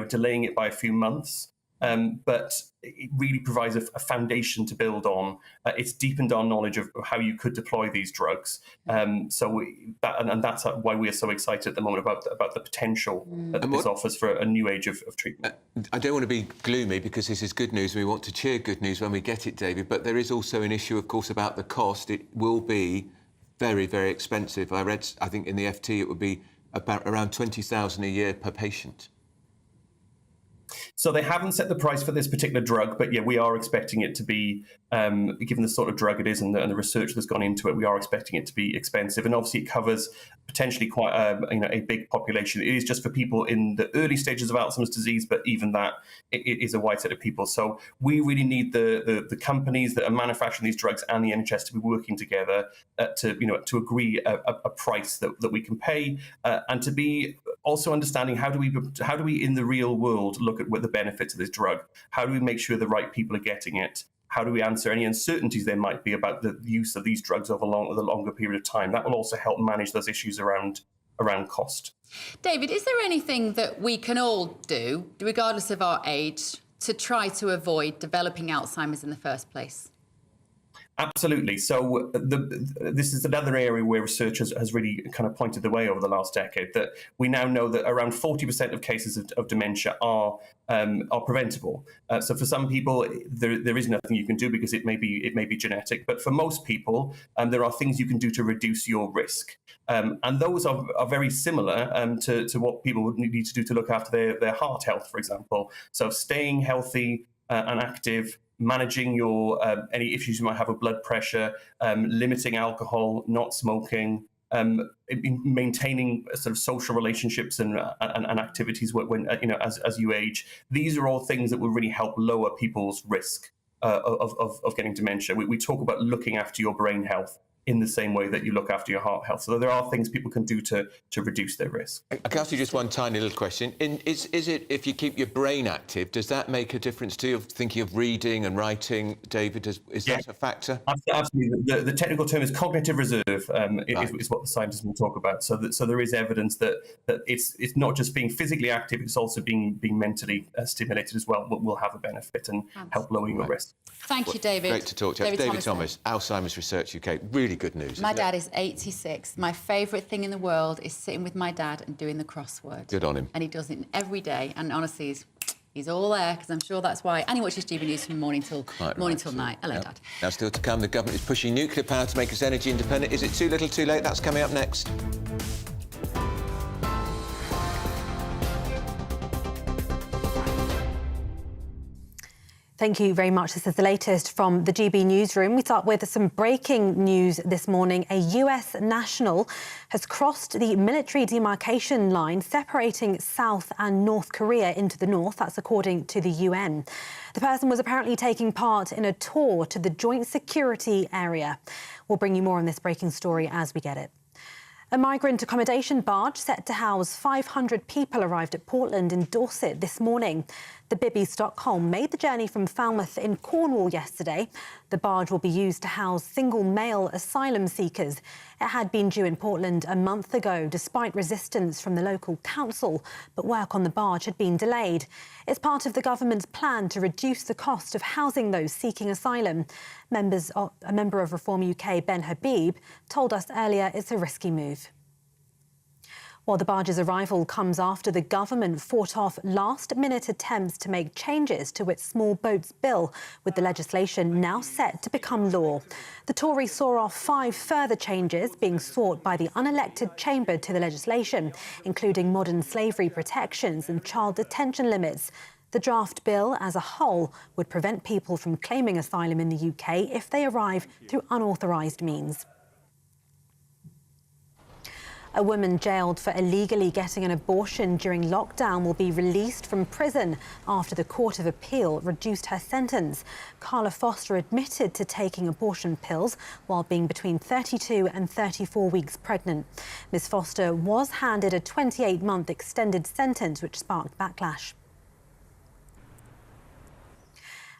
delaying it by a few months, but it really provides a foundation to build on. It's deepened our knowledge of how you could deploy these drugs. That's why we are so excited at the moment about the potential that this offers for a new age of treatment. I don't want to be gloomy because this is good news. We want to cheer good news when we get it, David, but there is also an issue, of course, about the cost. It will be very, very expensive. I read, I think in the FT, it would be about around 20,000 a year per patient. So they haven't set the price for this particular drug, but yeah, we are expecting it to be, given the sort of drug it is and the research that's gone into it, we are expecting it to be expensive. And obviously it covers potentially quite a big population. It is just for people in the early stages of Alzheimer's disease, but even that, it is a wide set of people. So we really need the companies that are manufacturing these drugs and the NHS to be working together to agree a price that we can pay, and to be also understanding how do we in the real world look at what the benefits of this drug? How do we make sure the right people are getting it? How do we answer any uncertainties there might be about the use of these drugs over the longer period of time? That will also help manage those issues around cost. David, is there anything that we can all do, regardless of our age, to try to avoid developing Alzheimer's in the first place? Absolutely. So this is another area where research has really kind of pointed the way over the last decade, that we now know that around 40% of cases of dementia are preventable. So for some people, there is nothing you can do because it may be genetic. But for most people, there are things you can do to reduce your risk. And those are very similar to what people would need to do to look after their heart health, for example. So staying healthy and active, managing your any issues you might have with blood pressure, limiting alcohol, not smoking, maintaining sort of social relationships and activities when as you age. These are all things that will really help lower people's risk of getting dementia. We talk about looking after your brain health in the same way that you look after your heart health. So there are things people can do to reduce their risk. I can ask you just one tiny little question. Is it, if you keep your brain active, does that make a difference to you, thinking of reading and writing, David? Is that a factor? Absolutely. The technical term is cognitive reserve, is what the scientists will talk about. So there is evidence that it's not just being physically active, it's also being mentally stimulated as well, will have a benefit and help lower your risk. Thank you, David. Great to talk to you. David Thomas, Alzheimer's Research UK. Really good news. My dad is 86. My favourite thing in the world is sitting with my dad and doing the crossword. Good on him. And he does it every day. And honestly, he's all there, because I'm sure that's why. And he watches GB News from morning till night. Hello, Dad. Now, still to come, the government is pushing nuclear power to make us energy independent. Is it too little, too late? That's coming up next. Thank you very much. This is the latest from the GB Newsroom. We start with some breaking news this morning. A US national has crossed the military demarcation line separating South and North Korea into the north. That's according to the UN. The person was apparently taking part in a tour to the joint security area. We'll bring you more on this breaking story as we get it. A migrant accommodation barge set to house 500 people arrived at Portland in Dorset this morning. The Bibby Stockholm made the journey from Falmouth in Cornwall yesterday. The barge will be used to house single male asylum seekers. It had been due in Portland a month ago, despite resistance from the local council, but work on the barge had been delayed. It's part of the government's plan to reduce the cost of housing those seeking asylum. A member of Reform UK, Ben Habib, told us earlier it's a risky move. Well, the barge's arrival comes after the government fought off last-minute attempts to make changes to its small boats bill, with the legislation now set to become law. The Tories saw off 5 further changes being sought by the unelected chamber to the legislation, including modern slavery protections and child detention limits. The draft bill as a whole would prevent people from claiming asylum in the UK if they arrive through unauthorised means. A woman jailed for illegally getting an abortion during lockdown will be released from prison after the Court of Appeal reduced her sentence. Carla Foster admitted to taking abortion pills while being between 32 and 34 weeks pregnant. Ms. Foster was handed a 28-month extended sentence, which sparked backlash.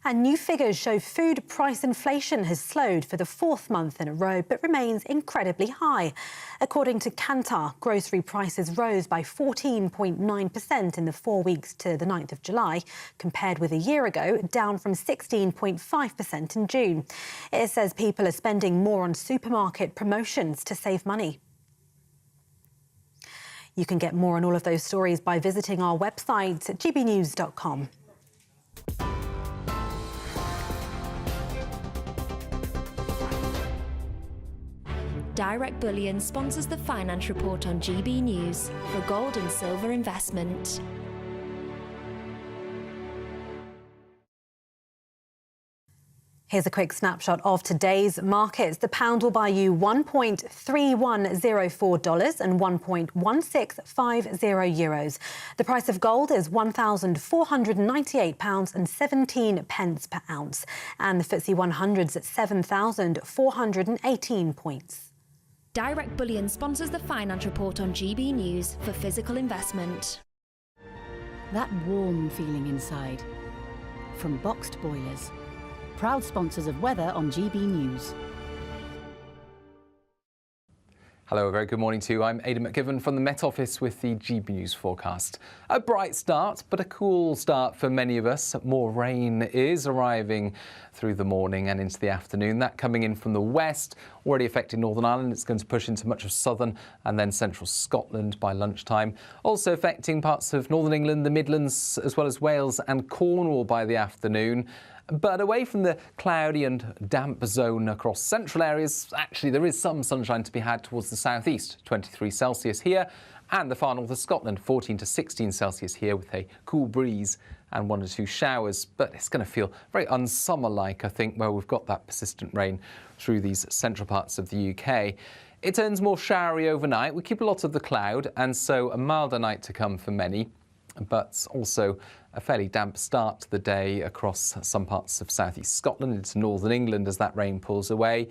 And new figures show food price inflation has slowed for the 4th month in a row, but remains incredibly high. According to Kantar, grocery prices rose by 14.9% in the 4 weeks to the 9th of July, compared with a year ago, down from 16.5% in June. It says people are spending more on supermarket promotions to save money. You can get more on all of those stories by visiting our website at gbnews.com. Direct Bullion sponsors the Finance Report on GB News for gold and silver investment. Here's a quick snapshot of today's markets. The pound will buy you $1.3104 and €1.1650. The price of gold is £1,498.17 per ounce. And the FTSE 100's at 7,418 points. Direct Bullion sponsors the Finance Report on GB News for physical investment. That warm feeling inside. From Boxed Boilers. Proud sponsors of weather on GB News. Hello, a very good morning to you. I'm Aidan McGivern from the Met Office with the GB News forecast. A bright start, but a cool start for many of us. More rain is arriving through the morning and into the afternoon. That coming in from the west, already affecting Northern Ireland. It's going to push into much of southern and then central Scotland by lunchtime. Also affecting parts of northern England, the Midlands, as well as Wales and Cornwall by the afternoon. But away from the cloudy and damp zone across central areas, actually there is some sunshine to be had towards the southeast, 23 Celsius here, and the far north of Scotland, 14 to 16 Celsius here with a cool breeze and 1 or 2 showers. But it's going to feel very unsummer-like, I think, where we've got that persistent rain through these central parts of the UK. It turns more showery overnight. We keep a lot of the cloud, and so a milder night to come for many, but also a fairly damp start to the day across some parts of southeast Scotland into northern England as that rain pulls away.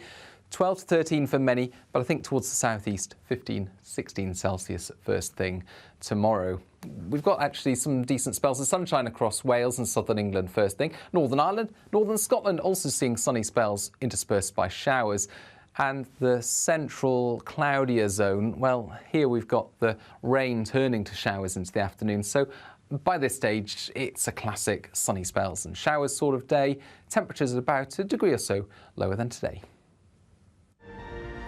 12 to 13 for many, but I think towards the southeast, 15, 16 Celsius first thing tomorrow. We've got actually some decent spells of sunshine across Wales and southern England first thing. Northern Ireland, northern Scotland also seeing sunny spells interspersed by showers. And the central cloudier zone, well, here we've got the rain turning to showers into the afternoon. So by this stage, it's a classic sunny spells and showers sort of day. Temperatures are about a degree or so lower than today.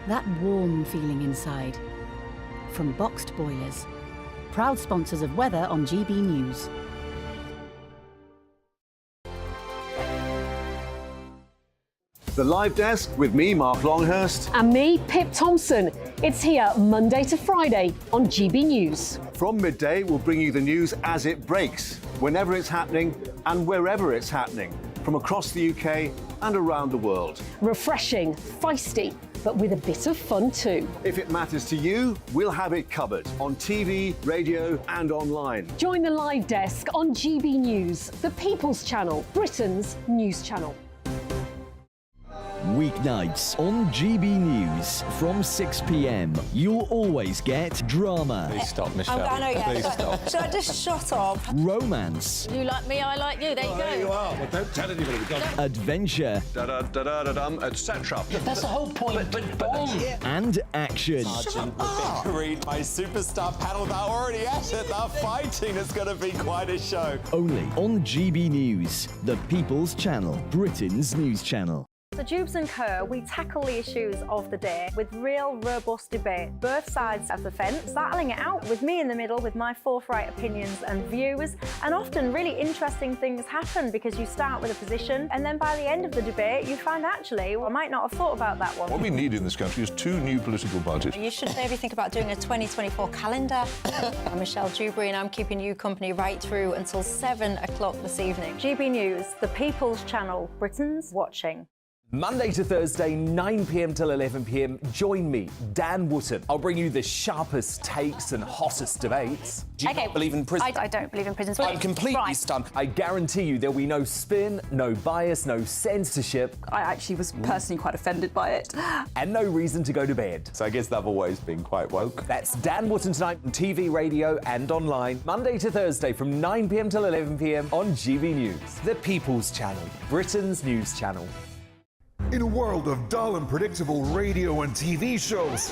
That warm feeling inside. From Boxed Boilers. Proud sponsors of weather on GB News. The Live Desk with me, Mark Longhurst. And me, Pip Thompson. It's here Monday to Friday on GB News. From midday, we'll bring you the news as it breaks, whenever it's happening and wherever it's happening. from across the UK and around the world. Refreshing, feisty, but with a bit of fun too. If it matters to you, we'll have it covered on TV, radio and online. Join the live desk on GB News, the People's Channel, Britain's news channel. Weeknights on GB News from 6 p.m. You'll always get drama. Please stop, Michelle. I know, yeah. Please stop. Should I just shut up? Romance. You like me, I like you. There you go. There you are. Well, don't tell anybody. Adventure. Etc. That's the whole point. And action. Sergeant, the big read, my superstar panel, they're already at it. They're fighting. It's going to be quite a show. Only on GB News, the People's Channel, Britain's news channel. So Jubes and Co, we tackle the issues of the day with real robust debate, both sides of the fence, battling it out with me in the middle with my forthright opinions and views. And often really interesting things happen because you start with a position and then by the end of the debate you find actually, well, I might not have thought about that one. What we need in this country is 2 new political parties. You should maybe think about doing a 2024 calendar. I'm Michelle Dewberry and I'm keeping you company right through until 7 o'clock this evening. GB News, the People's Channel, Britain's watching. Monday to Thursday, 9 p.m. till 11 p.m. Join me, Dan Wootton. I'll bring you the sharpest takes and hottest debates. Do you not believe in prison? I don't believe in prisons. I'm completely stunned. I guarantee you there'll be no spin, no bias, no censorship. I actually was personally quite offended by it. And no reason to go to bed. So I guess they've always been quite woke. That's Dan Wootton tonight on TV, radio and online. Monday to Thursday from 9 p.m. till 11 p.m. on GB News. The People's Channel, Britain's news channel. In a world of dull and predictable radio and TV shows.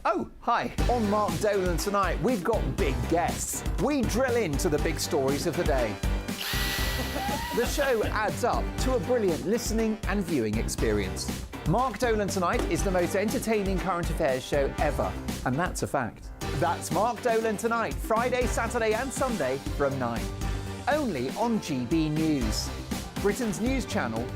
Oh, hi. On Mark Dolan tonight, we've got big guests. We drill into the big stories of the day. The show adds up to a brilliant listening and viewing experience. Mark Dolan Tonight is the most entertaining current affairs show ever, and that's a fact. That's Mark Dolan Tonight, Friday, Saturday and Sunday from 9. Only on GB News, Britain's news channel.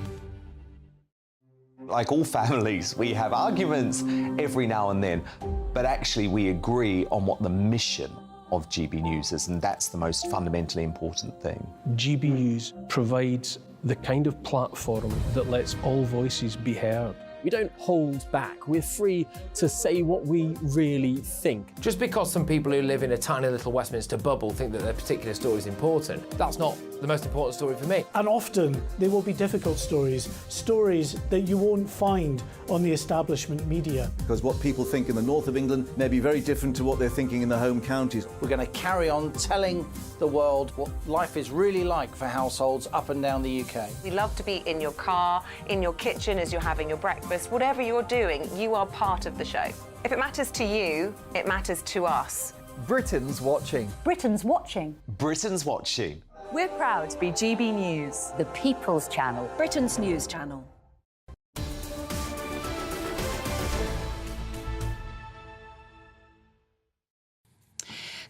Like all families, we have arguments every now and then, but actually we agree on what the mission of GB News is, and that's the most fundamentally important thing. GB News provides the kind of platform that lets all voices be heard. We don't hold back. We're free to say what we really think. Just because some people who live in a tiny little Westminster bubble think that their particular story is important, that's not the most important story for me. And often they will be difficult stories, stories that you won't find on the establishment media. Because what people think in the north of England may be very different to what they're thinking in the home counties. We're going to carry on telling the world what life is really like for households up and down the UK. We love to be in your car, in your kitchen as you're having your breakfast. Whatever you're doing, you are part of the show. If it matters to you, it matters to us. Britain's watching. Britain's watching. Britain's watching. We're proud to be GB News, the People's Channel, Britain's news channel.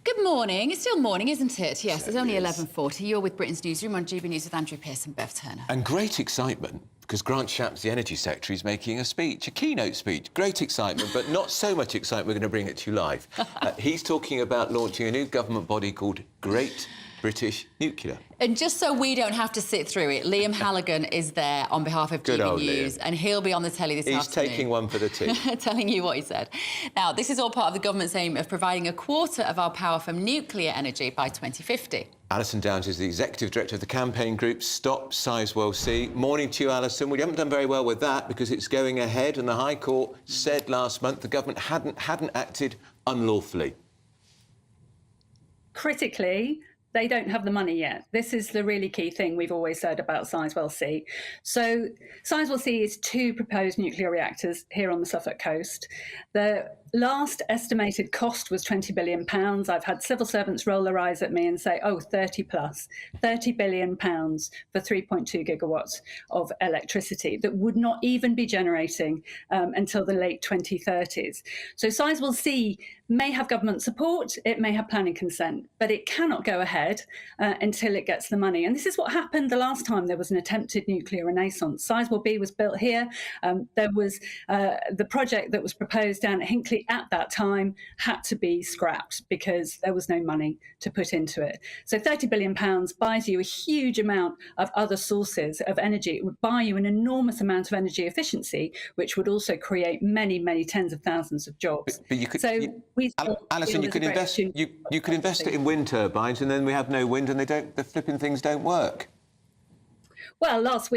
Good morning. It's still morning, isn't it? Yes, it's only 11:40. You're with Britain's Newsroom on GB News with Andrew Pearce and Bev Turner. And great excitement, because Grant Shapps, the Energy Secretary, is making a speech, a keynote speech. Great excitement, but not so much excitement we're going to bring it to you live. He's talking about launching a new government body called Great British Nuclear. And just so we don't have to sit through it, Liam Halligan is there on behalf of GB News, and he'll be on the telly this afternoon. He's taking one for the team. Telling you what he said. Now, this is all part of the government's aim of providing a quarter of our power from nuclear energy by 2050. Alison Downs is the Executive Director of the campaign group Stop Sizewell C. Morning to you, Alison. Well, you haven't done very well with that because it's going ahead, and the High Court said last month the government hadn't acted unlawfully. Critically, they don't have the money yet. This is the really key thing we've always said about Sizewell C. So Sizewell C is 2 proposed nuclear reactors here on the Suffolk coast. The last estimated cost was £20 billion. I've had civil servants roll their eyes at me and say, oh, 30 plus, £30 billion for 3.2 gigawatts of electricity that would not even be generating until the late 2030s. So Sizewell C may have government support, it may have planning consent, but it cannot go ahead until it gets the money. And this is what happened the last time there was an attempted nuclear renaissance. Sizewell B was built here. There was the project that was proposed down at Hinkley at that time had to be scrapped because there was no money to put into it. So £30 billion buys you a huge amount of other sources of energy. It would buy you an enormous amount of energy efficiency, which would also create many, many tens of thousands of jobs. But you could, Alison, you could invest it in wind turbines, and then we have no wind, and the flipping things don't work. Well, last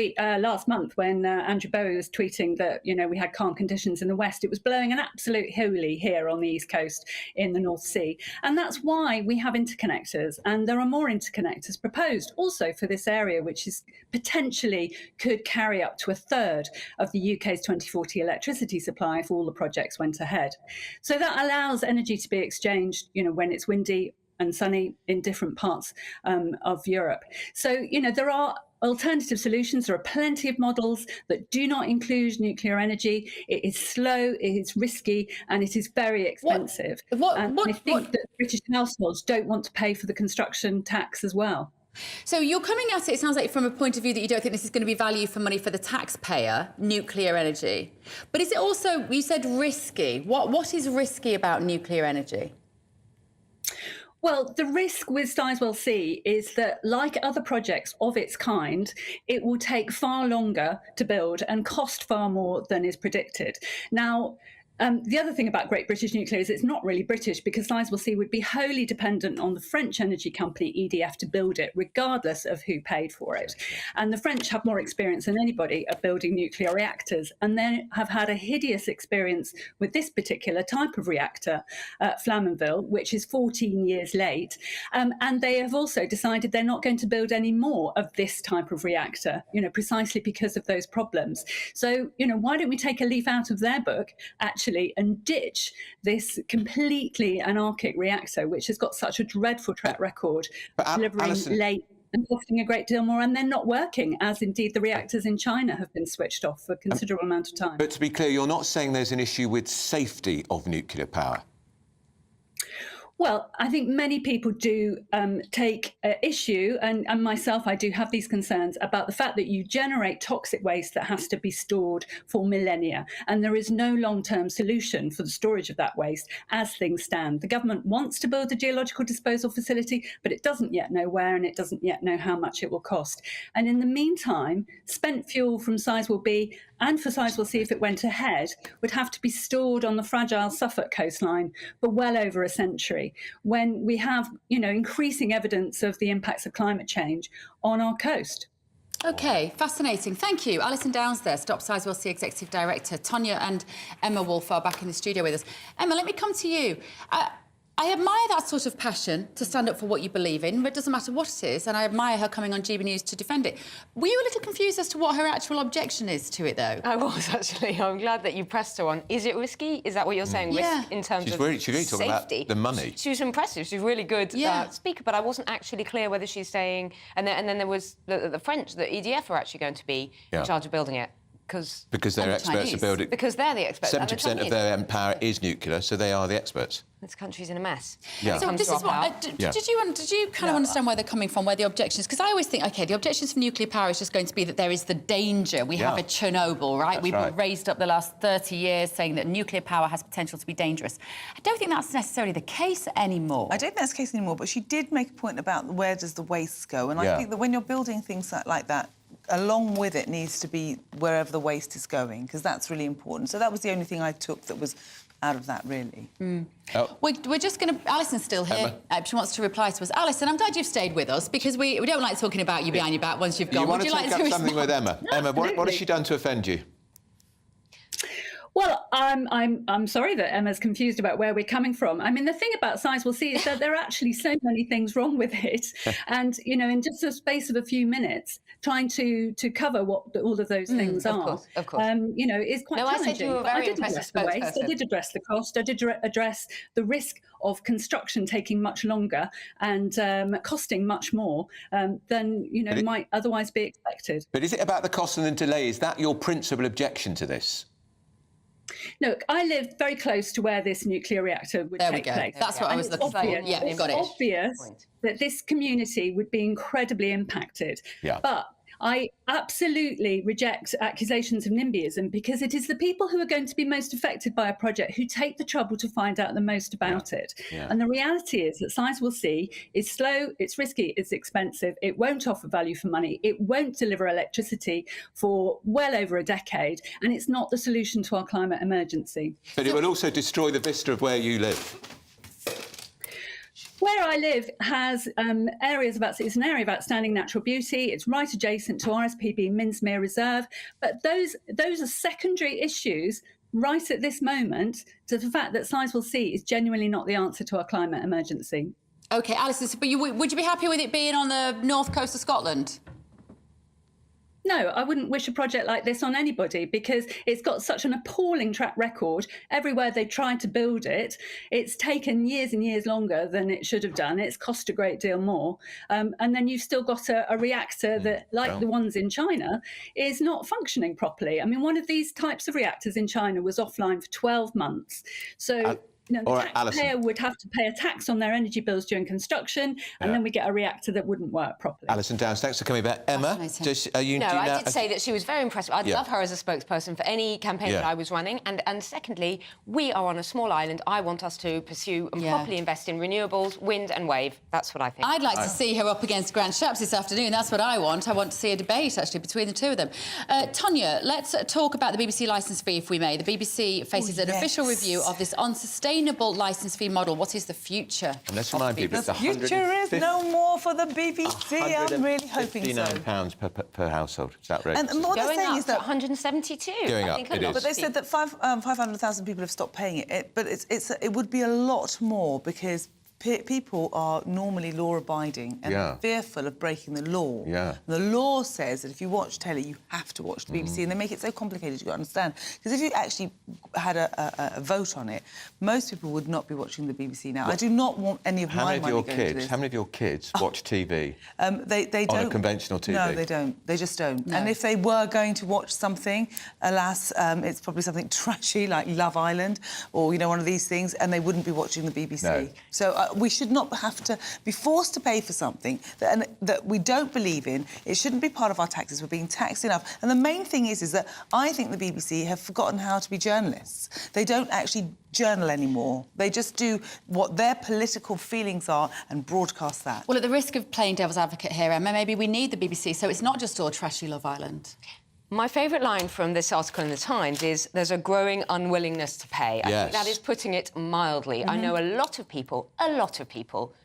month, when Andrew Bowie was tweeting that, we had calm conditions in the West, it was blowing an absolute holy here on the East Coast in the North Sea. And that's why we have interconnectors. And there are more interconnectors proposed also for this area, which is potentially could carry up to a third of the UK's 2040 electricity supply if all the projects went ahead. So that allows energy to be exchanged, when it's windy and sunny in different parts of Europe. So, there are alternative solutions. There are plenty of models that do not include nuclear energy. It is slow, it is risky, and it is very expensive. And I think that British households don't want to pay for the construction tax as well. So you're coming at it sounds like, from a point of view that you don't think this is going to be value for money for the taxpayer, nuclear energy. But is it also, you said risky. What is risky about nuclear energy? Well, the risk with Sizewell C is that, like other projects of its kind, it will take far longer to build and cost far more than is predicted. Now, the other thing about Great British Nuclear is it's not really British, because Sizewell C would be wholly dependent on the French energy company EDF to build it, regardless of who paid for it. And the French have more experience than anybody at building nuclear reactors, and they have had a hideous experience with this particular type of reactor at Flamanville, which is 14 years late. And they have also decided they're not going to build any more of this type of reactor, precisely because of those problems. So, why don't we take a leaf out of their book, actually, and ditch this completely anarchic reactor, which has got such a dreadful track record of delivering late and costing a great deal more, and then not working, as indeed the reactors in China have been switched off for a considerable amount of time. But to be clear, you're not saying there's an issue with safety of nuclear power? Well, I think many people do take issue, and myself, I do have these concerns about the fact that you generate toxic waste that has to be stored for millennia, and there is no long-term solution for the storage of that waste as things stand. The government wants to build a geological disposal facility, but it doesn't yet know where, and it doesn't yet know how much it will cost. And in the meantime, spent fuel from Sizewell B and for Sizewell C, if it went ahead, would have to be stored on the fragile Suffolk coastline for well over a century, when we have, increasing evidence of the impacts of climate change on our coast. OK, fascinating. Thank you. Alison Downs there, Stop Sizewell C Executive Director. Tonya and Emma Wolf are back in the studio with us. Emma, let me come to you. I admire that sort of passion to stand up for what you believe in, but it doesn't matter what it is, and I admire her coming on GB News to defend it. Were you a little confused as to what her actual objection is to it, though? I was, actually. I'm glad that you pressed her on. Is it risky? Is that what you're saying? Yeah. Risk in terms She's of really safety? talking about the money. She was impressive. She's a really good speaker, but I wasn't actually clear whether she's saying... And then there was the French, the EDF are actually going to be in charge of building it. Because they're experts to build it. Because they're the experts. 70% of their power is nuclear, so they are the experts. This country's in a mess. Yeah. So this is what... Did you kind of understand where they're coming from, where the objection is? Because I always think, OK, the objections for nuclear power is just going to be that there is the danger. We have a Chernobyl, right? We've been raised up the last 30 years saying that nuclear power has potential to be dangerous. I don't think that's necessarily the case anymore. I don't think that's the case anymore, but she did make a point about where does the waste go. And I think that when you're building things like that, along with it needs to be wherever the waste is going, because that's really important. So that was the only thing I took that was out of that, really. We're just going to... Alison's still here. She wants to reply to us. Alison, I'm glad you've stayed with us, because we don't like talking about you behind your back once you've gone. You want to take up something with Emma? No, Emma, what has she done to offend you? Well, I'm sorry that Emma's confused about where we're coming from. I mean, the thing about Sizewell C is that there are actually so many things wrong with it, and in just the space of a few minutes, trying to cover what all of those things are, of course, is quite challenging. I said you were a very impressive spokesperson. I did address the cost. I did address the risk of construction taking much longer and costing much more than might otherwise be expected. But is it about the cost and the delay? Is that your principal objection to this? Look, I live very close to where this nuclear reactor would take place. That's what I was looking for. Yeah, It's got it. obvious that this community would be incredibly impacted. Yeah. But I absolutely reject accusations of NIMBYism, because it is the people who are going to be most affected by a project who take the trouble to find out the most about it. Yeah. And the reality is that Size Will See is slow, it's risky, it's expensive, it won't offer value for money, it won't deliver electricity for well over a decade, and it's not the solution to our climate emergency. But it will also destroy the vista of where you live. Where I live has it's an area of outstanding natural beauty. It's right adjacent to RSPB Minsmere Reserve. But those are secondary issues right at this moment to the fact that Size Will See is genuinely not the answer to our climate emergency. OK, Alison, but would you be happy with it being on the north coast of Scotland? No, I wouldn't wish a project like this on anybody, because it's got such an appalling track record. Everywhere they tried to build it, it's taken years and years longer than it should have done. It's cost a great deal more. And then you've still got a reactor that, like the ones in China, is not functioning properly. I mean, one of these types of reactors in China was offline for 12 months. So... the taxpayer would have to pay a tax on their energy bills during construction, and then we get a reactor that wouldn't work properly. Alison Downs, thanks for coming back. Emma, I did say that she was very impressive. I'd love her as a spokesperson for any campaign that I was running. And secondly, we are on a small island. I want us to pursue and properly invest in renewables, wind and wave. That's what I think. I'd like to see her up against Grant Shapps this afternoon. That's what I want. I want to see a debate, actually, between the two of them. Tonya, let's talk about the BBC licence fee, if we may. The BBC faces an official review of this unsustainable licence fee model. What is the future? And let's remind people, it's the future is no more for the BBC. I'm really hoping so. £59 per household. Is that right? And what they're saying is that 172. Going up, it is. But they said that 500,000 people have stopped paying it. But it would be a lot more, because people are normally law-abiding and fearful of breaking the law. Yeah. The law says that if you watch telly, you have to watch the BBC, and they make it so complicated you've got to understand. Because if you actually had a vote on it, most people would not be watching the BBC now. I do not want any of my money going to this. How many of your kids watch TV? They don't. On a conventional TV? No, they don't. They just don't. No. And if they were going to watch something, alas, it's probably something trashy like Love Island or, one of these things, and they wouldn't be watching the BBC. No. So we should not have to be forced to pay for something that we don't believe in. It shouldn't be part of our taxes. We're being taxed enough. And the main thing is that I think the BBC have forgotten how to be journalists. They don't actually journal anymore. They just do what their political feelings are and broadcast that. Well, at the risk of playing devil's advocate here, Emma, maybe we need the BBC, so it's not just all trashy Love Island. My favourite line from this article in The Times is, there's a growing unwillingness to pay. I think that is putting it mildly. I know a lot of people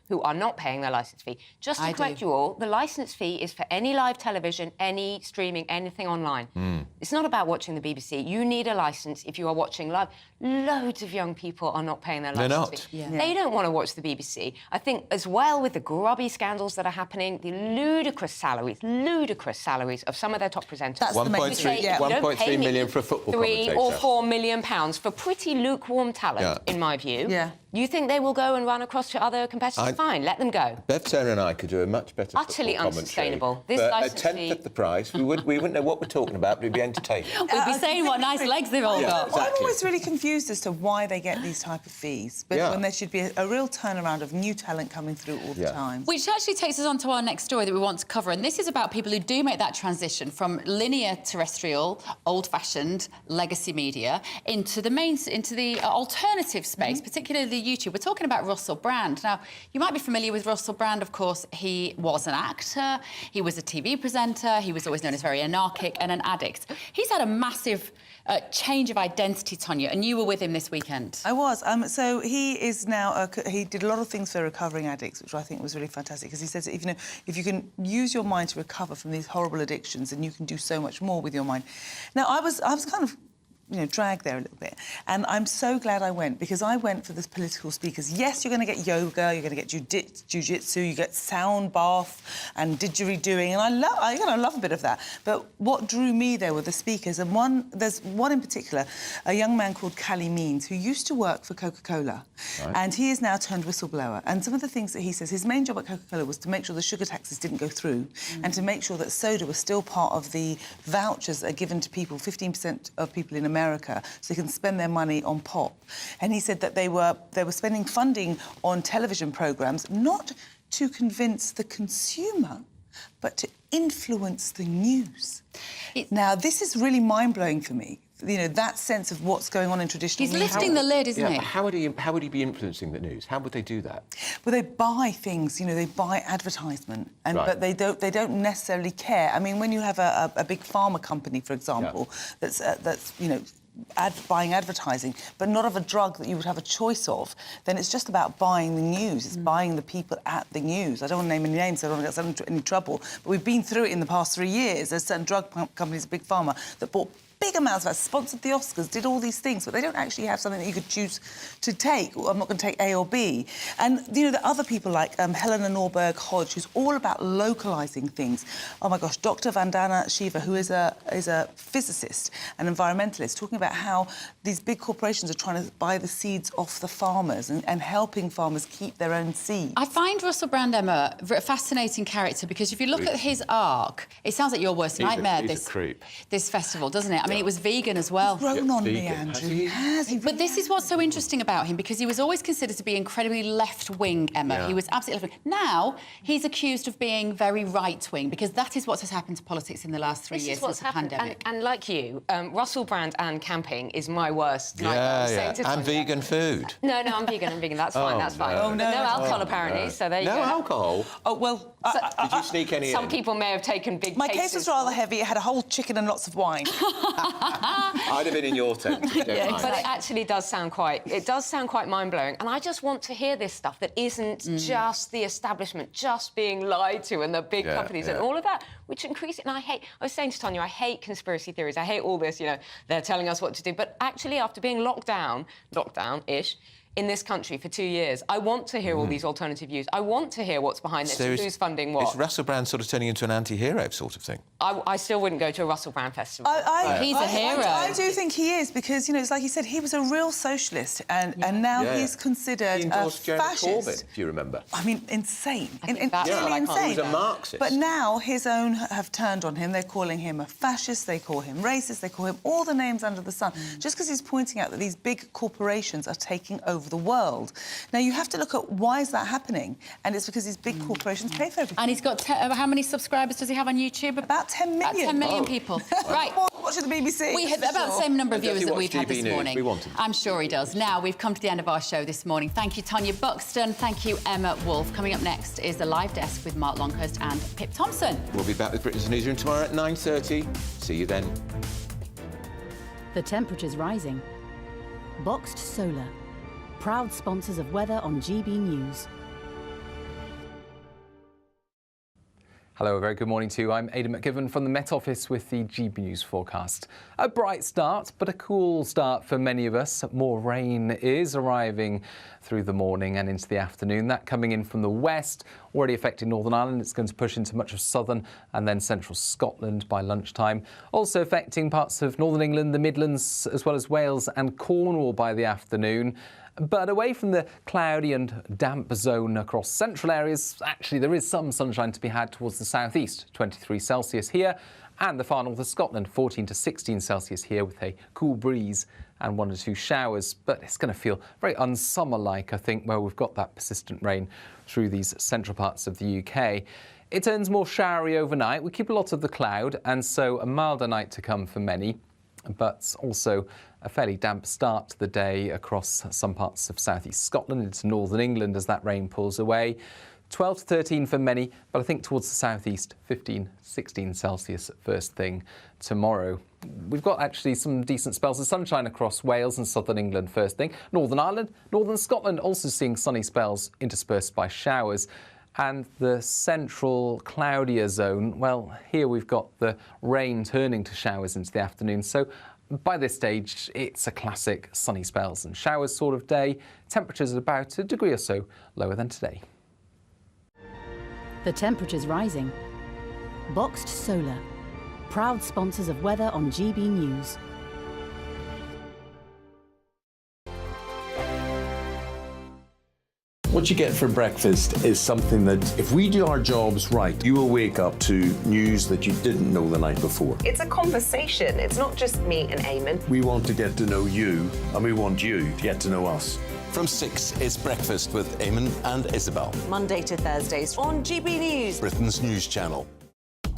who are not paying their licence fee. Just to correct you all, the licence fee is for any live television, any streaming, anything online. It's not about watching the BBC. You need a licence if you are watching live. Loads of young people are not paying their licence fee. They don't want to watch the BBC. I think, as well, with the grubby scandals that are happening, the ludicrous salaries of some of their top presenters. That's 1.3 million for a football commentator. £3 or £4 million for pretty lukewarm talent, in my view. Yeah. You think they will go and run across to other competitors? Fine, let them go. Bev, Sarah and I could do a much better Utterly football unsustainable. This This a licence tenth fee... of the price. We wouldn't know what we're talking about, but it'd be entertaining. We'd be saying what nice legs they've all got. I'm always really confused as to why they get these type of fees, but when there should be a real turnaround of new talent coming through all the time. Which actually takes us on to our next story that we want to cover, and this is about people who do make that transition from linear terrestrial, old-fashioned legacy media into the alternative space, particularly YouTube. We're talking about Russell Brand. Now, you might be familiar with Russell Brand. Of course, he was an actor, he was a TV presenter, he was always known as very anarchic and an addict. He's had a massive change of identity, Tonya, and you were with him this weekend. I was. So he is now... he did a lot of things for recovering addicts, which I think was really fantastic, because he says that if you can use your mind to recover from these horrible addictions, then you can do so much more with your mind. Now, I was kind of dragged there a little bit. And I'm so glad I went, because I went for the political speakers. Yes, you're going to get yoga, you're going to get jiu-jitsu, you get sound bath and didgeridooing, and I love a bit of that. But what drew me there were the speakers, and there's one in particular, a young man called Callie Means, who used to work for Coca-Cola, and he is now turned whistleblower. And some of the things that he says, his main job at Coca-Cola was to make sure the sugar taxes didn't go through, and to make sure that soda was still part of the vouchers that are given to people, 15% of people in America America so they can spend their money on pop. And he said that they were spending funding on television programmes not to convince the consumer, but to influence the news. Now, this is really mind-blowing for me. You know, that sense of what's going on in traditional He's media. lifting the lid, isn't he? How would he be influencing the news? How would they do that? Well, they buy things, you know, they buy advertisement, Right. but they don't necessarily care. I mean, when you have a big pharma company, for example, that's you know, buying advertising, but not of a drug that you would have a choice of, then it's just about buying the news. It's buying the people at the news. I don't want to name any names, so I don't want to get into any trouble, but we've been through it in the past 3 years. There's certain drug companies, big pharma, that bought big amounts of that, sponsored the Oscars, did all these things, but they don't actually have something that you could choose to take. I'm not going to take A or B. And, you know, the other people like Helena Norberg-Hodge, who's all about localising things. Oh, my gosh, Dr. Vandana Shiva, who is a physicist and environmentalist, talking about how these big corporations are trying to buy the seeds off the farmers and helping farmers keep their own seeds. I find Russell Brand, Emma, a fascinating character because if you look at his arc, it sounds like your worst nightmare, this festival, doesn't it? I mean, it was vegan as well. He's grown on me, Andrew. But this is what's so interesting about him, because he was always considered to be incredibly left-wing, Emma. Yeah. He was absolutely left-wing. Now, he's accused of being very right-wing, because that is what has happened to politics in the last 3 years since the pandemic. And like you, Russell Brand and camping is my worst nightmare. And vegan food. No, I'm vegan. That's fine. That's fine. no. No alcohol, apparently. So there you go. No alcohol? Oh, well... Did you sneak any Some in? people may have taken big My case was rather heavy. It had a whole chicken and lots of wine. I'd have been in your tent. But it actually does sound quite mind-blowing, and I just want to hear this stuff that isn't just the establishment, just being lied to, and the big companies and all of that, which increase it. And I was saying to Tonya, I hate conspiracy theories. I hate all this, you know, they're telling us what to do. But actually, after being lockdown-ish, in this country for 2 years, I want to hear all these alternative views. I want to hear what's behind this, who's funding what. Is Russell Brand sort of turning into an anti-hero sort of thing? I still wouldn't go to a Russell Brand festival. He's a hero. I do think he is, because, you know, it's like he said, he was a real socialist, and now he's considered He endorsed Jeremy fascist. Corbyn, if you remember. I mean, insane. Really like insane. he was a Marxist. But now his own have turned on him. They're calling him a fascist, they call him racist, they call him all the names under the sun, just because he's pointing out that these big corporations are taking over the world. Now, you have to look at why is that happening, and it's because these big corporations pay for everything. And he's got... how many subscribers does he have on YouTube? About 10 million. About 10 million people. Right. Watching the BBC. We have about the same number of viewers that we've had this GBNews? morning. We want him. I'm sure he does. Now, we've come to the end of our show this morning. Thank you, Tonya Buxton. Thank you, Emma Wolfe. Coming up next is the live desk with Mark Longhurst and Pip Thompson. We'll be back with Britain's Newsroom tomorrow at 9:30. See you then. The temperature's rising. Boxed Solar, proud sponsors of weather on GB News. Hello, a very good morning to you. I'm Aidan McGivern from the Met Office with the GB News forecast. A bright start, but a cool start for many of us. More rain is arriving through the morning and into the afternoon. That coming in from the west, already affecting Northern Ireland. It's going to push into much of southern and then central Scotland by lunchtime. Also affecting parts of northern England, the Midlands, as well as Wales and Cornwall by the afternoon. But away from the cloudy and damp zone across central areas, actually there is some sunshine to be had towards the southeast, 23 Celsius here, and the far north of Scotland, 14 to 16 Celsius here with a cool breeze and 1 or 2 showers. But it's going to feel very unsummer-like, I think, where we've got that persistent rain through these central parts of the UK. It turns more showery overnight. We keep a lot of the cloud, and so a milder night to come for many, but also a fairly damp start to the day across some parts of southeast Scotland into northern England as that rain pulls away. 12 to 13 for many, but I think towards the southeast, 15, 16 Celsius first thing tomorrow. We've got actually some decent spells of sunshine across Wales and southern England first thing. Northern Ireland, northern Scotland also seeing sunny spells interspersed by showers. And the central cloudier zone, well, here we've got the rain turning to showers into the afternoon. So by this stage, it's a classic sunny spells and showers sort of day. Temperatures at about a degree or so lower than today. The temperature's rising. Boxed Solar, proud sponsors of weather on GB News. What you get for breakfast is something that, if we do our jobs right, you will wake up to news that you didn't know the night before. It's a conversation. It's not just me and Eamon. We want to get to know you, and we want you to get to know us. From 6, it's Breakfast with Eamon and Isabel. Monday to Thursdays on GB News, Britain's news channel.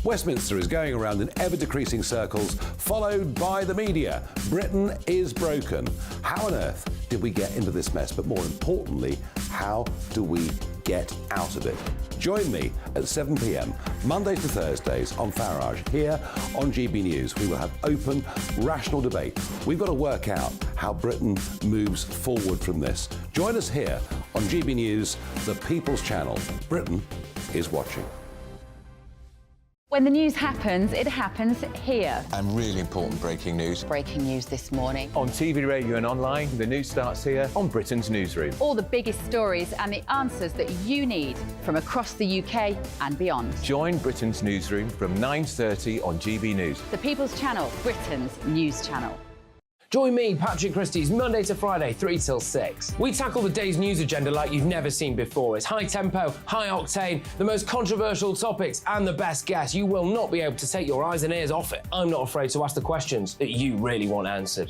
Westminster is going around in ever-decreasing circles, followed by the media. Britain is broken. How on earth did we get into this mess? But more importantly, how do we get out of it? Join me at 7 p.m, Mondays to Thursdays on Farage, here on GB News. We will have open, rational debate. We've got to work out how Britain moves forward from this. Join us here on GB News, the People's Channel. Britain is watching. When the news happens, it happens here. And really important breaking news. Breaking news this morning. On TV, radio and online, the news starts here on Britain's Newsroom. All the biggest stories and the answers that you need from across the UK and beyond. Join Britain's Newsroom from 9:30 on GB News. The People's Channel, Britain's news channel. Join me, Patrick Christie's, Monday to Friday, 3 till 6. We tackle the day's news agenda like you've never seen before. It's high tempo, high octane, the most controversial topics and the best guests. You will not be able to take your eyes and ears off it. I'm not afraid to ask the questions that you really want answered.